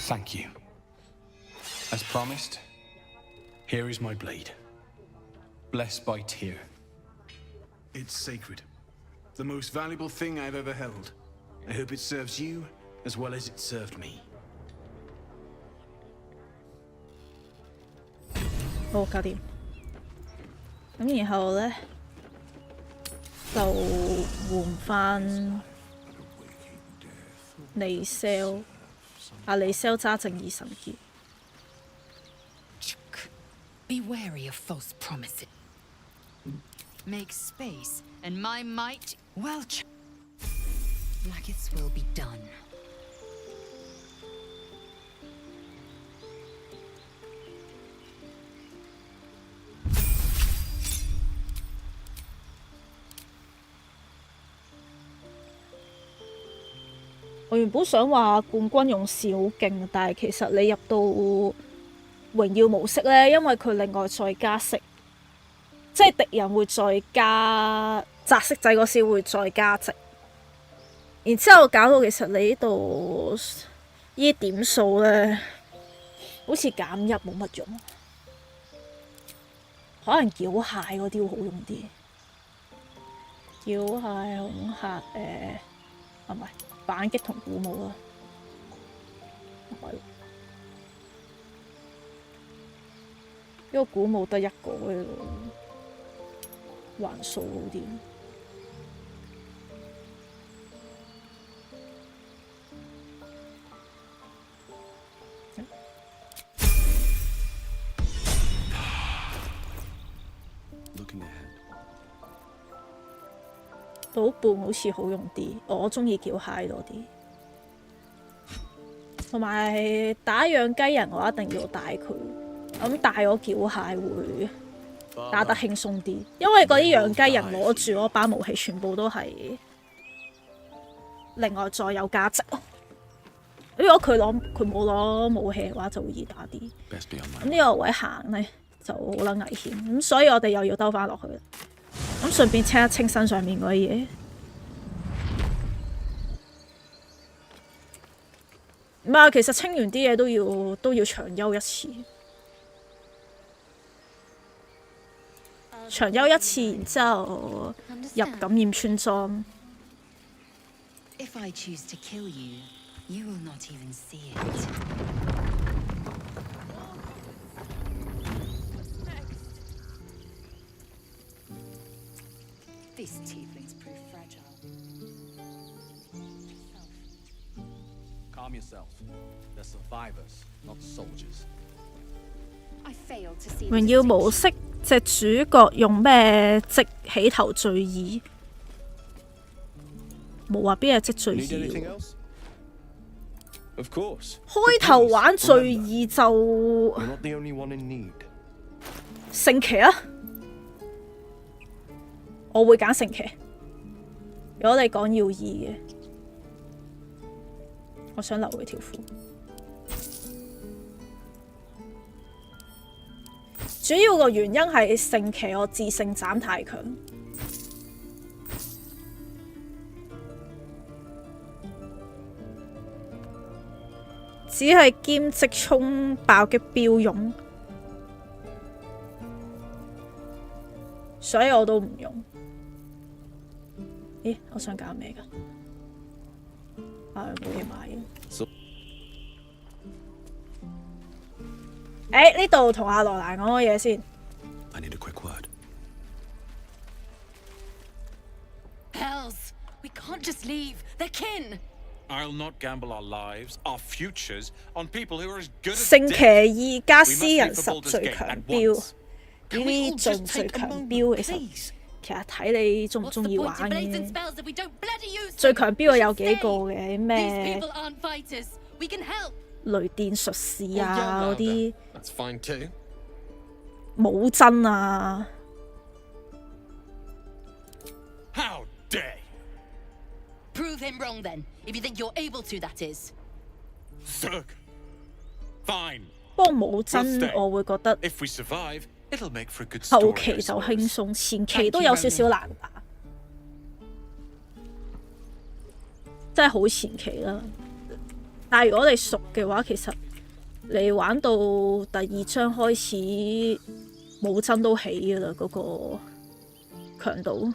Thank you. As promised, here is my blade. Blessed by Tyr. It's sacred. The most valuable thing I've ever held. I hope it serves you as well as it served me. 好，搞掂。咁然後咧就換翻利蕭，阿利蕭揸正義神劍。Be wary of false promises. Make space, and my might, well, like its will be done. 我原本想話冠軍勇士好勁，但係其實你入到榮耀模式咧，因為佢另外再加息，即係敵人會再加擲色仔嗰時會再加值，然之後搞到其實你呢度呢啲點數咧，好似減一冇乜用，可能繳械嗰啲會好用啲，繳械恐嚇唔係。反擊同鼓舞啦，係因為鼓舞得一個嘅還數好啲。賭伴好似好用啲，我中意叫蟹多啲。同埋打養雞人，我一定要帶佢。咁帶我叫蟹會打得輕鬆啲，因為嗰啲養雞人攞住嗰把武器，全部都係另外再有價值咯。如果佢冇攞武器嘅話，就會易打啲。咁呢個位行咧就好撚危險，咁所以我哋又要兜翻落去啦。咁順便清一清身上面嗰啲嘢。唔係，其實清完啲嘢都要長休一次。長休一次，然之後入感染村莊。If I choose to kill you, you will not even see it. This tiefling's proof fragile. Calm yourself. They're survivors, not soldiers. I failed to see 榮耀模式隻主角用咩職起頭最易？冇話邊隻職最易。開頭玩最易就聖騎啊！我會揀聖騎。如果你講要易嘅，我想留佢條褲。主要個原因係聖騎我自性斬太強，只係兼職衝爆擊標用，所以我都唔用。咦，我想揀咩㗎？冇嘢買嘅。呢度同阿羅蘭講個嘢先。I need a quick word. Hells! We can't just leave. They're kin. I'll not gamble our lives, our futures, on people who are as good as 聖騎 dead. 2加私人10最強標，呢啲最唔最強標其實睇你中唔中意玩嘅。最強標有幾個嘅，咩雷電術士啊嗰啲，武真啊。How dare! Prove him wrong then, if you think you're able to, that is. Zerg. Fine. 不過武真我會覺得 If we survive, it'll make for a good 後 story. 期就輕鬆，前期都有少少難打，真係好前期啦。但係如果你熟嘅話，其實你玩到第2章開始，武真都起㗎啦，嗰個強度。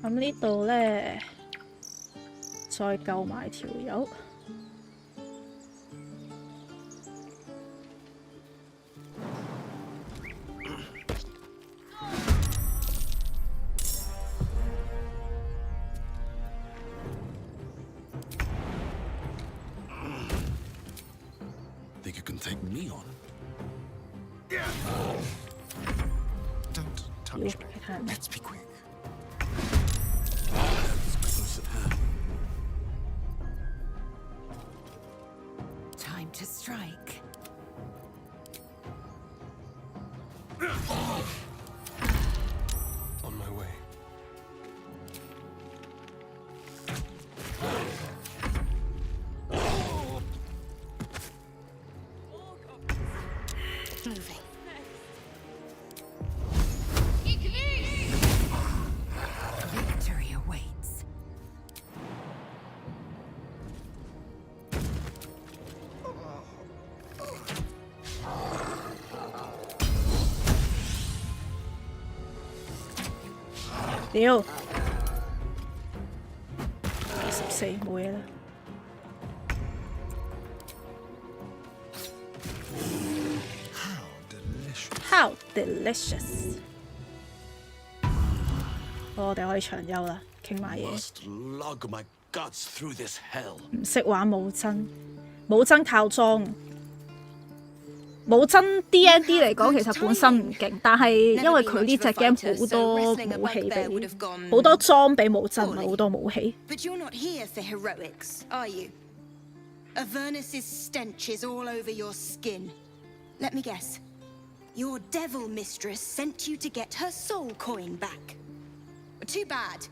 咁呢度咧，再救埋條友。Think you can take me on? Don't touch me. Let's be quick. Time to strike. On my way. Moving. Victory awaits.屌，14冇嘢啦。How delicious！ 我哋可以長休啦，傾埋嘢。 Lug my guts through this hell. 唔識玩武真，武真靠裝。武真 D&D 嚟講，其實本身唔勁，但係因為佢呢隻 game 好多武器俾，好多裝俾武真，唔係好多武器。 But you're not here for heroics, are you? Avernus's stench is all over your skin. Let me guess. Your devil mistress sent you to get her soul coin back. Too bad.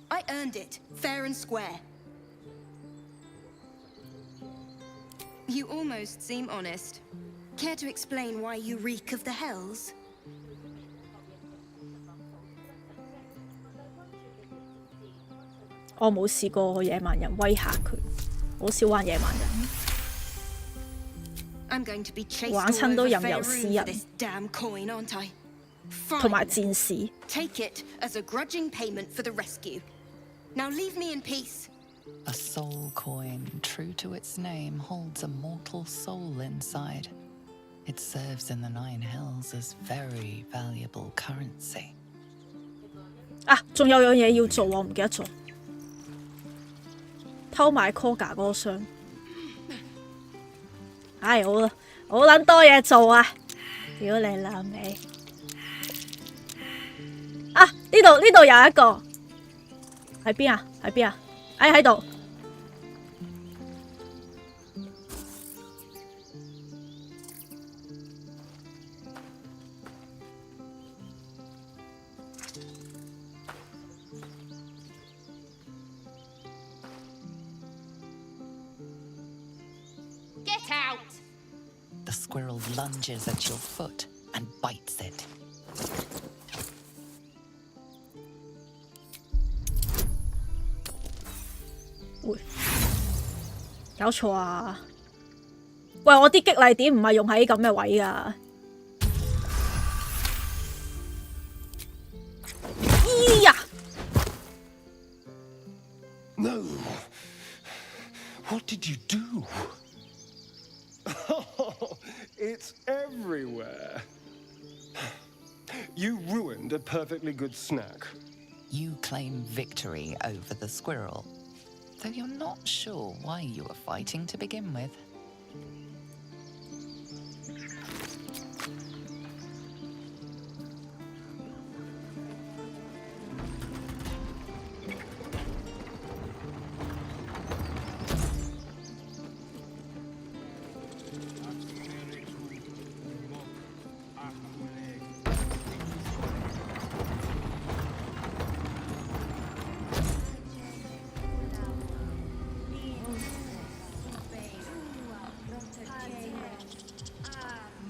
I earned it, fair and square. You almost seem honest. Care to explain why you reek of the hells? 我冇試過野蠻人威嚇佢，好少玩野蠻人。 I'm going to be chased 玩 all 親都 over 任由私 Faerun 人 for this damn coin, aren't I? 同埋 Fine. 戰士。 Take it as a grudging payment for the rescue. Now leave me in peace. A soul coin, true to its name, holds a mortal soul inside. It serves in the Nine Hells as very valuable currency. 啊，仲有樣嘢要做，我唔記得咗。偷買 Kagha 嗰個箱。唉，好啦，好撚多嘢做啊！屌你老味！啊，呢度有一個。喺邊啊？喺邊啊？哎，喺度。Get out! The squirrel lunges at your foot and bites it. 喂，搞錯啊！喂，我啲激勵點唔係用喺咁嘅位㗎。咦呀 No. What did you do? Oh, it's everywhere. You ruined a perfectly good snack. You claim victory over the squirrel, though you're not sure why you were fighting to begin with.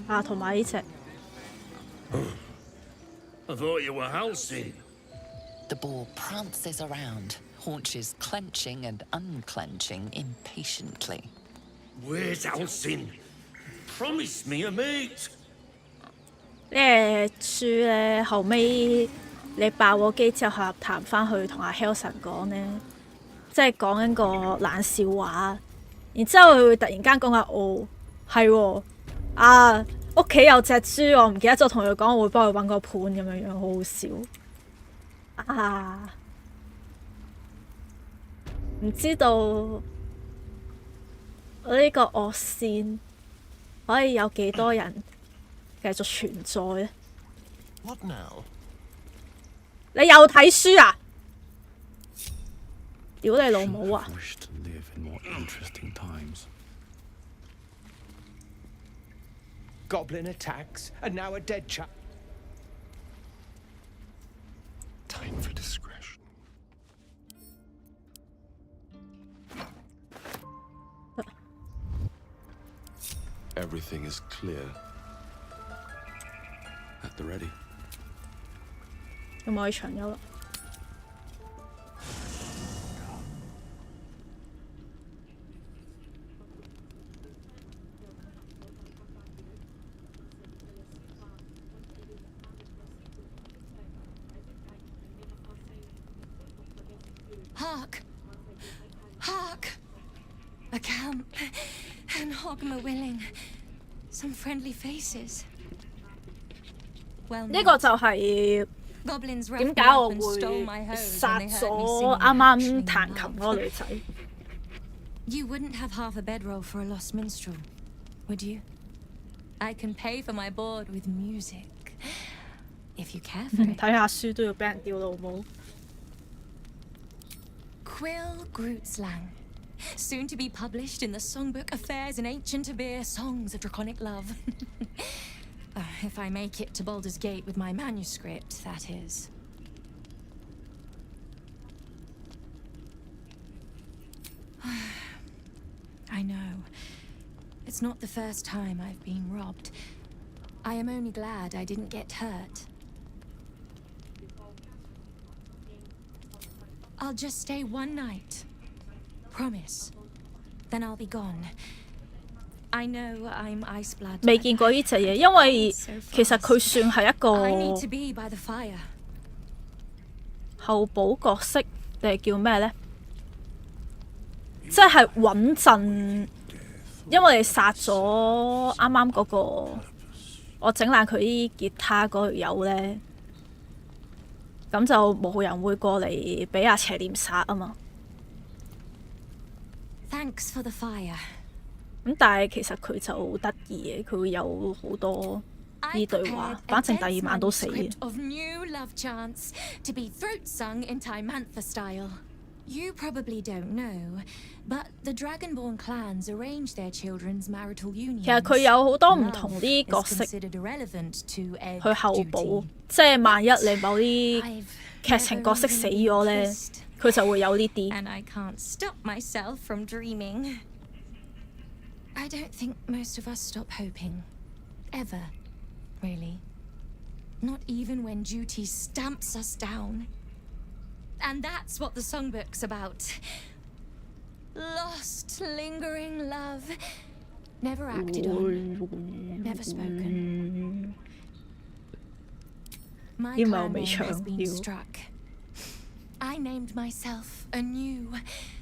啊，同埋呢隻。 I thought you were Halcyon. The boar prances around, haunches clenching and unclenching impatiently. Where's Halcyon? Promise me a mate. 呢隻書咧，後尾你爆個機之後，彈翻去同阿 Helson 講咧，即係講緊個冷笑話。然之後佢會突然間講下哦，係喎啊！ 屋企有隻豬，我唔記得咗同佢講，我會幫佢揾個伴咁樣樣，好好笑啊！唔知道我呢個惡線可以有幾多人繼續存在咧？ What now? 你又睇書啊？屌你老母啊！ Wish to live in more interesting times. Goblin attacks, and now a dead chap. Time for discretion. Everything is clear. At the ready. 有冇去長休啦？ Hark! Hark! A camp, and Hogma willing. Some friendly faces. Well, 呢個就係點解我會殺咗啱啱彈琴嗰個女仔。 You wouldn't have half a bedroll for a lost minstrel, would you? I can pay for my board with music, if you care for it. 睇下書都要俾人屌老母。 Quill Grootslang, soon to be published in the songbook Affairs in Ancient Abir, Songs of Draconic Love. If I make it to Baldur's Gate with my manuscript, that is. I know. It's not the first time I've been robbed. I am only glad I didn't get hurt. I'll just stay one night. Promise. Then I'll be gone. I know I'm ice blood. 未見過呢隻嘢，因為其實佢算係一 I 個 need to be by the fire. 後補角色定係叫咩呢？即係穩陣，因為你殺咗啱啱嗰個我整爛佢啲吉他嗰條友呢，咁就冇人會過嚟俾阿邪念殺啊嘛。Thanks for the fire. 咁但係其實佢就好得意嘅，佢會有好多呢對話，反正第二晚都死嘅。Of new love chants to be throat sung in Timantha style. You probably don't know, but the Dragonborn clans arrange their children's marital unions. 其實佢有好多唔同啲角色去後補，即係萬一你某啲劇情角色死咗呢，佢就會有呢啲。And I can't stop myself from dreaming. I don't think most of us stop hoping. Ever. Really. Not even when duty stamps us down. And that's what the songbook's about. Lost, lingering love. Never acted on. Never spoken. My clan name has been struck. I named myself anew.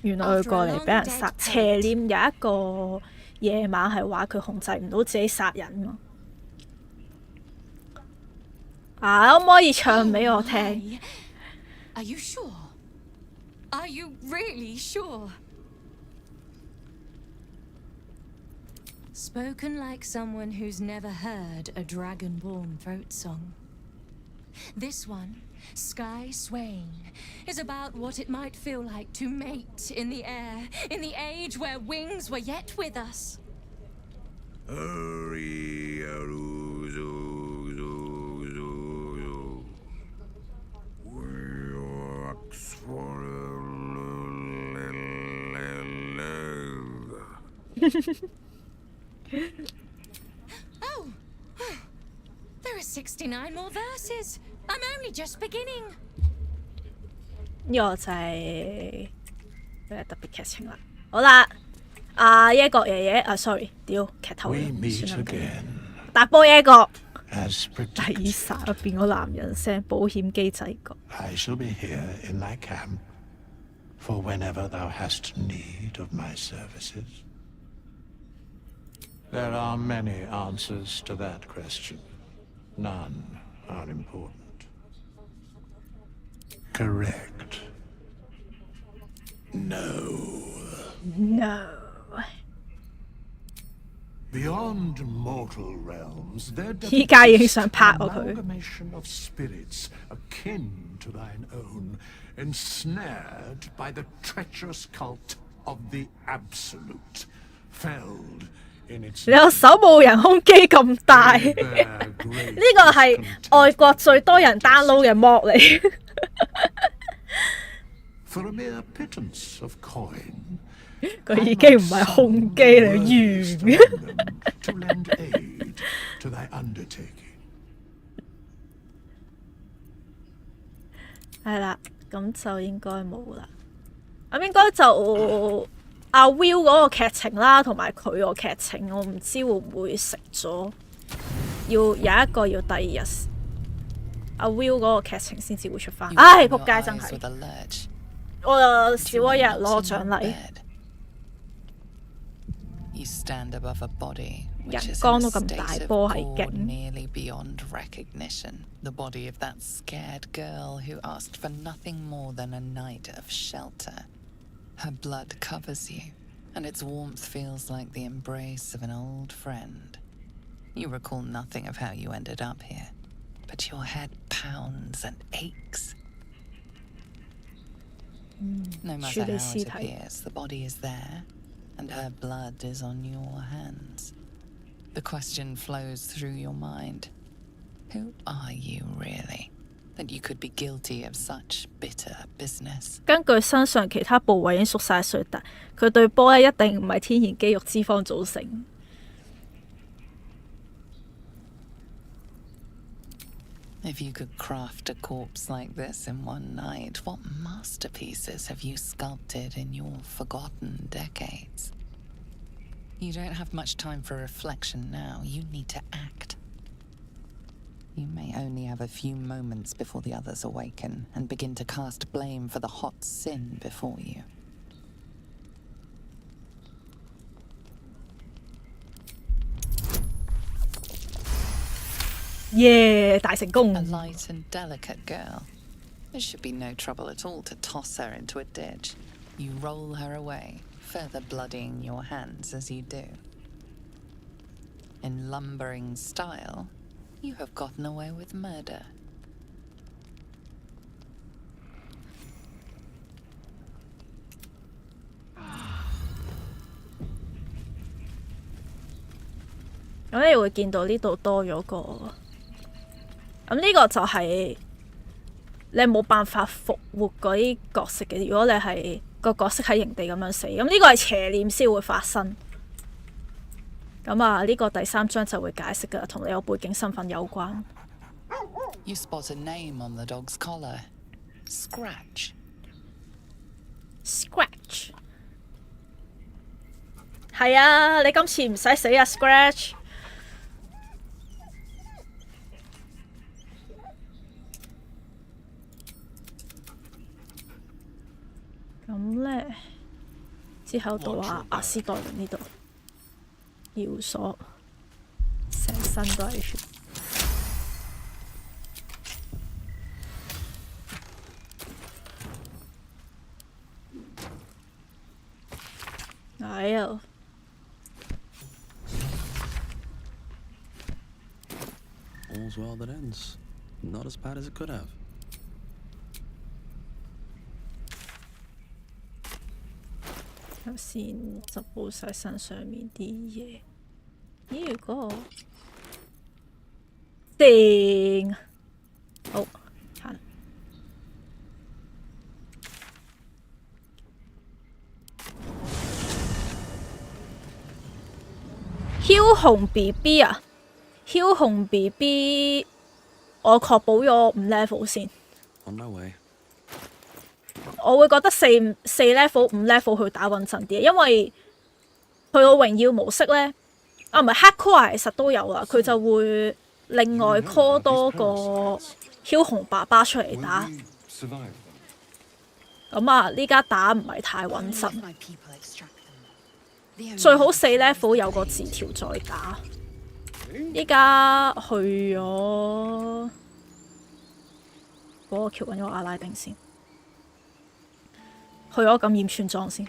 原來佢過嚟俾人殺，邪念有一個夜晚係話佢控制唔到自己殺人啊！可唔可以唱俾我聽？ Are you sure? Are you really sure? Spoken like someone who's never heard a dragonborn throat song. This one, Sky Swain, is about what it might feel like to mate in the air, in the age where wings were yet with us. Oh, there are 69 more verses. I'm only just beginning. 呢個就係咩特別劇情啦。好啦，耶國爺爺sorry， 屌劇透算啦。大波耶國第殺入邊個男人聲保險機制國。I shall be here in thy camp for whenever thou hast need of my services. There are many answers to that question. None are important. Correct. No. No. Beyond mortal realms, there doth 依家已經想拍我 an 佢。 amalgamation of spirits akin to thine own, ensnared by the treacherous cult of the Absolute, felled in its 你有守護人胸肌咁大，呢個係外國最多人 download 嘅 mod 嚟。for a mere pittance of coin. 佢已經唔係胸肌嚟，圓嘅。 to lend aid to thy undertaking. 係啦，咁就應該冇啦。咁應該就阿 Will 嗰個劇情啦，同埋佢個劇情，我唔知會唔會食咗。要有一個要第二日阿 Will 嗰個劇情先至會出翻。唉，仆街真係！我少一日攞獎勵。 You stand above a body which is 人 in 光 a 都咁 state 大 of 波係 awe 勁。 nearly beyond recognition. The body of that scared girl who asked for nothing more than a night of shelter. Her blood covers you, and its warmth feels like the embrace of an old friend. You recall nothing of how you ended up here, but your head pounds and aches. No matter how it appears, the body is there, and her blood is on your hands. The question flows through your mind. Who are you really, that you could be guilty of such bitter business? 根據身上其他部位已經縮晒水，但佢對波咧一定唔係天然肌肉脂肪組成。If you could craft a corpse like this in one night, what masterpieces have you sculpted in your forgotten decades? You don't have much time for reflection now. You need to act. You may only have a few moments before the others awaken and begin to cast blame for the hot sin before you. Yeah, 大成功。 A light and delicate girl. It should be no trouble at all to toss her into a ditch. You roll her away, further bloodying your hands as you do. In lumbering style, you have gotten away with murder.咁你會見到呢度多咗個，咁呢個就係你冇辦法復活嗰啲角色嘅。如果你係個角色喺營地咁樣死，咁呢個係邪念先會發生。咁啊，呢個第3章就會解釋㗎，同你有背景身份有關。You spot a name on the dog's collar. Scratch. Scratch。係啊，你今次唔使死啊 ，Scratch。咁咧，之後到阿斯代倫呢度，要所成身都係血。哎呀！ All's well that ends. Not as bad as it could have. 頭先執好晒身上面啲嘢，咦？如果定好行。梟雄 BB 啊！梟雄 BB， 我確保咗5 level 先。On my way. 我會覺得4 level 5 level 去打穩陣啲，因為佢個榮耀模式咧，啊唔係 hardcore 其實都有啦，佢就會另外 call 多個梟雄爸爸出嚟打。咁啊，呢家打唔係太穩陣，最好4 level 有個字條再打。依家去咗嗰個橋揾咗阿拉丁先，去咗感染村莊先。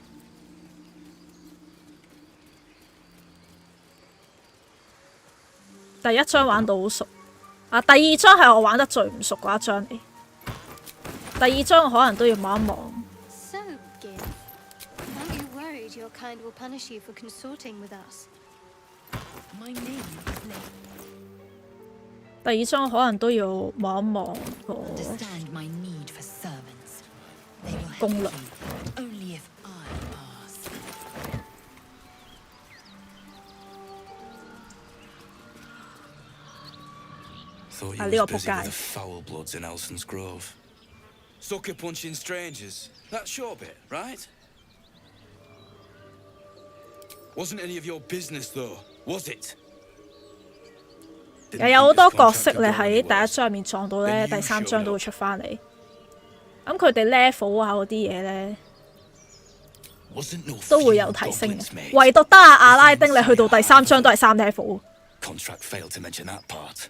第1章玩到好熟，啊第2章係我玩得最唔熟嗰一章嚟。第2章我可能都要望一望。So, Gil, aren't you worried your kind will punish you for consorting with us? My name is Nate. 第2章可能都要望一望個攻略。Thought you was busy with the foul bloods in Elson's Grove. Sucker punching strangers. That's your bit, right? Wasn't any of your business though, was it? 又有好多角色你喺第1章入面撞到咧，第3章都會出翻嚟。咁佢哋 level 啊嗰啲嘢咧，都會有提升嘅。唯獨得阿拉丁你去到第3章都係3 level。Contract failed to mention that part.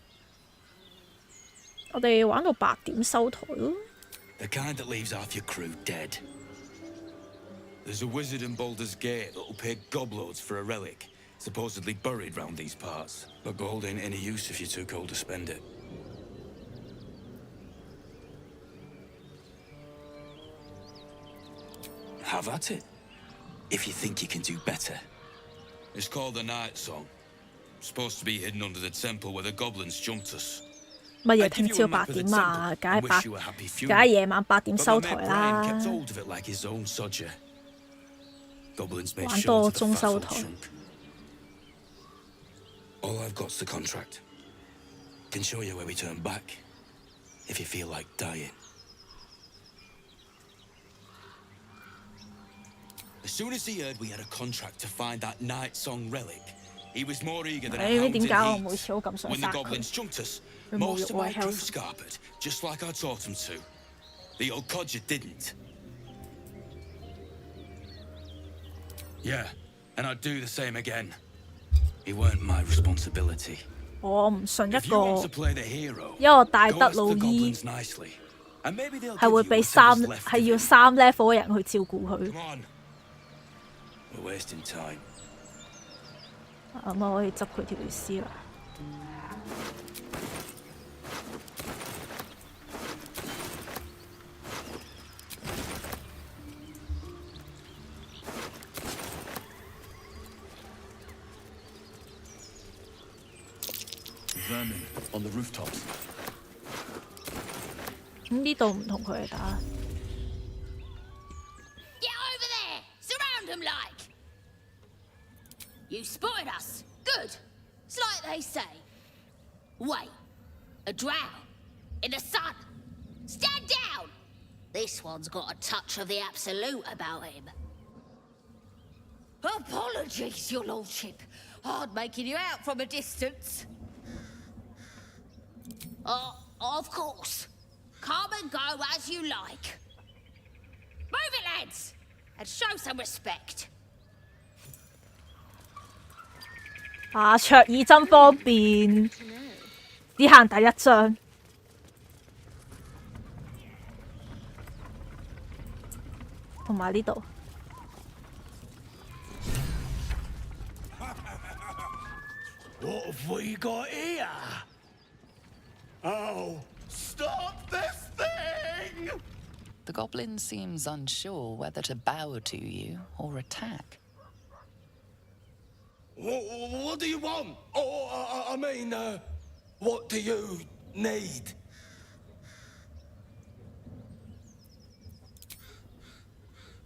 我哋玩到8點收台咯。The kind that leaves half your crew dead. There's a wizard in Baldur's Gate that'll pay gobloads for a relic, supposedly buried round these parts. But gold ain't any use if you're too cold to spend it. Have at it, if you think you can do better. It's called the Night Song. Supposed to be hidden under the temple where the goblins jumped us. 乜嘢聽朝8點啊？梗係夜晚8點收台啦。玩多鐘收台。All I've got's the contract. Can show you where we turn back. if you feel like dying. As soon as he heard we had a contract to find that Night Song relic, he was more eager than a hound in heat. When the goblins chunked us, most of my crew scarpered, just like I taught them to. The old codger didn't. Yeah, and I'd do the same again. It weren't my responsibility. 我唔信一個大德魯伊係會俾係要3 level 嘅人去照顧佢。咁我可以執佢條屍啦。Vermin on the rooftops. 咁呢度唔同佢哋打。Get over there! Surround them like! You spotted us. Good. It's like they say. Wait. A drow. In the sun. Stand down! This one's got a touch of the absolute about him. Apologies, your lordship. Hard making you out from a distance. Of course. Come and go as you like. Move it, lads! And show some respect. 卓爾真方便，只限第1章。同埋呢度。What have we got here? Oh, stop this thing! The goblin seems unsure whether to bow to you or attack. What do you want? I mean, what do you need?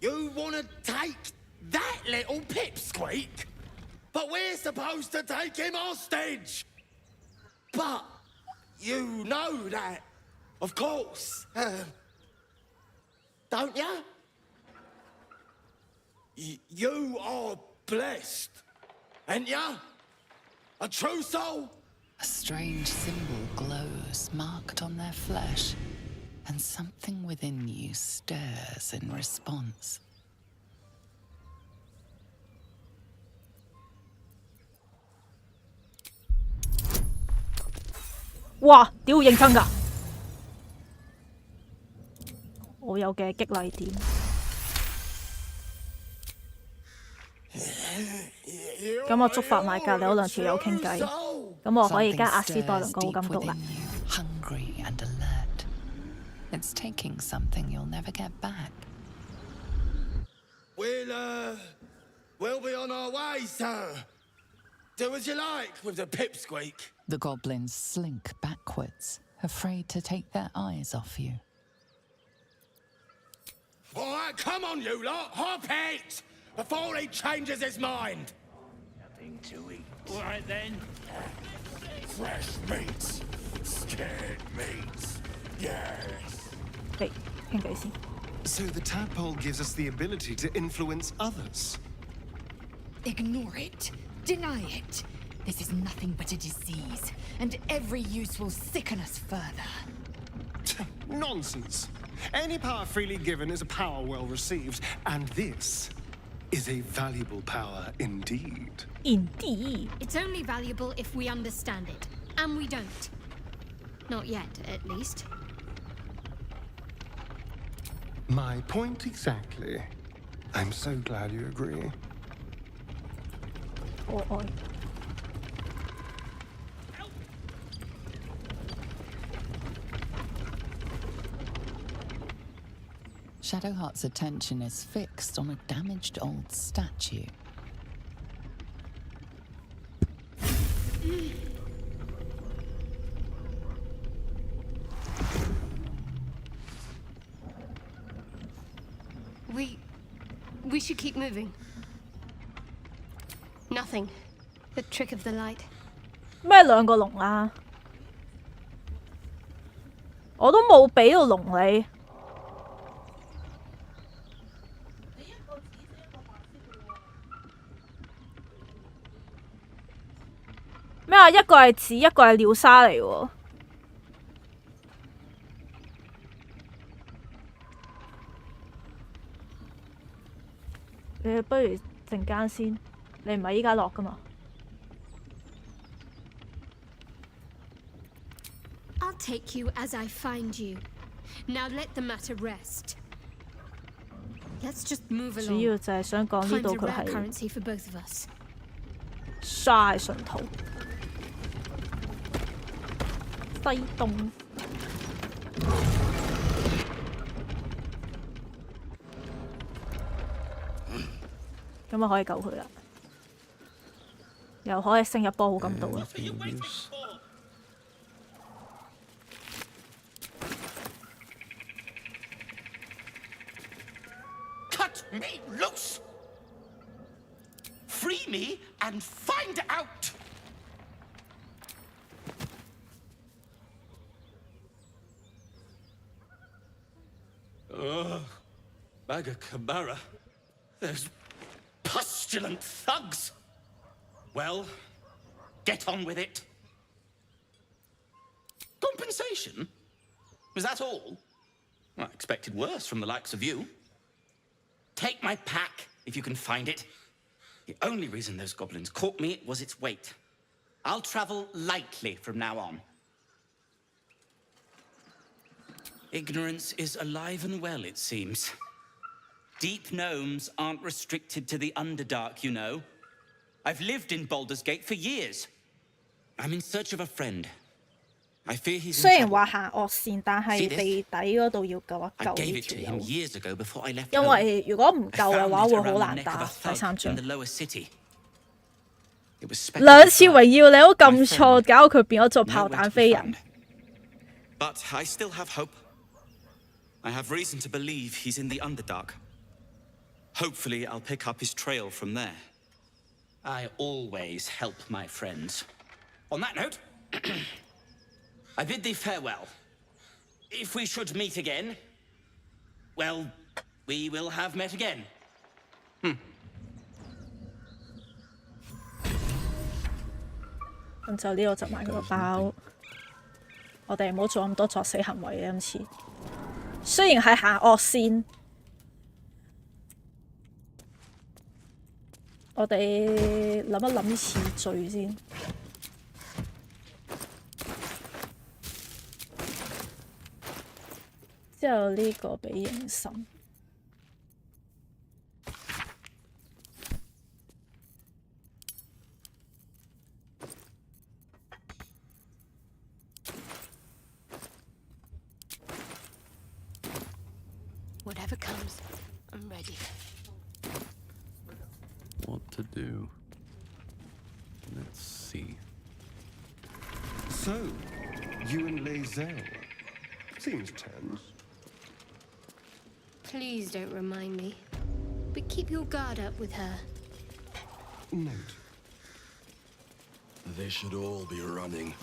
You want to take that little pipsqueak? But we're supposed to take him hostage! But you know that, of course, don't you? You are blessed, ain't ya? A true soul? A strange symbol glows, marked on their flesh, and something within you stirs in response. 哇！屌認真㗎！我有嘅激勵點。咁我觸發埋隔離嗰2條友傾偈，咁我可以加亞斯代倫高金刀啦。Hungry and alert. It's taking something you'll never get back. We'll be on our way, sir. Do as you like with the pipsqueak. The goblins slink backwards, afraid to take their eyes off you. All right, come on, you lot, hop it! Before he changes his mind! Nothing to eat. All right, then. Fresh meats. Scared meats. Yes. Hey,傾偈先。 So the tadpole gives us the ability to influence others. Ignore it. Deny it. This is nothing but a disease, and every use will sicken us further. Nonsense. Any power freely given is a power well received, and this is a valuable power indeed. Indeed. It's only valuable if we understand it, and we don't. Not yet, at least. My point exactly. I'm so glad you agree. Oh. Shadowheart's attention is fixed on a damaged old statue. We should keep moving. Nothing. The trick of the light. 咩2個龍啊？我都冇俾到龍你。咩啊？一個係紙，一個係尿沙嚟喎。你不如陣間先，你唔係依家落㗎嘛？ I'll take you as I find you. Now let the matter rest. Let's just move along. 主要就係想講呢度 Time's a 佢 rare 係 currency for both of us. 沙係順途，西東。咁啊可以救佢啦，又可以升一波好感度啦。Cut me loose! Free me and find out! Bagakabara. Those pustulant thugs! Well, get on with it. Compensation? Was that all? Well, I expected worse from the likes of you. Take my pack, if you can find it. The only reason those goblins caught me was its weight. I'll travel lightly from now on. Ignorance is alive and well, it seems. Deep gnomes aren't restricted to the Underdark, you know. I've lived in Baldur's Gate for years. I'm in search of a friend. I fear he's in 雖然 trouble. 話行惡線，但係地底嗰度要救一 I 救 gave 呢 it to 條 him 友， years ago before I left 因 home. 為如果唔救 I 嘅 found 話 it 會 around 好 the 難 neck of 打 a 第 thug 三 in 章。 the lower city. It was 兩次 speculated 榮耀你都咁錯，搞到佢變咗做炮彈飛人。 But I still have hope. I have reason to believe he's in the Underdark. Hopefully, I'll pick up his trail from there. I always help my friends. On that note, I bid thee farewell. If we should meet again, well, we will have met again. 咁就呢度執埋佢個包。我哋唔好做咁多作死行為嘅今次。雖然係行惡線，我哋諗一諗次序先。之後呢個俾刑審。Whatever comes, I'm ready. What to do? Let's see. So, you and Lae'zel. Seems tense. Please don't remind me. But keep your guard up with her. Note. They should all be running.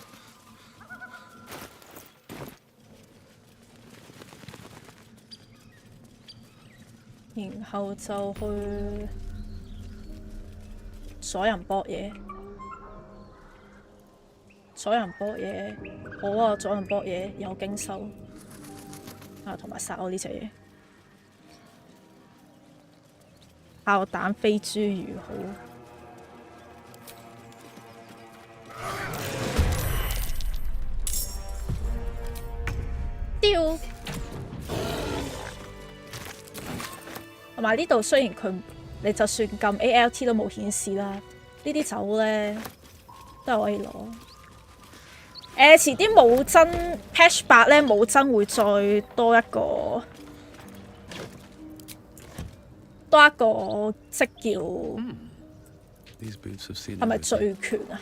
然後就去阻人搏嘢，阻人搏嘢，好啊！阻人搏嘢有經修啊，同埋殺我呢隻嘢，炮彈飛豬如好。丟！同埋呢度雖然佢你就算撳 ALT 都冇顯示啦，呢啲酒咧都係可以攞。遲啲冇真 patch 8咧冇真會再多一個職叫係咪醉拳啊？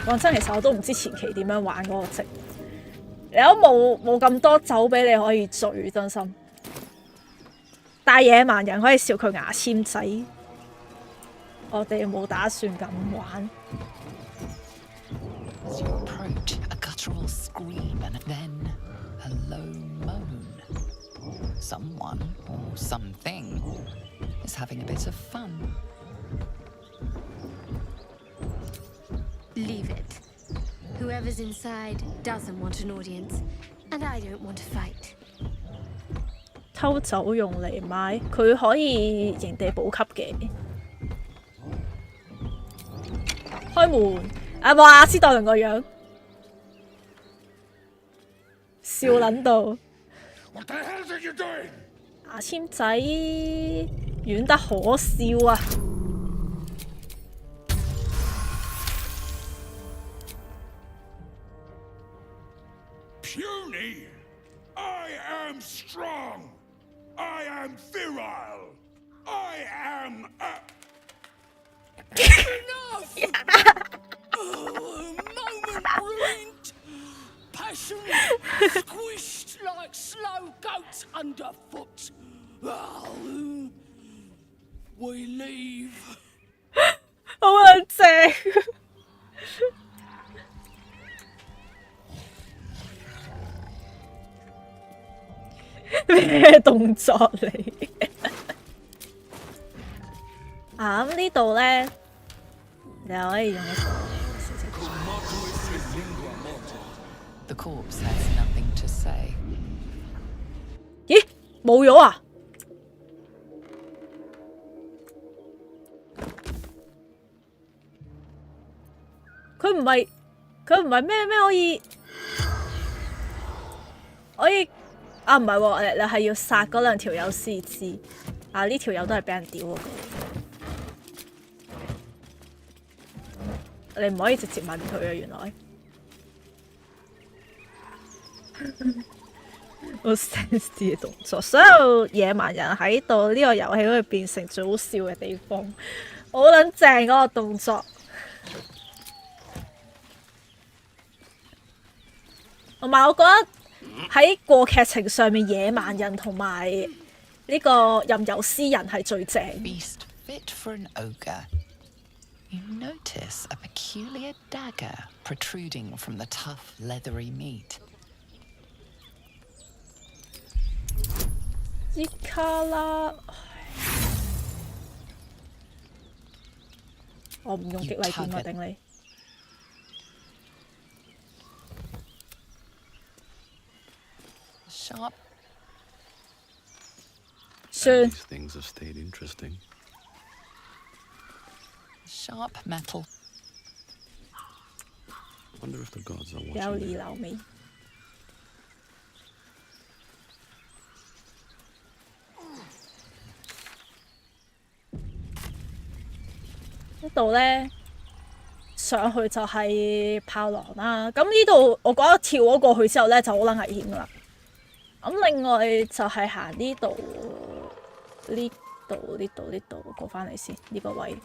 講真，其實我都唔知前期點樣玩嗰個職，你都冇咁多酒俾你可以醉，真心。但野蠻人可以笑佢牙籤仔，我哋冇打算咁玩。As you approach, a gutter guttural scream and then a low moan. Someone or something is having a bit of fun. Leave it. Whoever's inside doesn't want an audience, and I don't want to fight. 偷走用嚟買，佢可以營地補給嘅。開門！啊哇！斯代倫個樣，笑撚到。What the hell are you doing? 牙籤仔軟得可笑啊！Puny! I am strong! I am virile! I am Enough! Oh, a moment ruined! Passion squished like slow goats underfoot. Oh, we leave. 好撚正！咩動作嚟？啊咁呢度咧，你又可以用一個。The corpse has nothing to say. 咦，冇咗啊？佢唔係咩可以啊？唔係喎，你係要殺嗰兩條友先知。啊，呢條友都係俾人屌嗰個。你唔可以直接問佢啊，原來。好 sense 嘅動作，所有野蠻人喺度呢個遊戲可以變成最好笑嘅地方，好撚正嗰個動作。同埋我覺得喺個劇情上面，野蠻人同埋呢個吟遊詩人係最正。Beast fit for an ogre. You notice a peculiar dagger protruding from the tough, leathery meat. 伊卡拉，我唔用激勵點啊，頂你！Sharp. 算。These things have stayed interesting. Sharp metal. Wonder if the gods are 有 watching. 二樓尾。呢度咧上去就係炮廊啦。咁呢度我覺得跳咗過去之後咧就好撚危險噶啦。咁另外就係行呢度過翻嚟先呢個位。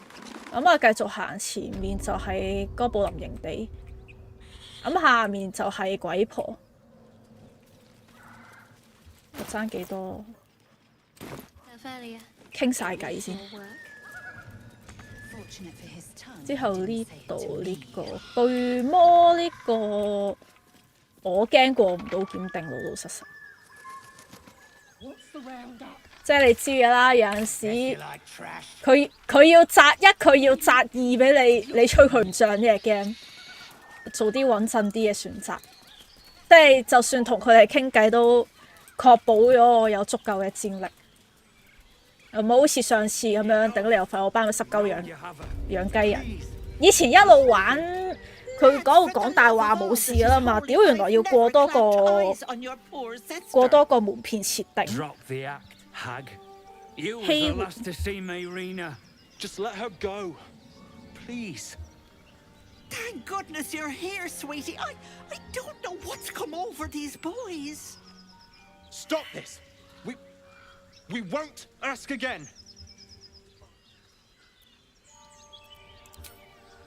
咁啊繼續行前面就係哥布林營地。咁下面就係鬼婆。我爭幾多？傾晒偈先。之後呢度呢個巨魔呢個，我驚過唔到檢定，老老實實。即係你知㗎啦，有陣時佢要擲一，佢要擲二俾你，你吹佢唔漲呢隻 game，做啲穩陣啲嘅選擇。即係就算同佢哋傾偈，都確保咗我有足夠嘅戰力。唔好好似上次咁樣頂你又廢我班佢濕鳩養雞人。以前一路玩佢嗰度講大話冇事㗎啦嘛，屌原來要過多個門片設定。希望 Just let her go, please. Thank goodness you're here, sweetie. I don't know what's come over these boys. Stop this. We won't ask again.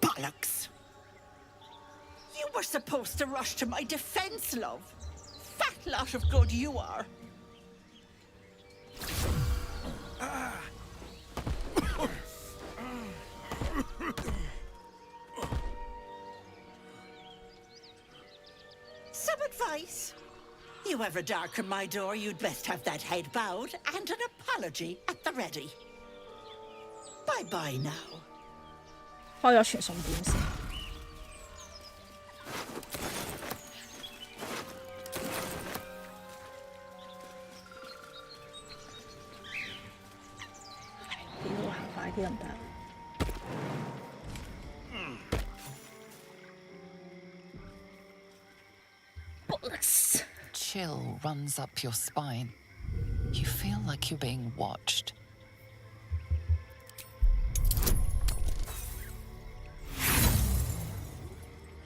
Bollocks. You were supposed to rush to my defense, love. Fat lot of good you are. advice. You ever darken my door, you'd best have that head bowed and an apology at the ready. Bye-bye now. 開咗傳送點先。屌，行快啲得唔得？Chill runs up your spine. You feel like you're being watched.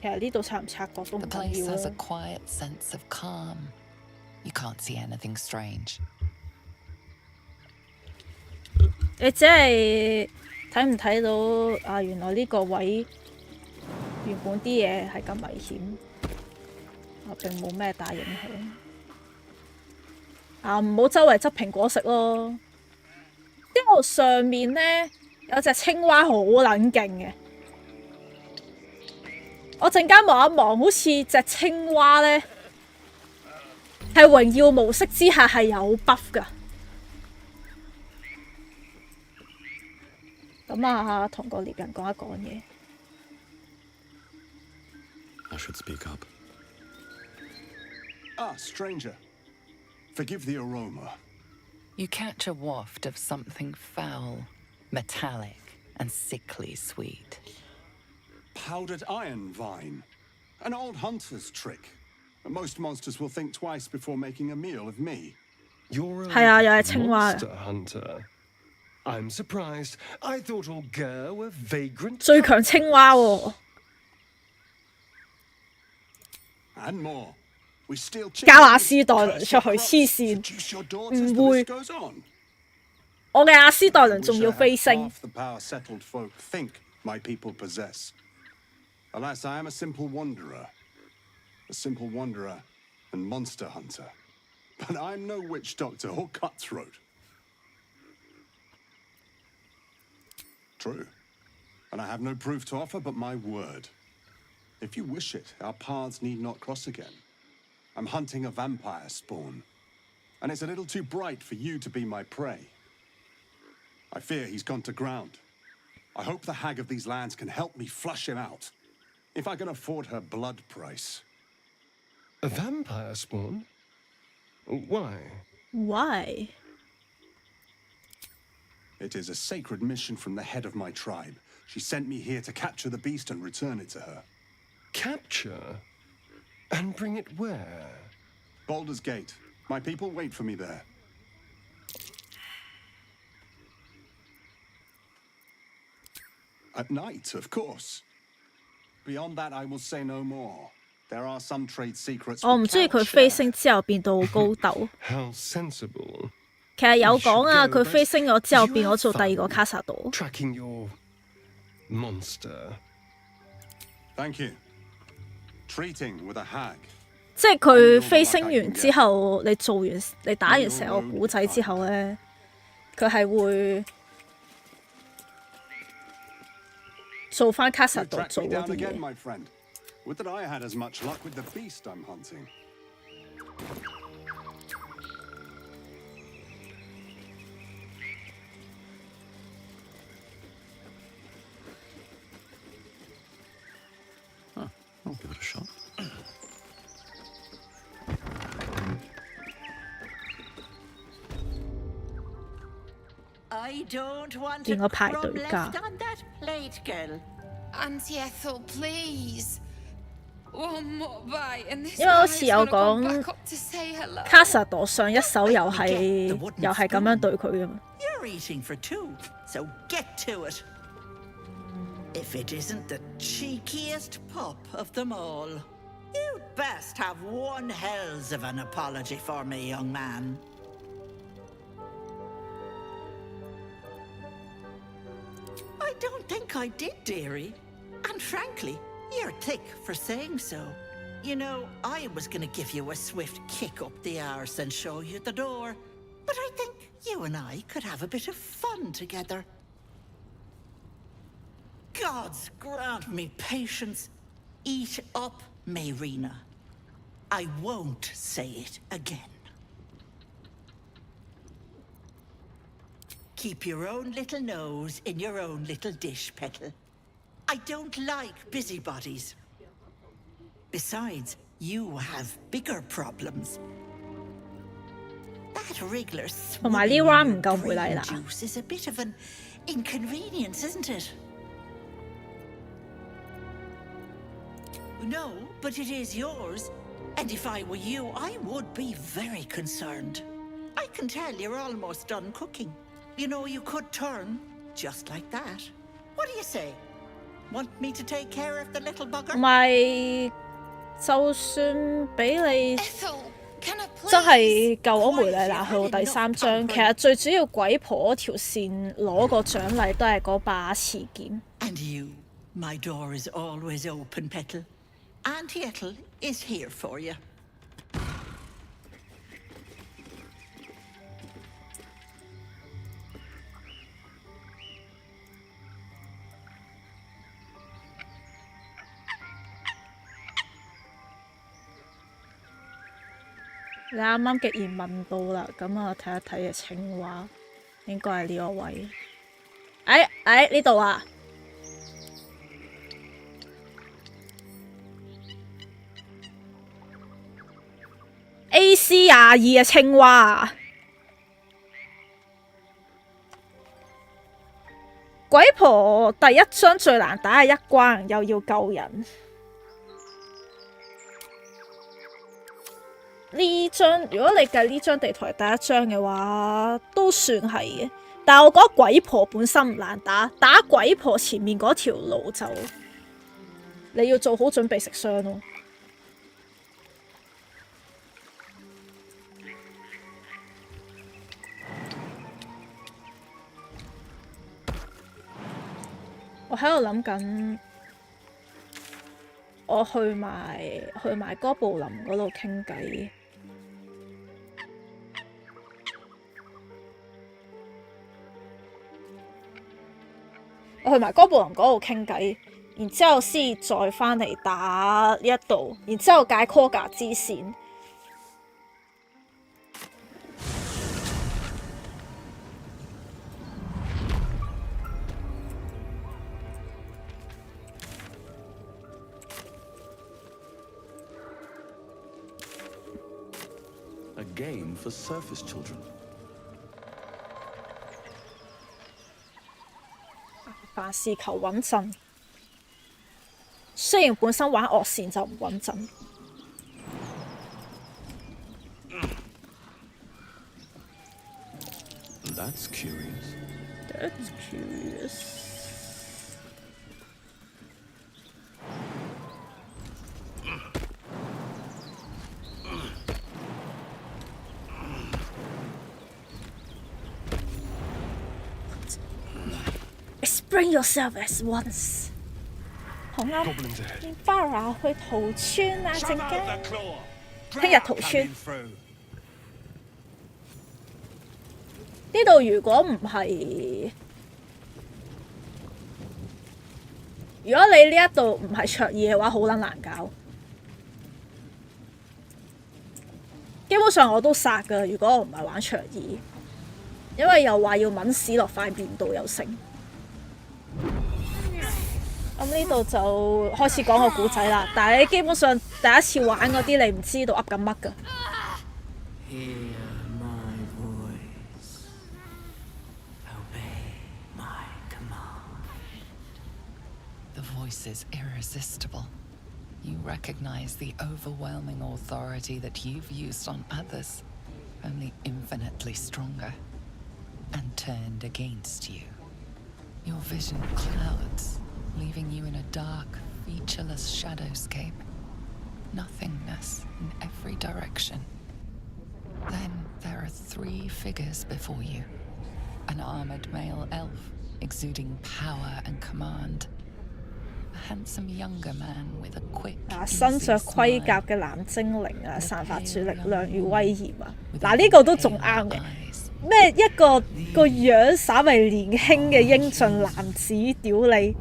The place has a quiet sense of calm. You can't see anything strange. 你只係睇唔睇到啊？原來呢個位原本啲嘢係咁危險，並冇咩大影響。唔好周圍執蘋果食咯。因為上面咧有隻青蛙好撚勁嘅。我陣間望一望，好似隻青蛙咧係榮耀模式之下係有 buff 㗎。咁啊，同個獵人講一講嘢。I should speak up. Ah, stranger. Forgive the aroma. You catch a waft of something foul, metallic, and sickly sweet. Powdered iron vine. An old hunter's trick. Most monsters will think twice before making a meal of me. You're a monster hunter. I'm surprised. I thought all Ger were vagrant. 最強青蛙喎。And more. We steal 加亞斯代倫出去黐線，唔會。我嘅亞斯代倫仲要飛升。The power settled folk think my people possess. Alas, I am a simple wanderer and monster hunter. But I'm no witch doctor or cutthroat. True. And I have no proof to offer but my word. If you wish it, our paths need not cross again. I'm hunting a vampire spawn, and it's a little too bright for you to be my prey. I fear he's gone to ground. I hope the hag of these lands can help me flush him out, if I can afford her blood price. A vampire spawn? Why? Why? It is a sacred mission from the head of my tribe. She sent me here to capture the beast and return it to her. Capture? And bring it where? Baldur's Gate. My people wait for me there. At night, of course. Beyond that, I will say no more. There are some trade secrets. 我唔中意佢飛升之後變到高竇。How sensible. 其實有講啊，佢飛升咗之後變咗做第二個卡薩島。Tracking your monster. Thank you. Treating with a hag. 即係佢飛升完之後，你打完成個古仔之後咧，佢係會做翻卡薩島做嗰啲嘢。Would that I had as much luck with the beast I'm hunting. I'll give it a shot. I don't want 見 a 我排 crumb 隊 left 㗎。 on that plate, girl. Auntie Ethel, please. One more bite, and this 因為好似 guy's 有 gonna come 講 back up to say hello. 卡薩朵上一手又係咁樣對佢㗎嘛。You're eating for two, so get to it. If it isn't the cheekiest pup of them all, you'd best have one hells of an apology for me, young man. I don't think I did, dearie. And frankly, you're thick for saying so. You know, I was gonna give you a swift kick up the arse and show you the door. But I think you and I could have a bit of fun together. Gods grant me patience. Eat up, Mayrina. I won't say it again. Keep your own little nose in your own little dish, Petal. I don't like busybodies. Besides, you have bigger problems. That Wriggler swimming in green juice is a bit of an inconvenience, isn't it? No, but it is yours. And if I were you, I would be very concerned. I can tell you're almost done cooking. You know, you could turn just like that. What do you say? Want me to take care of the little bugger? 咪就算俾你真係救咗梅麗娜去到第3章，其實最主要鬼婆嗰條線攞個獎勵都係嗰把匙劍。And you, my door is always open, Petal. Auntie Ethel is here for you. 你啱啱既然問到啦，咁啊睇一睇嘅青蛙，應該係呢個位。呢度啊！ AC 22嘅青蛙，鬼婆第1章最難打係1關，又要救人。呢張如果你計呢張地圖係第1章嘅話，都算係嘅。但係我覺得鬼婆本身唔難打，打鬼婆前面嗰條路就你要做好準備食傷咯。 我喺度諗緊，我去埋哥布林嗰度傾偈。我去埋哥布林嗰度傾偈，然之後先再返嚟打呢一度，然之後解 Kagha 支線。 A game for surface children. 凡事求穩陣，雖然本身玩惡線就唔穩陣。That's curious. That's curious. Explain yourself as once。好啱，連 Bara 去桃村啊，陣間聽日桃村。呢度如果唔係，如果你呢一度唔係卓爾嘅話，好撚難搞。基本上我都殺㗎，如果我唔係玩卓爾，因為又話要抿屎落塊面度又成。 咁呢度就開始講個故仔啦，但係你基本上第一次玩嗰啲，你唔知道噏緊乜㗎。The voice is irresistible. You recognize the overwhelming authority that you've used on others, only infinitely stronger, and turned against you. Your vision clouds, leaving you in a dark, featureless shadowscape. Nothingness in every direction. Then there are 3 figures before you. An armored male elf, exuding power and command. A handsome younger man with a quick, 身着盔甲嘅男精靈啊，散發住力量與威嚴啊！呢個都仲啱嘅。咩一個樣稍為年輕嘅英俊男子屌你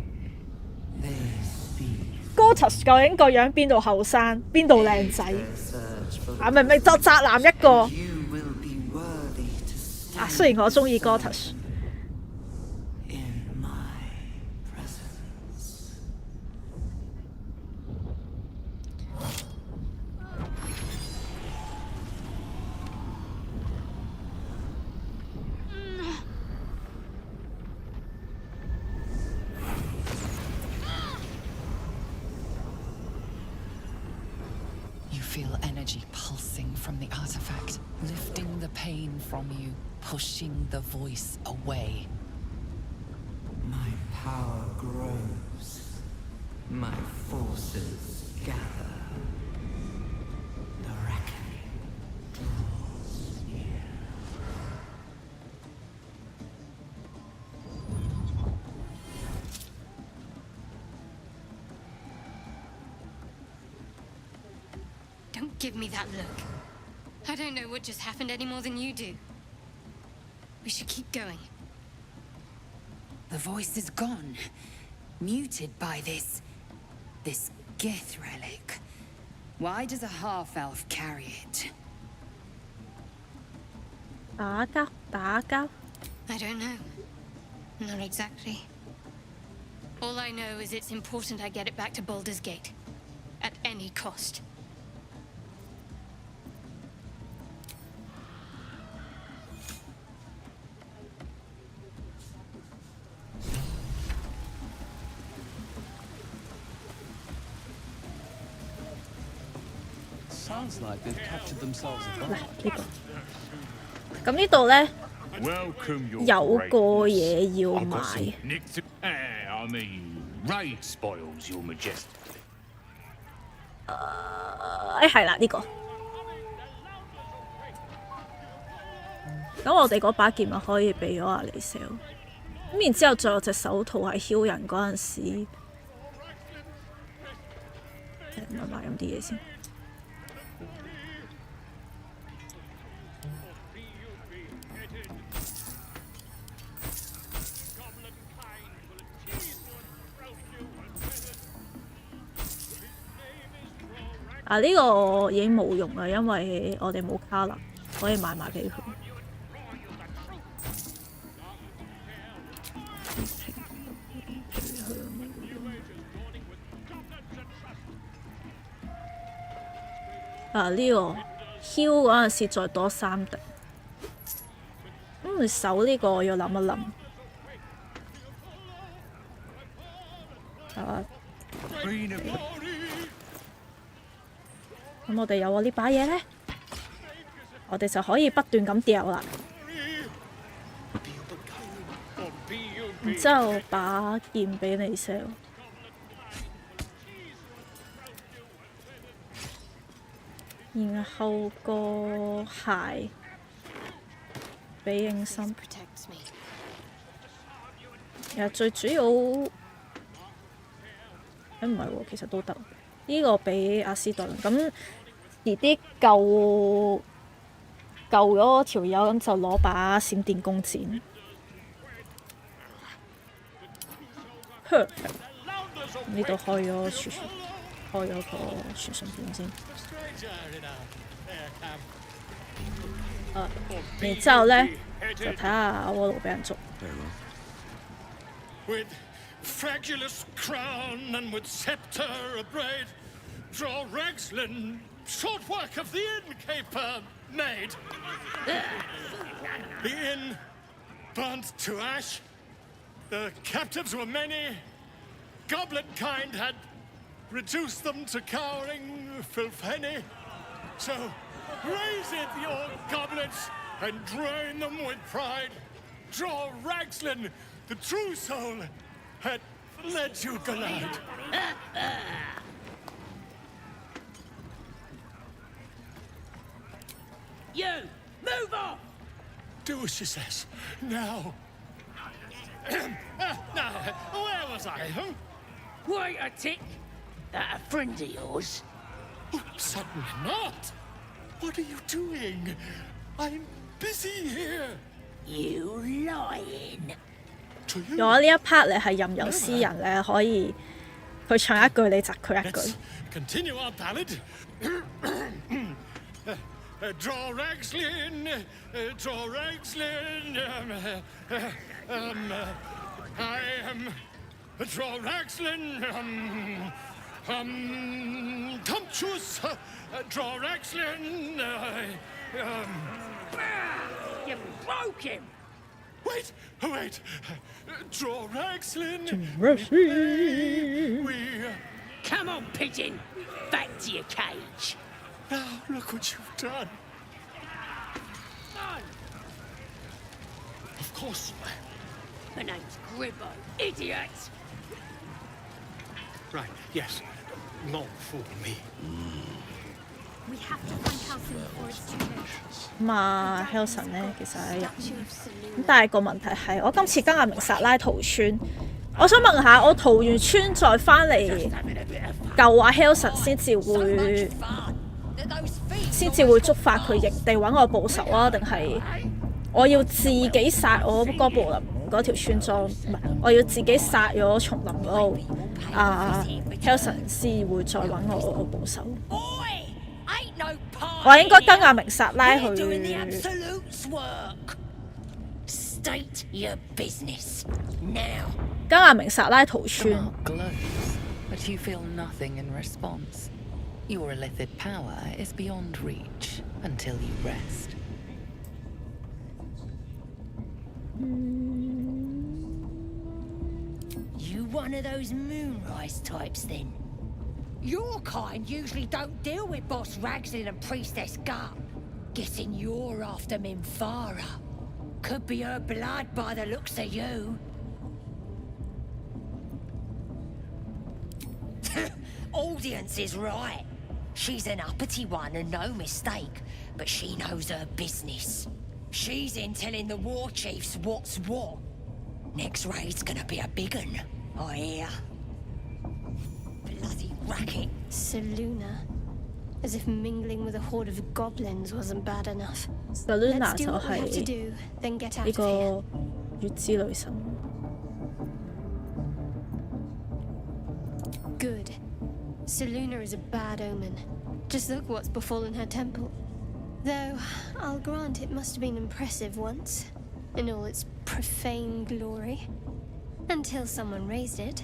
Gotus 究竟個樣邊度後生，邊度靚仔？啊，明明就宅男一個。啊，雖然我中意 Gotish。Feel energy pulsing from the artifact, lifting the pain from you, pushing the voice away. My power grows. My forces gather. The reckoning draws near. Don't give me that look. I don't know what just happened any more than you do. We should keep going. The voice is gone. Muted by this Gith relic. Why does a half-elf carry it? 打交. I don't know. Not exactly. All I know is it's important I get it back to Baldur's Gate. At any cost. Sounds like they've captured themselves a 嗱呢個，咁呢度咧有個嘢要買。I mean, raid spoils, Your Majesty. 係啦呢個。咁我哋嗰把劍咪可以俾咗阿李少。咁然之後仲有隻手套係囂人嗰陣時，買咁啲嘢先。啊！呢個已經冇用啦，因為我哋冇卡啦，可以買埋俾佢。啊！呢個囂嗰陣時再多3滴，手呢個我要諗一諗。咁我哋有我呢把嘢咧，我哋就可以不斷咁掉啦。然之後把劍俾你 sell， 然後個鞋俾應心。其實最主要，唔係喎，其實都得。呢個俾阿斯特倫，咁而啲救咗條友，咁就攞把閃電弓箭。呢度開咗個傳信點先。然之後咧就睇下阿窩爐俾人捉。With fragulous crown and with scepter abrade, draw Ragslin, short work of the innkeeper made. The inn burnt to ash. The captives were many. Goblin kind had reduced them to cowering filthenny. So raise it, your goblets, and drain them with pride. Draw Ragslin, the true soul, had led you glide. You! Move off! Do as she says. Now. Now, where was I? Wait a tick. That a friend of yours? Oh, certainly not. What are you doing? I'm busy here. You lying. 如果呢一 part 你係任由詩人咧，可以佢唱一句你窒佢一句。Continue our ballad. Draw Ragslin, Draw Ragslin. I am Draw Ragslin. Tumptuous, Draw Ragslin. You broke him! Wait, Draw Ragslin. We. Come on, pigeon! Back to your cage! Now, look what you've done. No! Of course. My name's Gribbo, idiot! Right, yes. Not for me. We have to find Halcyon before it's too late. 咁啊 Helson 咧其實喺入面，咁但係個問題係我今次跟阿明薩拉逃村，我想問下我逃完村再翻嚟救阿 Helson 先至會觸發佢營地揾我報仇啊？定係我要自己殺我哥布林嗰條村莊？唔係，我要自己殺咗叢林嗰度Helson 先會再揾我報仇。我應該跟阿明薩拉去。State your business now. 跟阿明薩拉逃村。 But you feel nothing in response. Your illithid power is beyond reach until you rest. You one of those moonrise types then? Your kind usually don't deal with Boss Ragslin and Priestess Gut. Guessing you're after Minfara. Could be her blood by the looks of you. Audience is right. She's an uppity one and no mistake, but she knows her business. She's in telling the war chiefs what's what. Next raid's gonna be a big un, I hear. Bloody racket. Seluna. As if mingling with a horde of goblins wasn't bad enough. Seluna Let's do 就 what we have to 係 do, then get out 呢 of 個 here. 月之女神。 Good. Seluna is a bad omen. Just look what's befallen her temple. Though, I'll grant it must have been impressive once, in all its profane glory. Until someone raised it.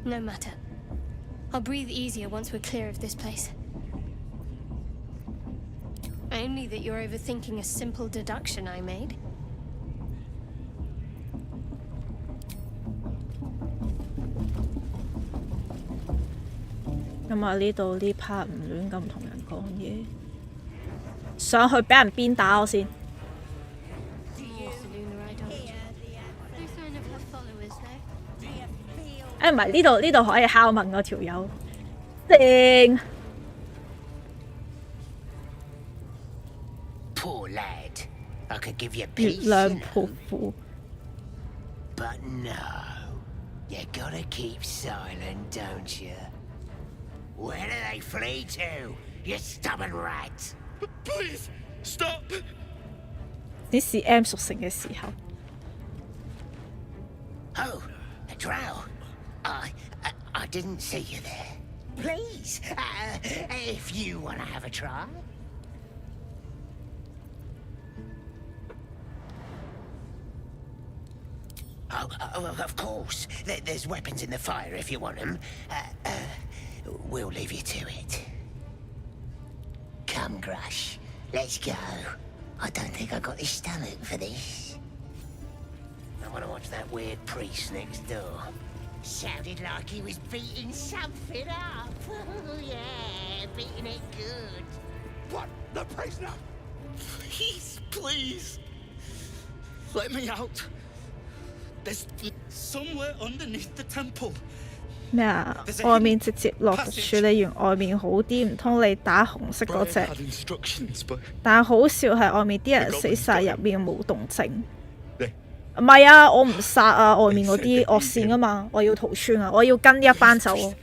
No matter. I'll breathe easier once we're clear of this place. Only that you're overthinking a simple deduction I made. 咁啊呢度呢 part 唔亂咁同人講嘢，上去俾人鞭打我先。誒唔係呢度可以拷問嗰條友，正。 Poor lad. I could give you 月 peace, 亮 you 潑 know. 婦。 But no. You gotta keep silent, don't you? Where do they flee to, you stubborn rat? Please, stop! 你是 M 屬性嘅時候。 Oh, a drow. I didn't see you there. Please, if you want to have a try. Oh, of course. There's weapons in the fire if you want them. We'll leave you to it. Come, Grush. Let's go. I don't think I got the stomach for this. I want to watch that weird priest next door. Sounded like he was beating something up. Oh, yeah, beating it good. What? The prisoner? Please. Let me out. There's somewhere underneath the temple. 咩啊？外面直接落毒處理完外面好啲，唔通你打紅色嗰隻？但係好笑係外面啲人死晒，入面冇動靜。唔係啊，我唔殺啊，外面嗰啲惡線啊嘛，我要逃村啊，我要跟呢一班走啊。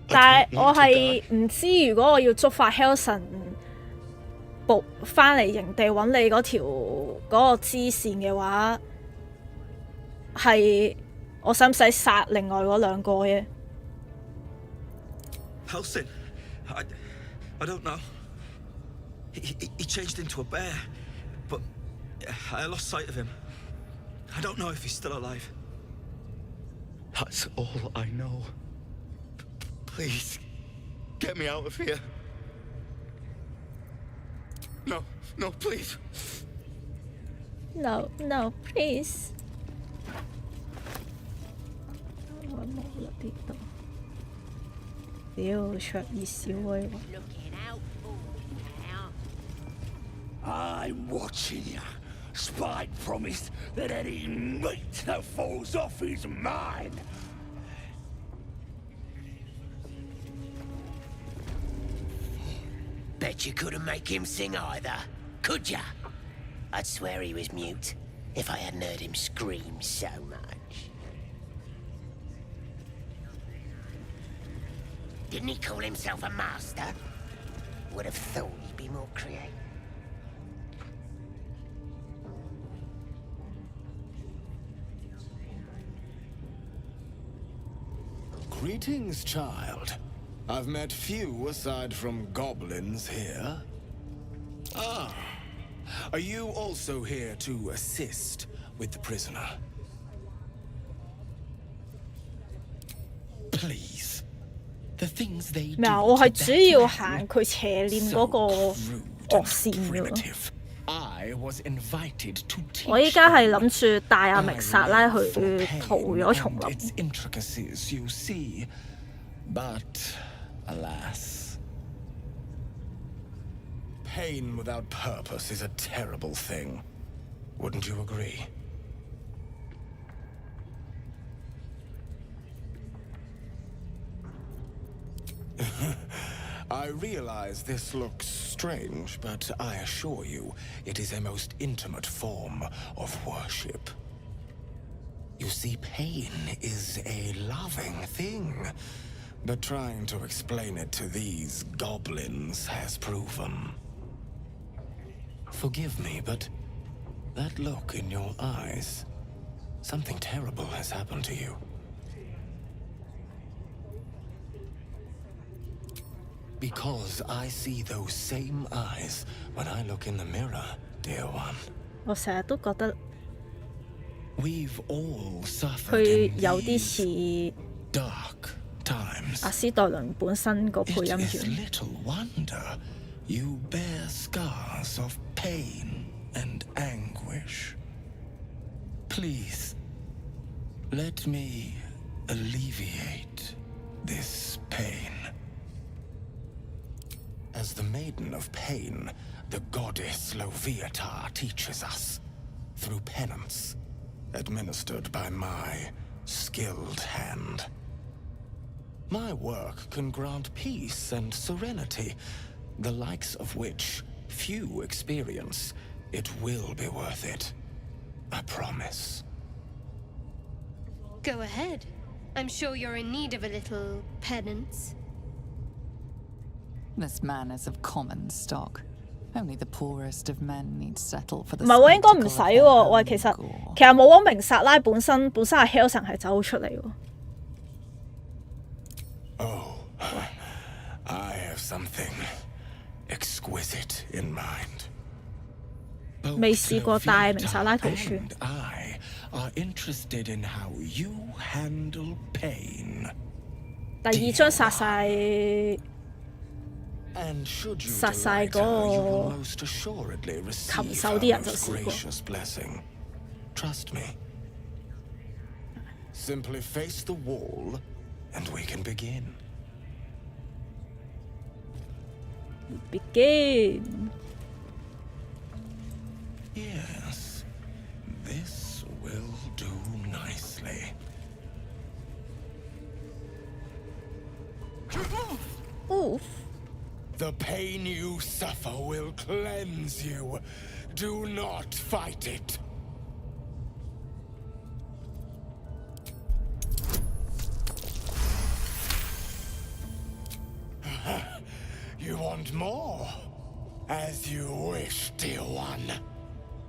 但係我係唔知，如果我要觸發 Helson 部翻嚟營地揾你嗰個支線嘅話，係我使唔使殺另外嗰兩個嘅？ Halsin? I don't know. He changed into a bear, but I lost sight of him. I don't know if he's still alive. That's all I know. Please, get me out of here. No, no, please. No, no, please. 我冇啦呢度。屌，卓爾小威。I'm watching you. Spike promised that any meat that falls off is mine. Bet you couldn't make him sing either, could ya? I'd swear he was mute if I hadn't heard him scream so much. Didn't he call himself a master? Would have thought he'd be more creative. Greetings, child. I've met few aside from goblins here. Ah, are you also here to assist with the prisoner? Please, the things they do 咩啊？我係主要行佢邪念嗰個惡線嘅喎。I was invited to teach 我依家係諗住帶阿明撒拉去逃咗叢林。its intricacies, you see, but alas, pain without purpose is a terrible thing. Wouldn't you agree? I realize this looks strange, but I assure you, it is a most intimate form of worship. You see, pain is a loving thing, but trying to explain it to these goblins has proven. Forgive me, but that look in your eyes, something terrible has happened to you. Because I see those same eyes when I look in the mirror, dear one. 我成日都覺得 We've all suffered 佢 in 有啲 these 似 dark times. 阿斯代倫本身個配音 It is 員。 little wonder you bear scars of pain and anguish. Please, let me alleviate this pain. As the Maiden of Pain, the goddess Loviatar teaches us through penance, administered by my skilled hand. My work can grant peace and serenity, the likes of which few experience. It will be worth it. I promise. Go ahead. I'm sure you're in need of a little penance. This man is of common stock. Only the poorest of men need settle for 唔 the 係喎，應該唔 spectacle 使 of 喎。 their 喂， own 其實 gore. 冇講明撒拉本身係 Helson 係走出嚟喎。 Oh, I have something exquisite in mind. 未試過帶明撒拉逃村。 I are interested in how you handle pain. 第二章殺晒 And should you 殺晒 delight 嗰 her, you will 個 most assuredly 禽 receive 獸 her 啲人就 most 試過。 gracious blessing. Trust me. Simply face the wall, and we can begin. Begin. Yes, this will do nicely. Oof. The pain you suffer will cleanse you. Do not fight it. You want more? As you wish, dear one.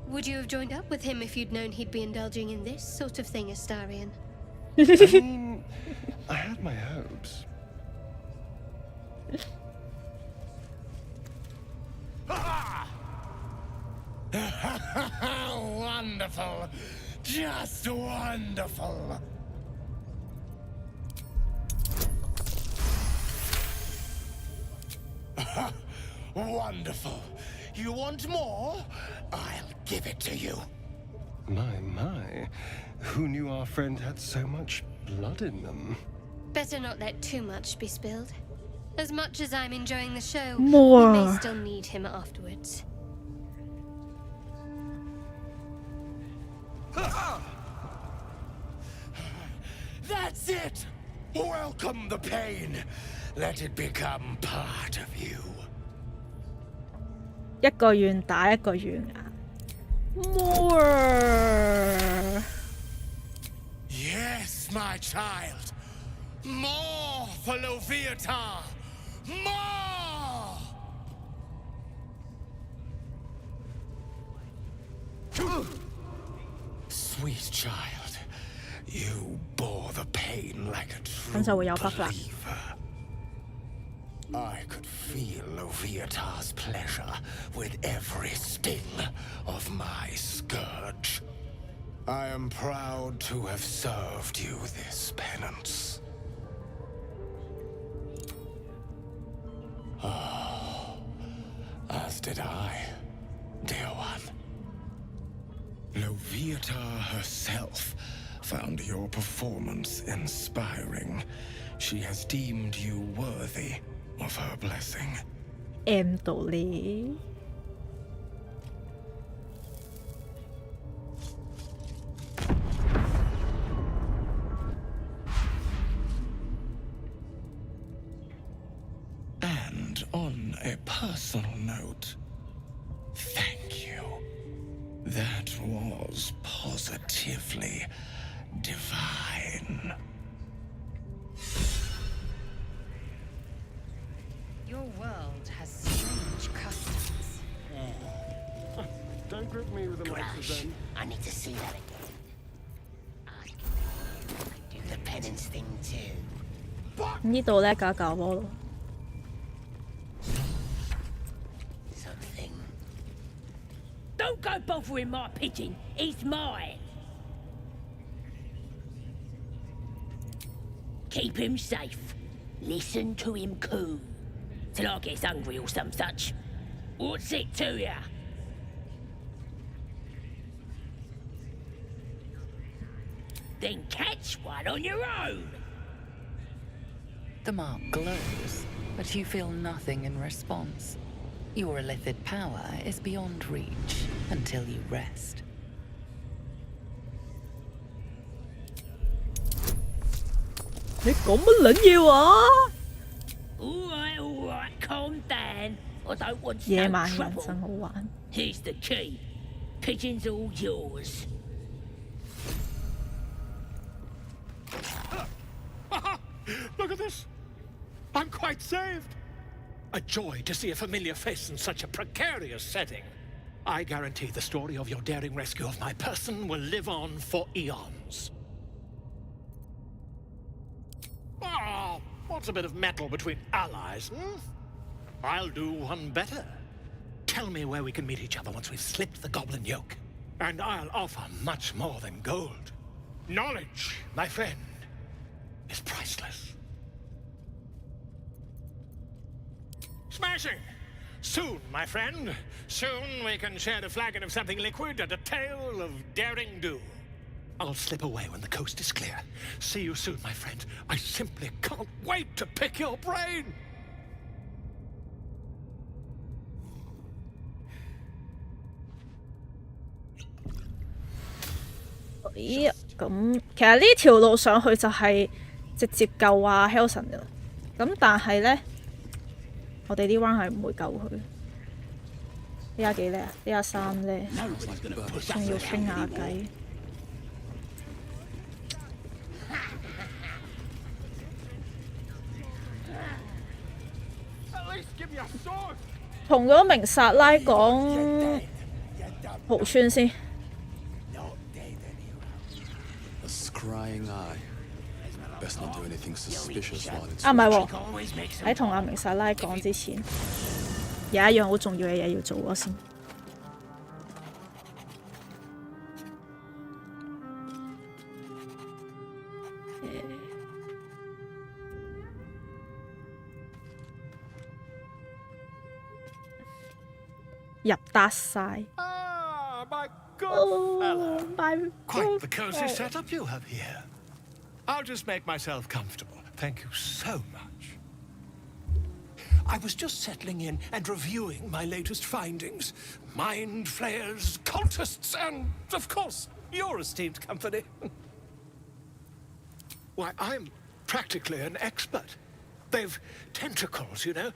Would you have joined up with him if you'd known he'd be indulging in this sort of thing, Astarion? I mean, I had my hopes. wonderful! Just wonderful! Wonderful. You want more? I'll give it to you. My. Who knew our friend had so much blood in them? Better not let too much be spilled. As much as I'm enjoying the show, More. we may still need him afterwards. That's it! Welcome the pain. Let it become part of you. 一個願打一個願挨。More. Yes, my child. More for Loviatar. More! Sweet child, you bore the pain like a true 咁就會有 buff 啦。 I could feel Loviatar's pleasure with every sting of my scourge. I am proud to have served you this penance. Oh, as did I, dear one. Loviatar herself found your performance inspiring. She has deemed you worthy of her blessing. M 到你。And on a personal note, thank you. That was positively divine. Your world has strange customs. Don't grip me with the Crash. then. I need to see that again. I do the penance thing too. 呢度咧搞搞波咯。 Something. Don't go bothering my pigeon. He's mine. Keep him safe. Listen to him coo. Till I gets hungry or some such. What's it to ya? Then catch one on your own. The mark glows, but you feel nothing in response. Your illithid power is beyond reach until you rest. All right, calm down. I don't want 野 no 蠻人 trouble. 真好玩。 Here's the key. Pigeon's all yours. Look at this. I'm quite saved. A joy to see a familiar face in such a precarious setting. I guarantee the story of your daring rescue of my person will live on for eons. Ah, what's a bit of metal between allies, hmm? I'll do one better. Tell me where we can meet each other once we've slipped the goblin yoke. And I'll offer much more than gold. Knowledge, my friend, is priceless. Smashing! Soon, my friend. Soon we can share a flagon of something liquid and a tale of daring do. I'll slip away when the coast is clear. See you soon, my friend. I simply can't wait to pick your brain! 咦，咁其實呢條路上去就係直接救阿 Helson 嘅啦。咁但係咧，我哋呢 round 係唔會救佢。呢下幾叻啊？呢下3叻，仲要傾下偈。同咗明薩拉講豪村先。 A scrying eye. Best not do anything suspicious while it's 啊，唔係喎，喺同阿明薩拉講之前，有一樣好重要嘅嘢要做咗先。入得晒。My good Oh, fellow. my Quite the good cozy fellow. setup you have here. I'll just make myself comfortable. Thank you so much. I was just settling in and reviewing my latest findings. Mind flayers, cultists, and, of course, your esteemed company. Why, I'm practically an expert. They've tentacles, you know.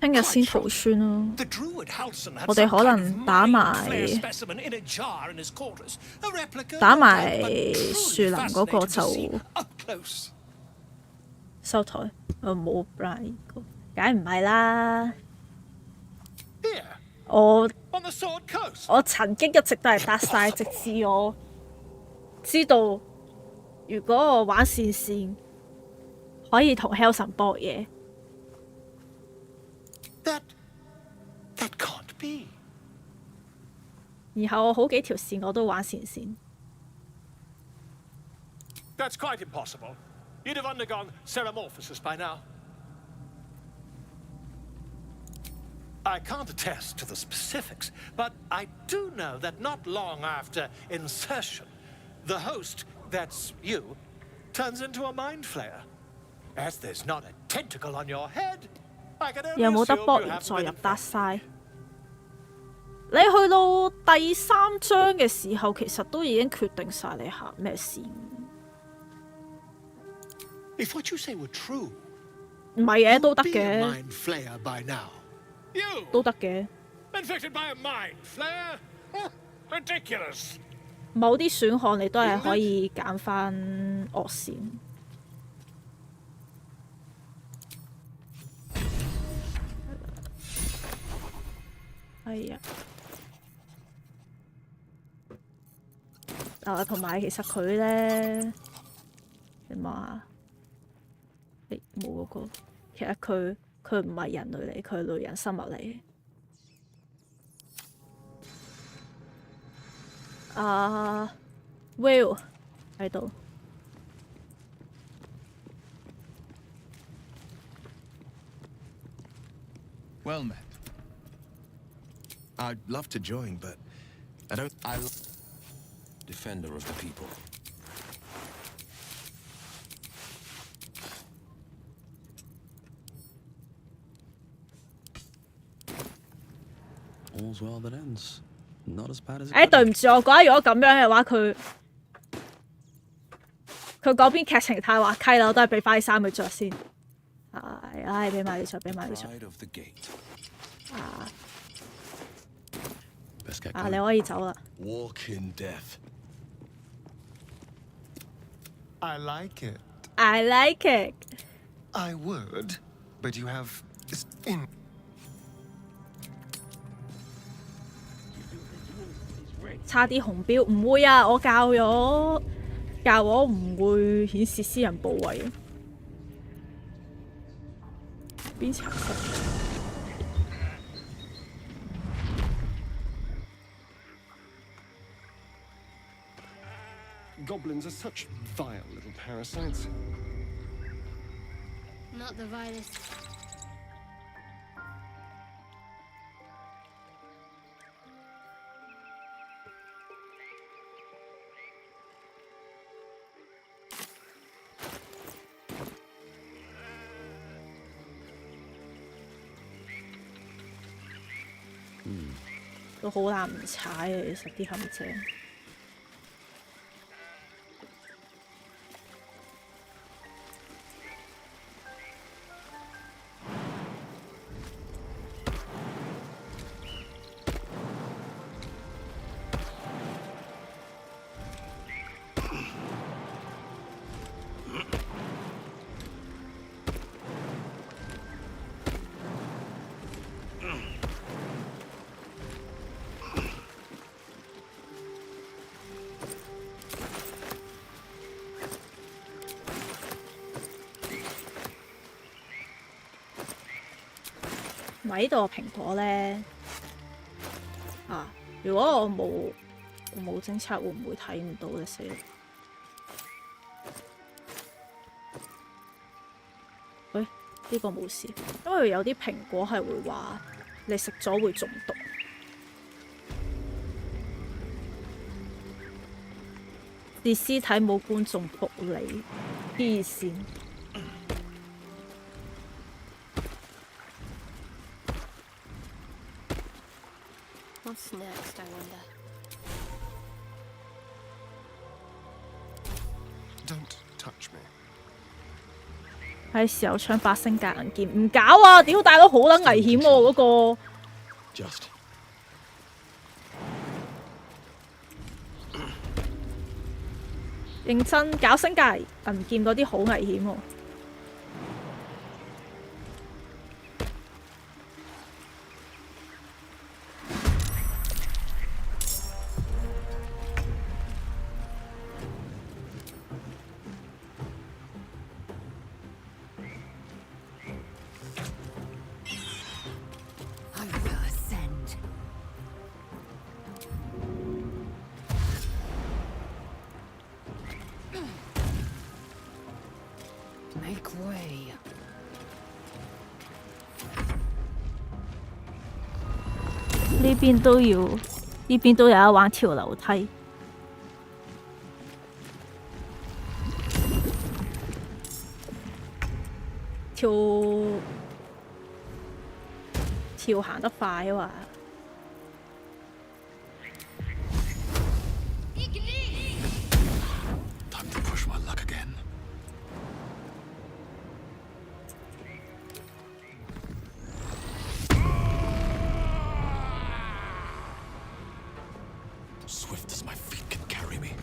聽日先逃酸咯。 The Druid Halson had 我哋 some 可 kind 能 of 打 mind 埋 flare specimen in a jar in his quarters. A replica, 打 no 埋 doubt, but 樹 truly 林嗰個 fascinating to see 就 up close. 收台。冇 Brian 呢個，梗唔係啦。 Here, 我 on the Sword Coast. 我曾經一直都係得晒，直至我知道如果我玩線線可以同 Halson 搏嘢。 That can't be. 然後我好幾條線我都玩線線。 That's quite impossible. You'd have undergone ceramorphosis by now. I can't attest to the specifics, but I do know that not long after insertion, the host, that's you, turns into a mind flayer. As there's not a tentacle on your head, I can only 有冇得 assume 搏 you 完 haven't 再 been 入得晒？你去到第3章嘅時候，其實都已經決定晒你行咩線。 If what you say were true, 唔係嘅，都得 be a 嘅， mind flayer by now. You 都得嘅。 infected by a mind flayer? Ridiculous. 某啲選項你都係可以揀翻惡線。係啊。同埋其實佢咧，你望下，你冇嗰個，其實佢唔係人類嚟，佢係類人生物嚟。Will 喺度。Well met. I'd love to join, but I don't. Defender of the people. All's well that ends. Not as bad as it 對唔住，我覺得如果咁樣嘅話，佢嗰邊劇情太滑稽啦，我都係俾翻啲衫佢着先。俾埋你着，俾埋你着。你可以走啦。 Walk in death. I like it. I like it. I would, but you have in. 差啲紅標唔會啊！我教我唔會顯示私人部位啊。邊層色？ Goblins are such vile little parasites. Not the vilest. Hmm. 都好難唔踩啊！其實啲陷阱。 咪呢度個蘋果咧如果我冇偵測，會唔會睇唔到咧？死啦！喂，呢個冇事，因為有啲蘋果係會話你食咗會中毒。列屍體冇觀眾服你，黐線。What's next, I wonder? Don't touch me. 係時候搶8星格銀劍，唔搞啊！屌大佬好撚危險喎嗰個。Just. 認真搞星格銀劍嗰啲好危險喎。呢邊都要，呢邊都有一玩條樓梯。條行得快啊嘛。Time to push my luck again. Swift as my feet can carry me.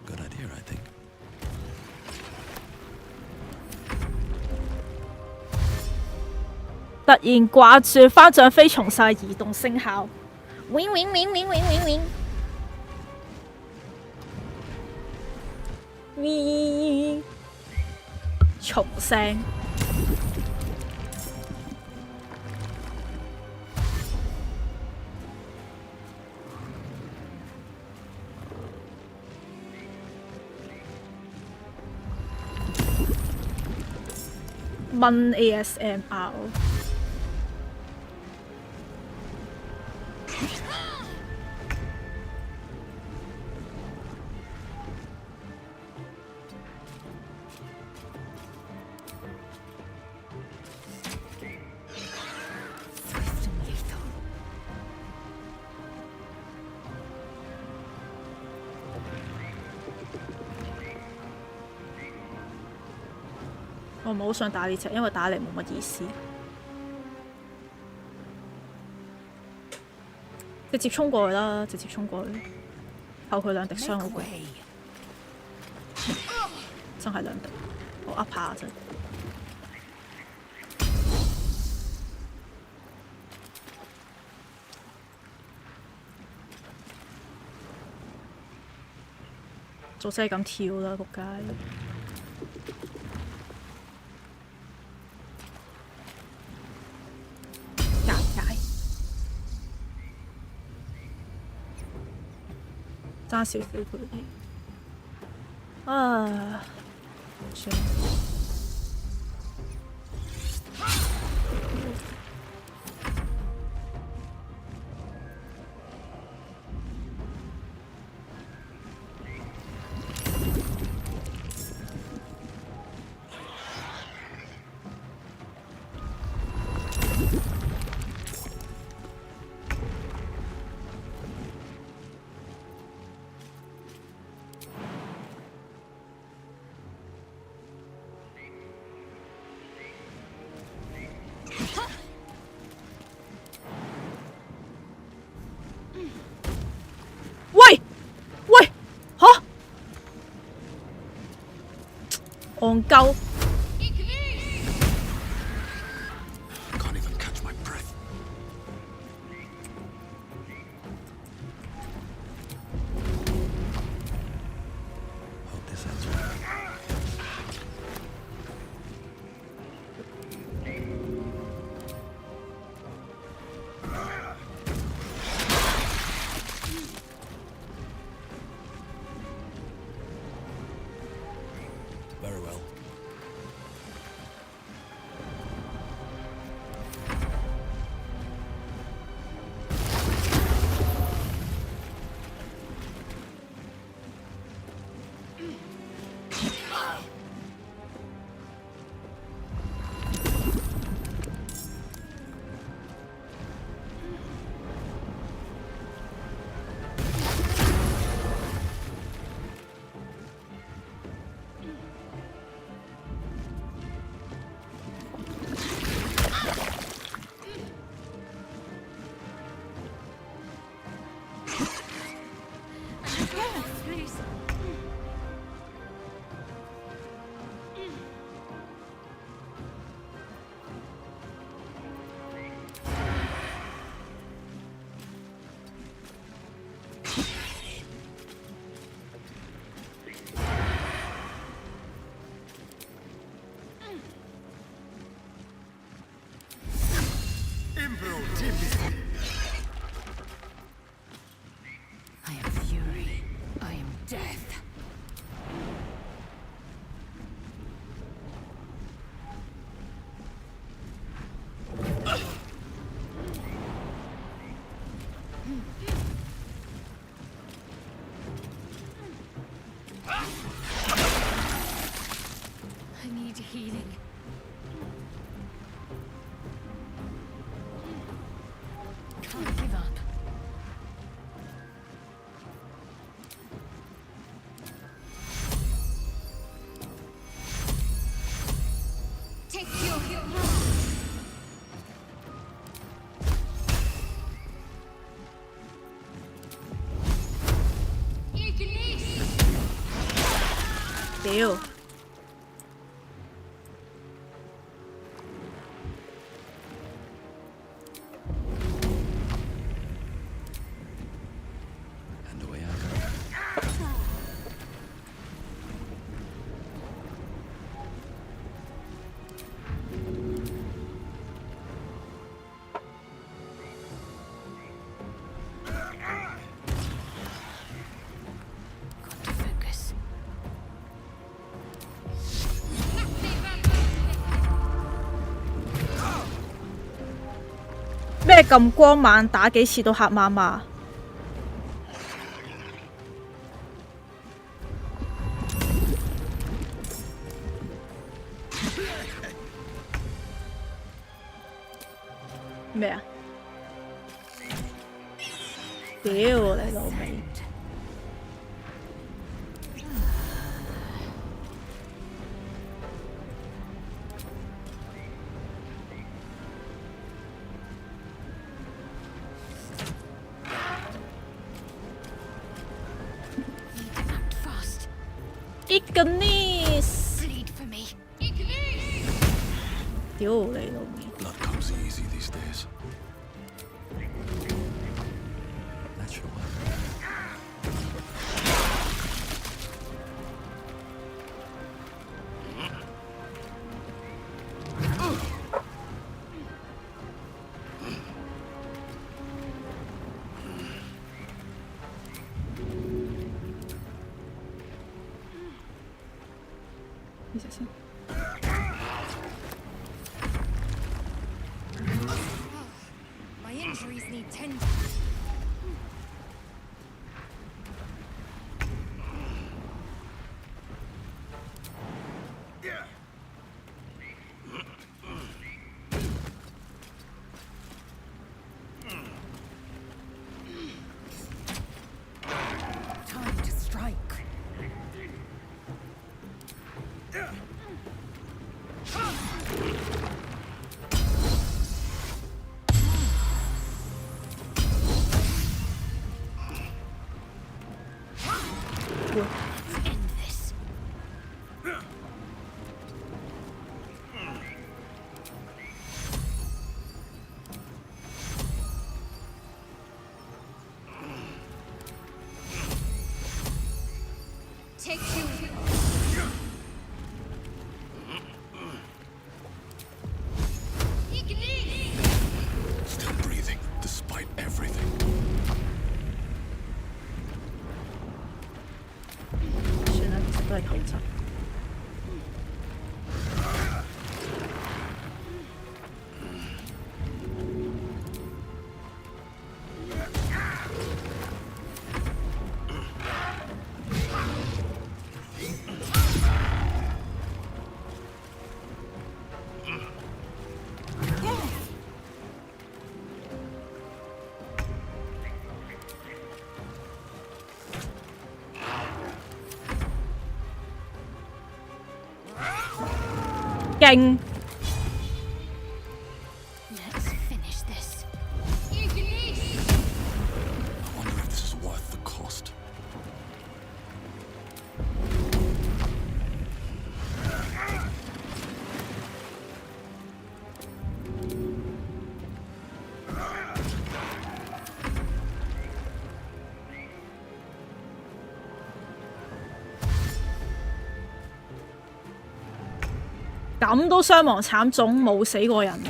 Good idea, I think. 突然掛住翻掌飛從晒移動聲效 ，wing wing wing wing wing wing wing， 重聲。蚊 ASMR。我唔係好想打呢隻，因為打嚟冇乜意思。直接衝過去啦，直接衝過去，扣佢2滴傷好過。真係2滴，我噏下啫。做真係咁跳啦，仆街！爭少少佢哋啊，算啦。戇鳩。I am fury. I am death. I need healing. Can't give up. Take your屌！咩咁光猛，打幾次都黑麻麻。咩啊？屌你老味！Ignis！ 屌你老味！ Blood comes easy these days. That should work. My injuries need tending. Time to strike. End this. Take two. Still breathing, despite everything. 算啦，其實都係頭集。勁！ Let's finish this. I wonder if this is worth the cost.咁都傷亡慘重，冇死過人喎。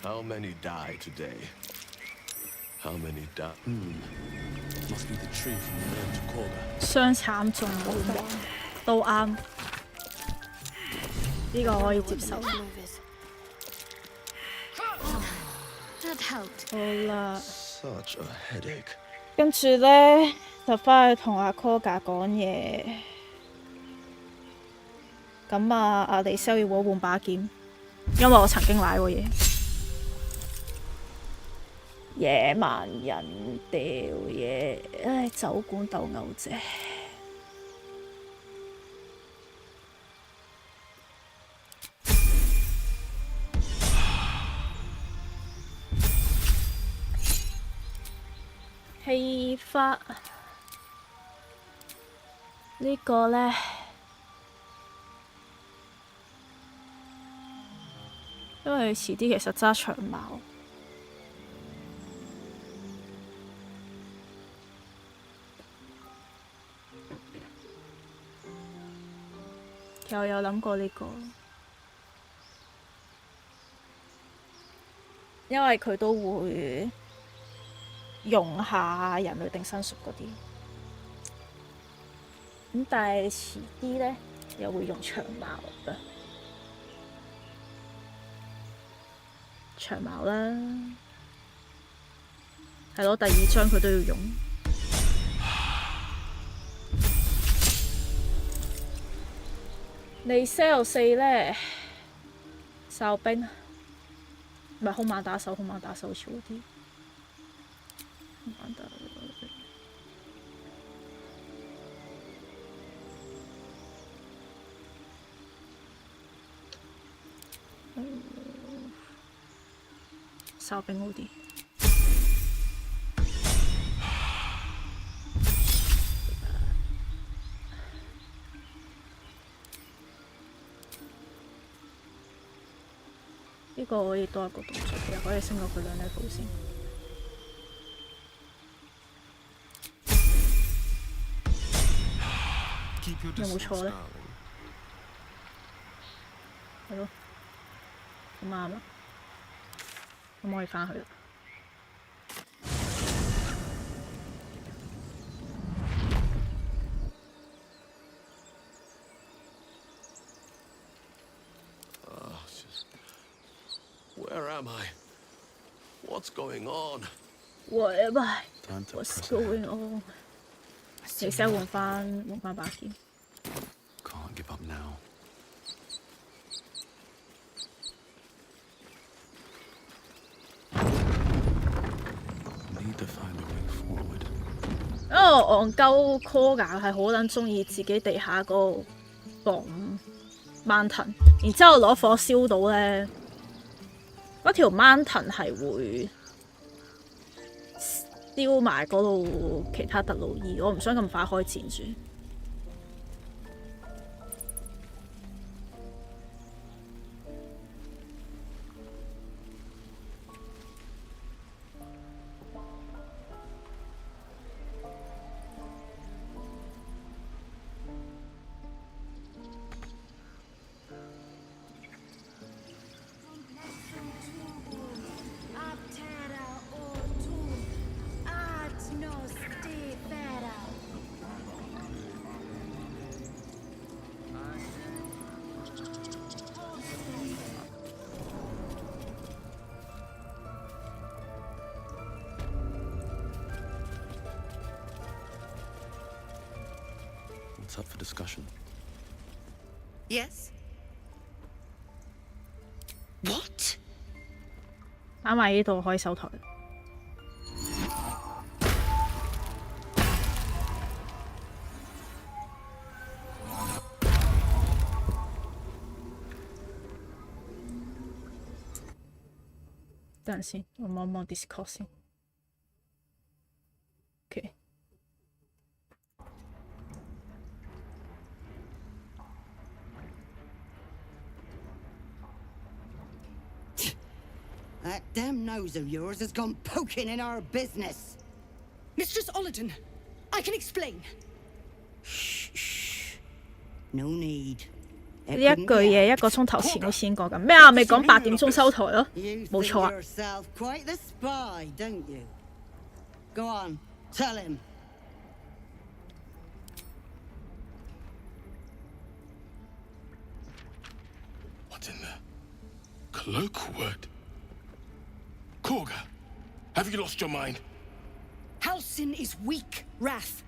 How many die today? How many die? Must be the tree from the land to Kagha. 傷慘重換亡都啱，呢個可以接受。好啦， Such a headache. 跟住咧就翻去同阿 Kagha 講嘢。咁啊，阿李修要我換把劍，因為我曾經賴過嘢。野蠻人掉嘢，唉，酒館鬥牛姐。氣法呢個呢，因為遲啲其實揸長矛。又有諗過呢個，因為佢都會用下人類定身術嗰啲，咁但係遲啲咧又會用長矛啊，長矛啦，係咯，第2章佢都要用。你 sell 4咧，哨兵唔係兇猛打手，兇猛打手好似好啲。兇猛打哨兵好啲。呢個可以多一個動作，又可以升到佢2 level 先。有冇錯咧？係咯，咁啱啦，咁可以翻去啦。Where am I? What's going on? Where am I? What's going on? 你先換翻把劍。Can't give up now. Need to find a way forward. 因為戇鳩 Kagha 係好撚中意自己地下嗰個mountain，然之後攞火燒到咧。嗰條 mountain 係會燒埋嗰度其他特魯伊，我唔想咁快開戰住。What's up for discussion? Yes? What? 打埋呢度可以收台。等陣先，我望望 Discord 先。OK。That damn nose of yours has gone poking in our business. Mistress Ollerton, I can explain. Shh. No need. 呢一句嘢1個鐘頭前都先過緊，咩啊？咪講8點鐘收台咯，冇錯啊。Yourself quite the spy, don't you? Go on, tell him. What's in there? Colloquial word? Kagha, have you lost your mind? Halsin is weak, Wrath.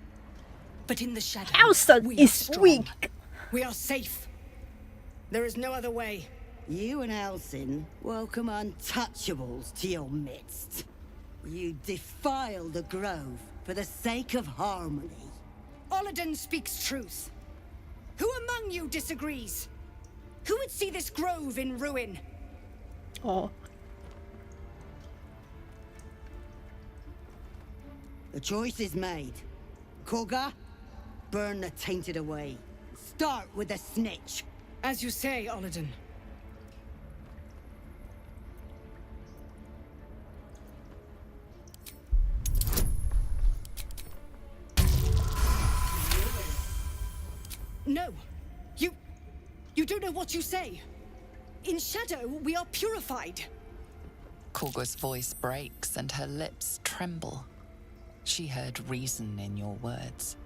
But in the shadow, Halsin is weak. We are safe. There is no other way. You and Halsin welcome untouchables to your midst. You defile the grove for the sake of harmony. Ollerton speaks truth. Who among you disagrees? Who would see this grove in ruin? Oh. The choice is made. Kagha, burn the tainted away. Start with the snitch. As you say, Ollerton. No. You don't know what you say. In shadow, we are purified. Kagha's voice breaks and her lips tremble. She heard reason in your words.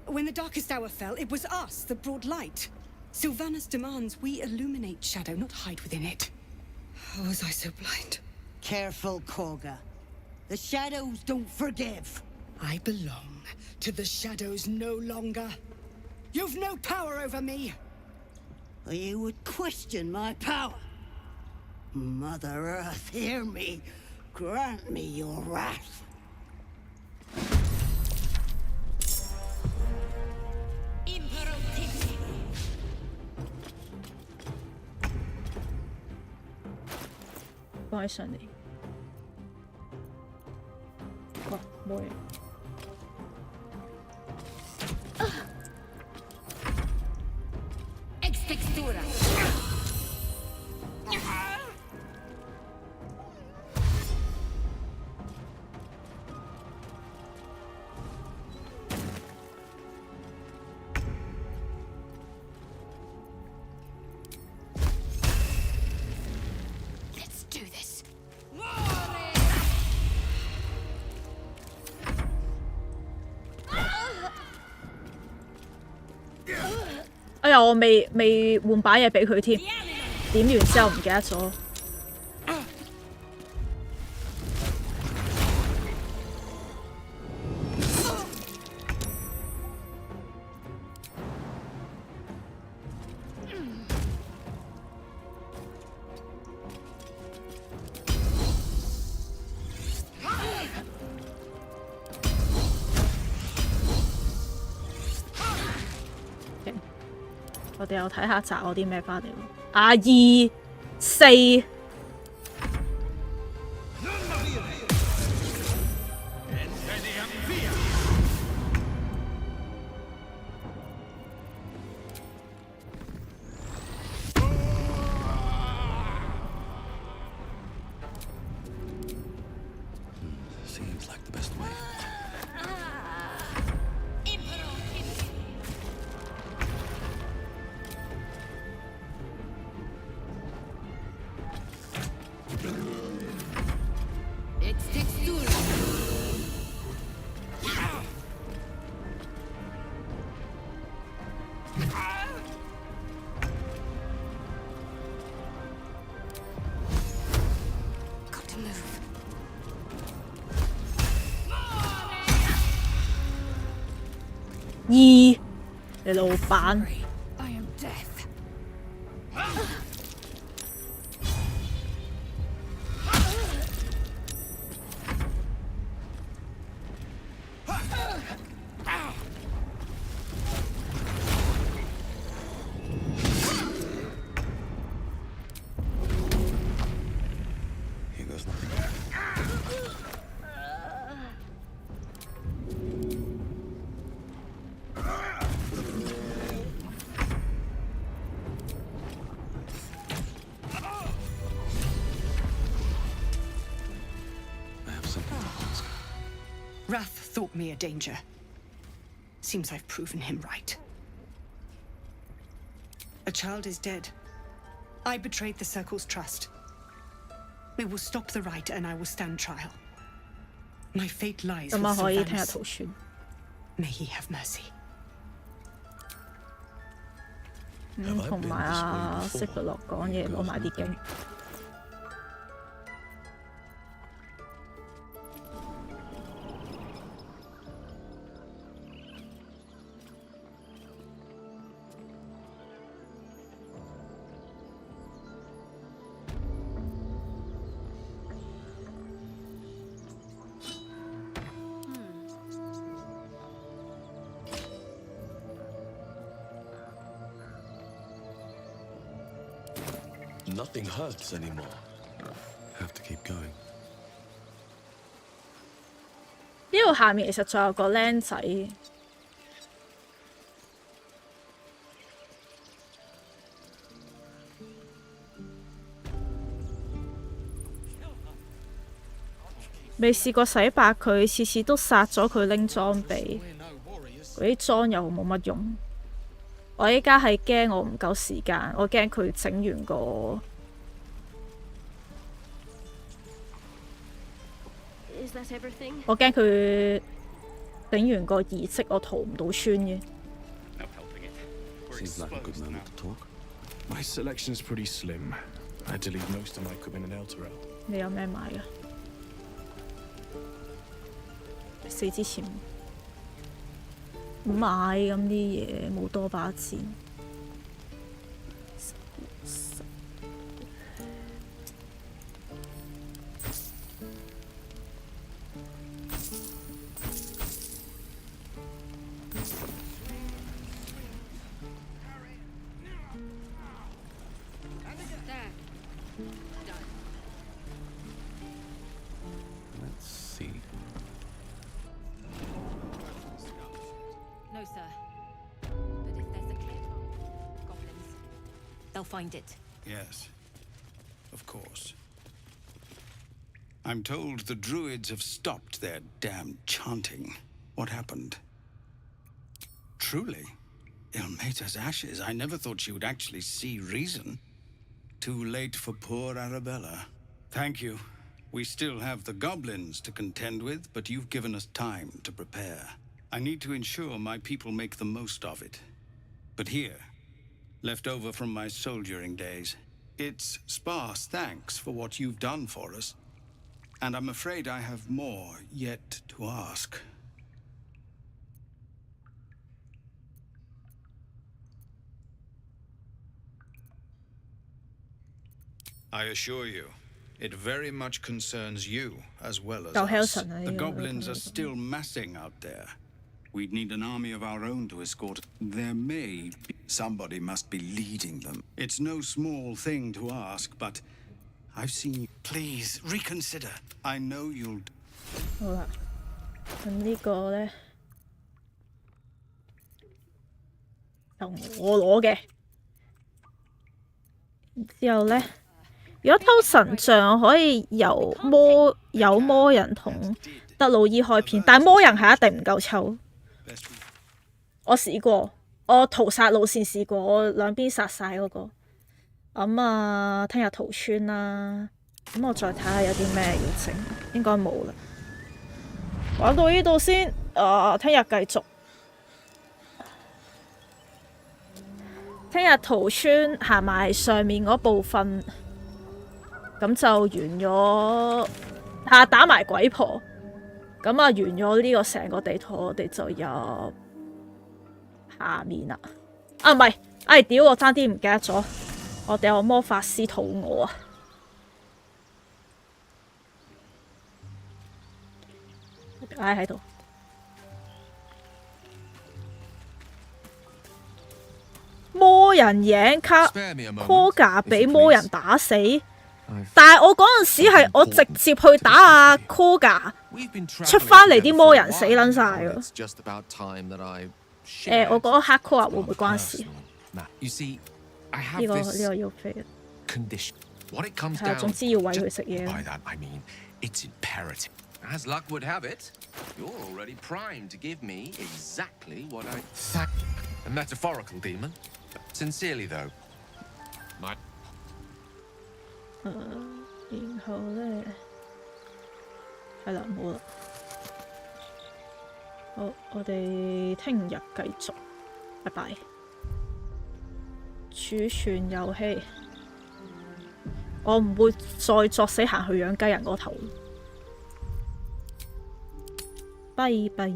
When the darkest hour fell, it was us that brought light. Sylvanas demands we illuminate shadow, not hide within it. How was I so blind? Careful, Kagha. The shadows don't forgive. I belong to the shadows no longer. You've no power over me. You would question my power. Mother Earth, hear me. Grant me your wrath. Why上嚟？哇，冇嘢。Ex-textura. 哎呀，我未換把嘢俾佢添，點完之後唔記得咗。我哋又睇下摘我啲咩翻嚟喎。2、4。Seems like the best way.2，你老闆。Wrath thought me a danger. Seems I've proven him right. A child is dead. I betrayed the Circle's trust. We will stop the rite and I will stand trial. My fate lies with Sylvanas. May he have mercy. 同埋阿色弗洛講嘢，攞埋啲經。Nothing hurts anymore. Have to keep going. 呢度下面其實仲有個僆仔。未試過洗白佢，次次都殺咗佢拎裝備，嗰啲裝又冇乜用。我依家係驚我唔夠時間，我驚佢整完個，我驚佢整完個儀式，我逃唔到村嘅。Seems like a good moment to talk. My selection's pretty slim. I had to leave most of my equipment in Elturel. 你有咩買㗎？死之前唔買咁啲嘢，冇多把劍。Find it. Yes, of course. I'm told the Druids have stopped their damn chanting. What happened? Truly, Ilmater's ashes. I never thought she would actually see reason. Too late for poor Arabella. Thank you. We still have the goblins to contend with, but you've given us time to prepare. I need to ensure my people make the most of it. But here, left over from my soldiering days. It's sparse thanks for what you've done for us. And I'm afraid I have more yet to ask. I assure you, it very much concerns you as well as us. The goblins are still massing out there. We'd need an army of our own to escort. There may be somebody must be leading them. It's no small thing to ask, but I've seen you. Please reconsider. I know you'll. 好啦，咁呢個咧由我攞嘅。之後咧，如果偷神像可以由魔人同德魯伊開片，但係魔人係一定唔夠抽。我試過，我屠殺路線試過，我兩邊殺晒嗰個。咁啊，聽日屠村啦。咁我再睇下有啲咩要整，應該冇啦。玩到呢度先，聽日繼續。聽日屠村行埋上面嗰部分，咁就完咗。打埋鬼婆。咁啊，完咗呢個成個地圖，我哋就入下面啦。啊，唔係，屌！我爭啲唔記得咗，我哋有魔法師肚餓啊！喺度。魔人贏Kagha俾魔人打死，但係我嗰陣時係我直接去打阿Kagha。出翻嚟啲魔人死撚晒啊！我覺得黑 Kagha會唔會關事？呢個要飛啊！係啊，總之要餵佢食嘢。As luck would have it, you're already primed to give me exactly what I... A metaphorical demon? Sincerely, though. My... 然後咧，係啦，冇啦。好，我哋聽日繼續，拜拜。儲存遊戲，我唔會再作死行去養雞人嗰頭。拜拜。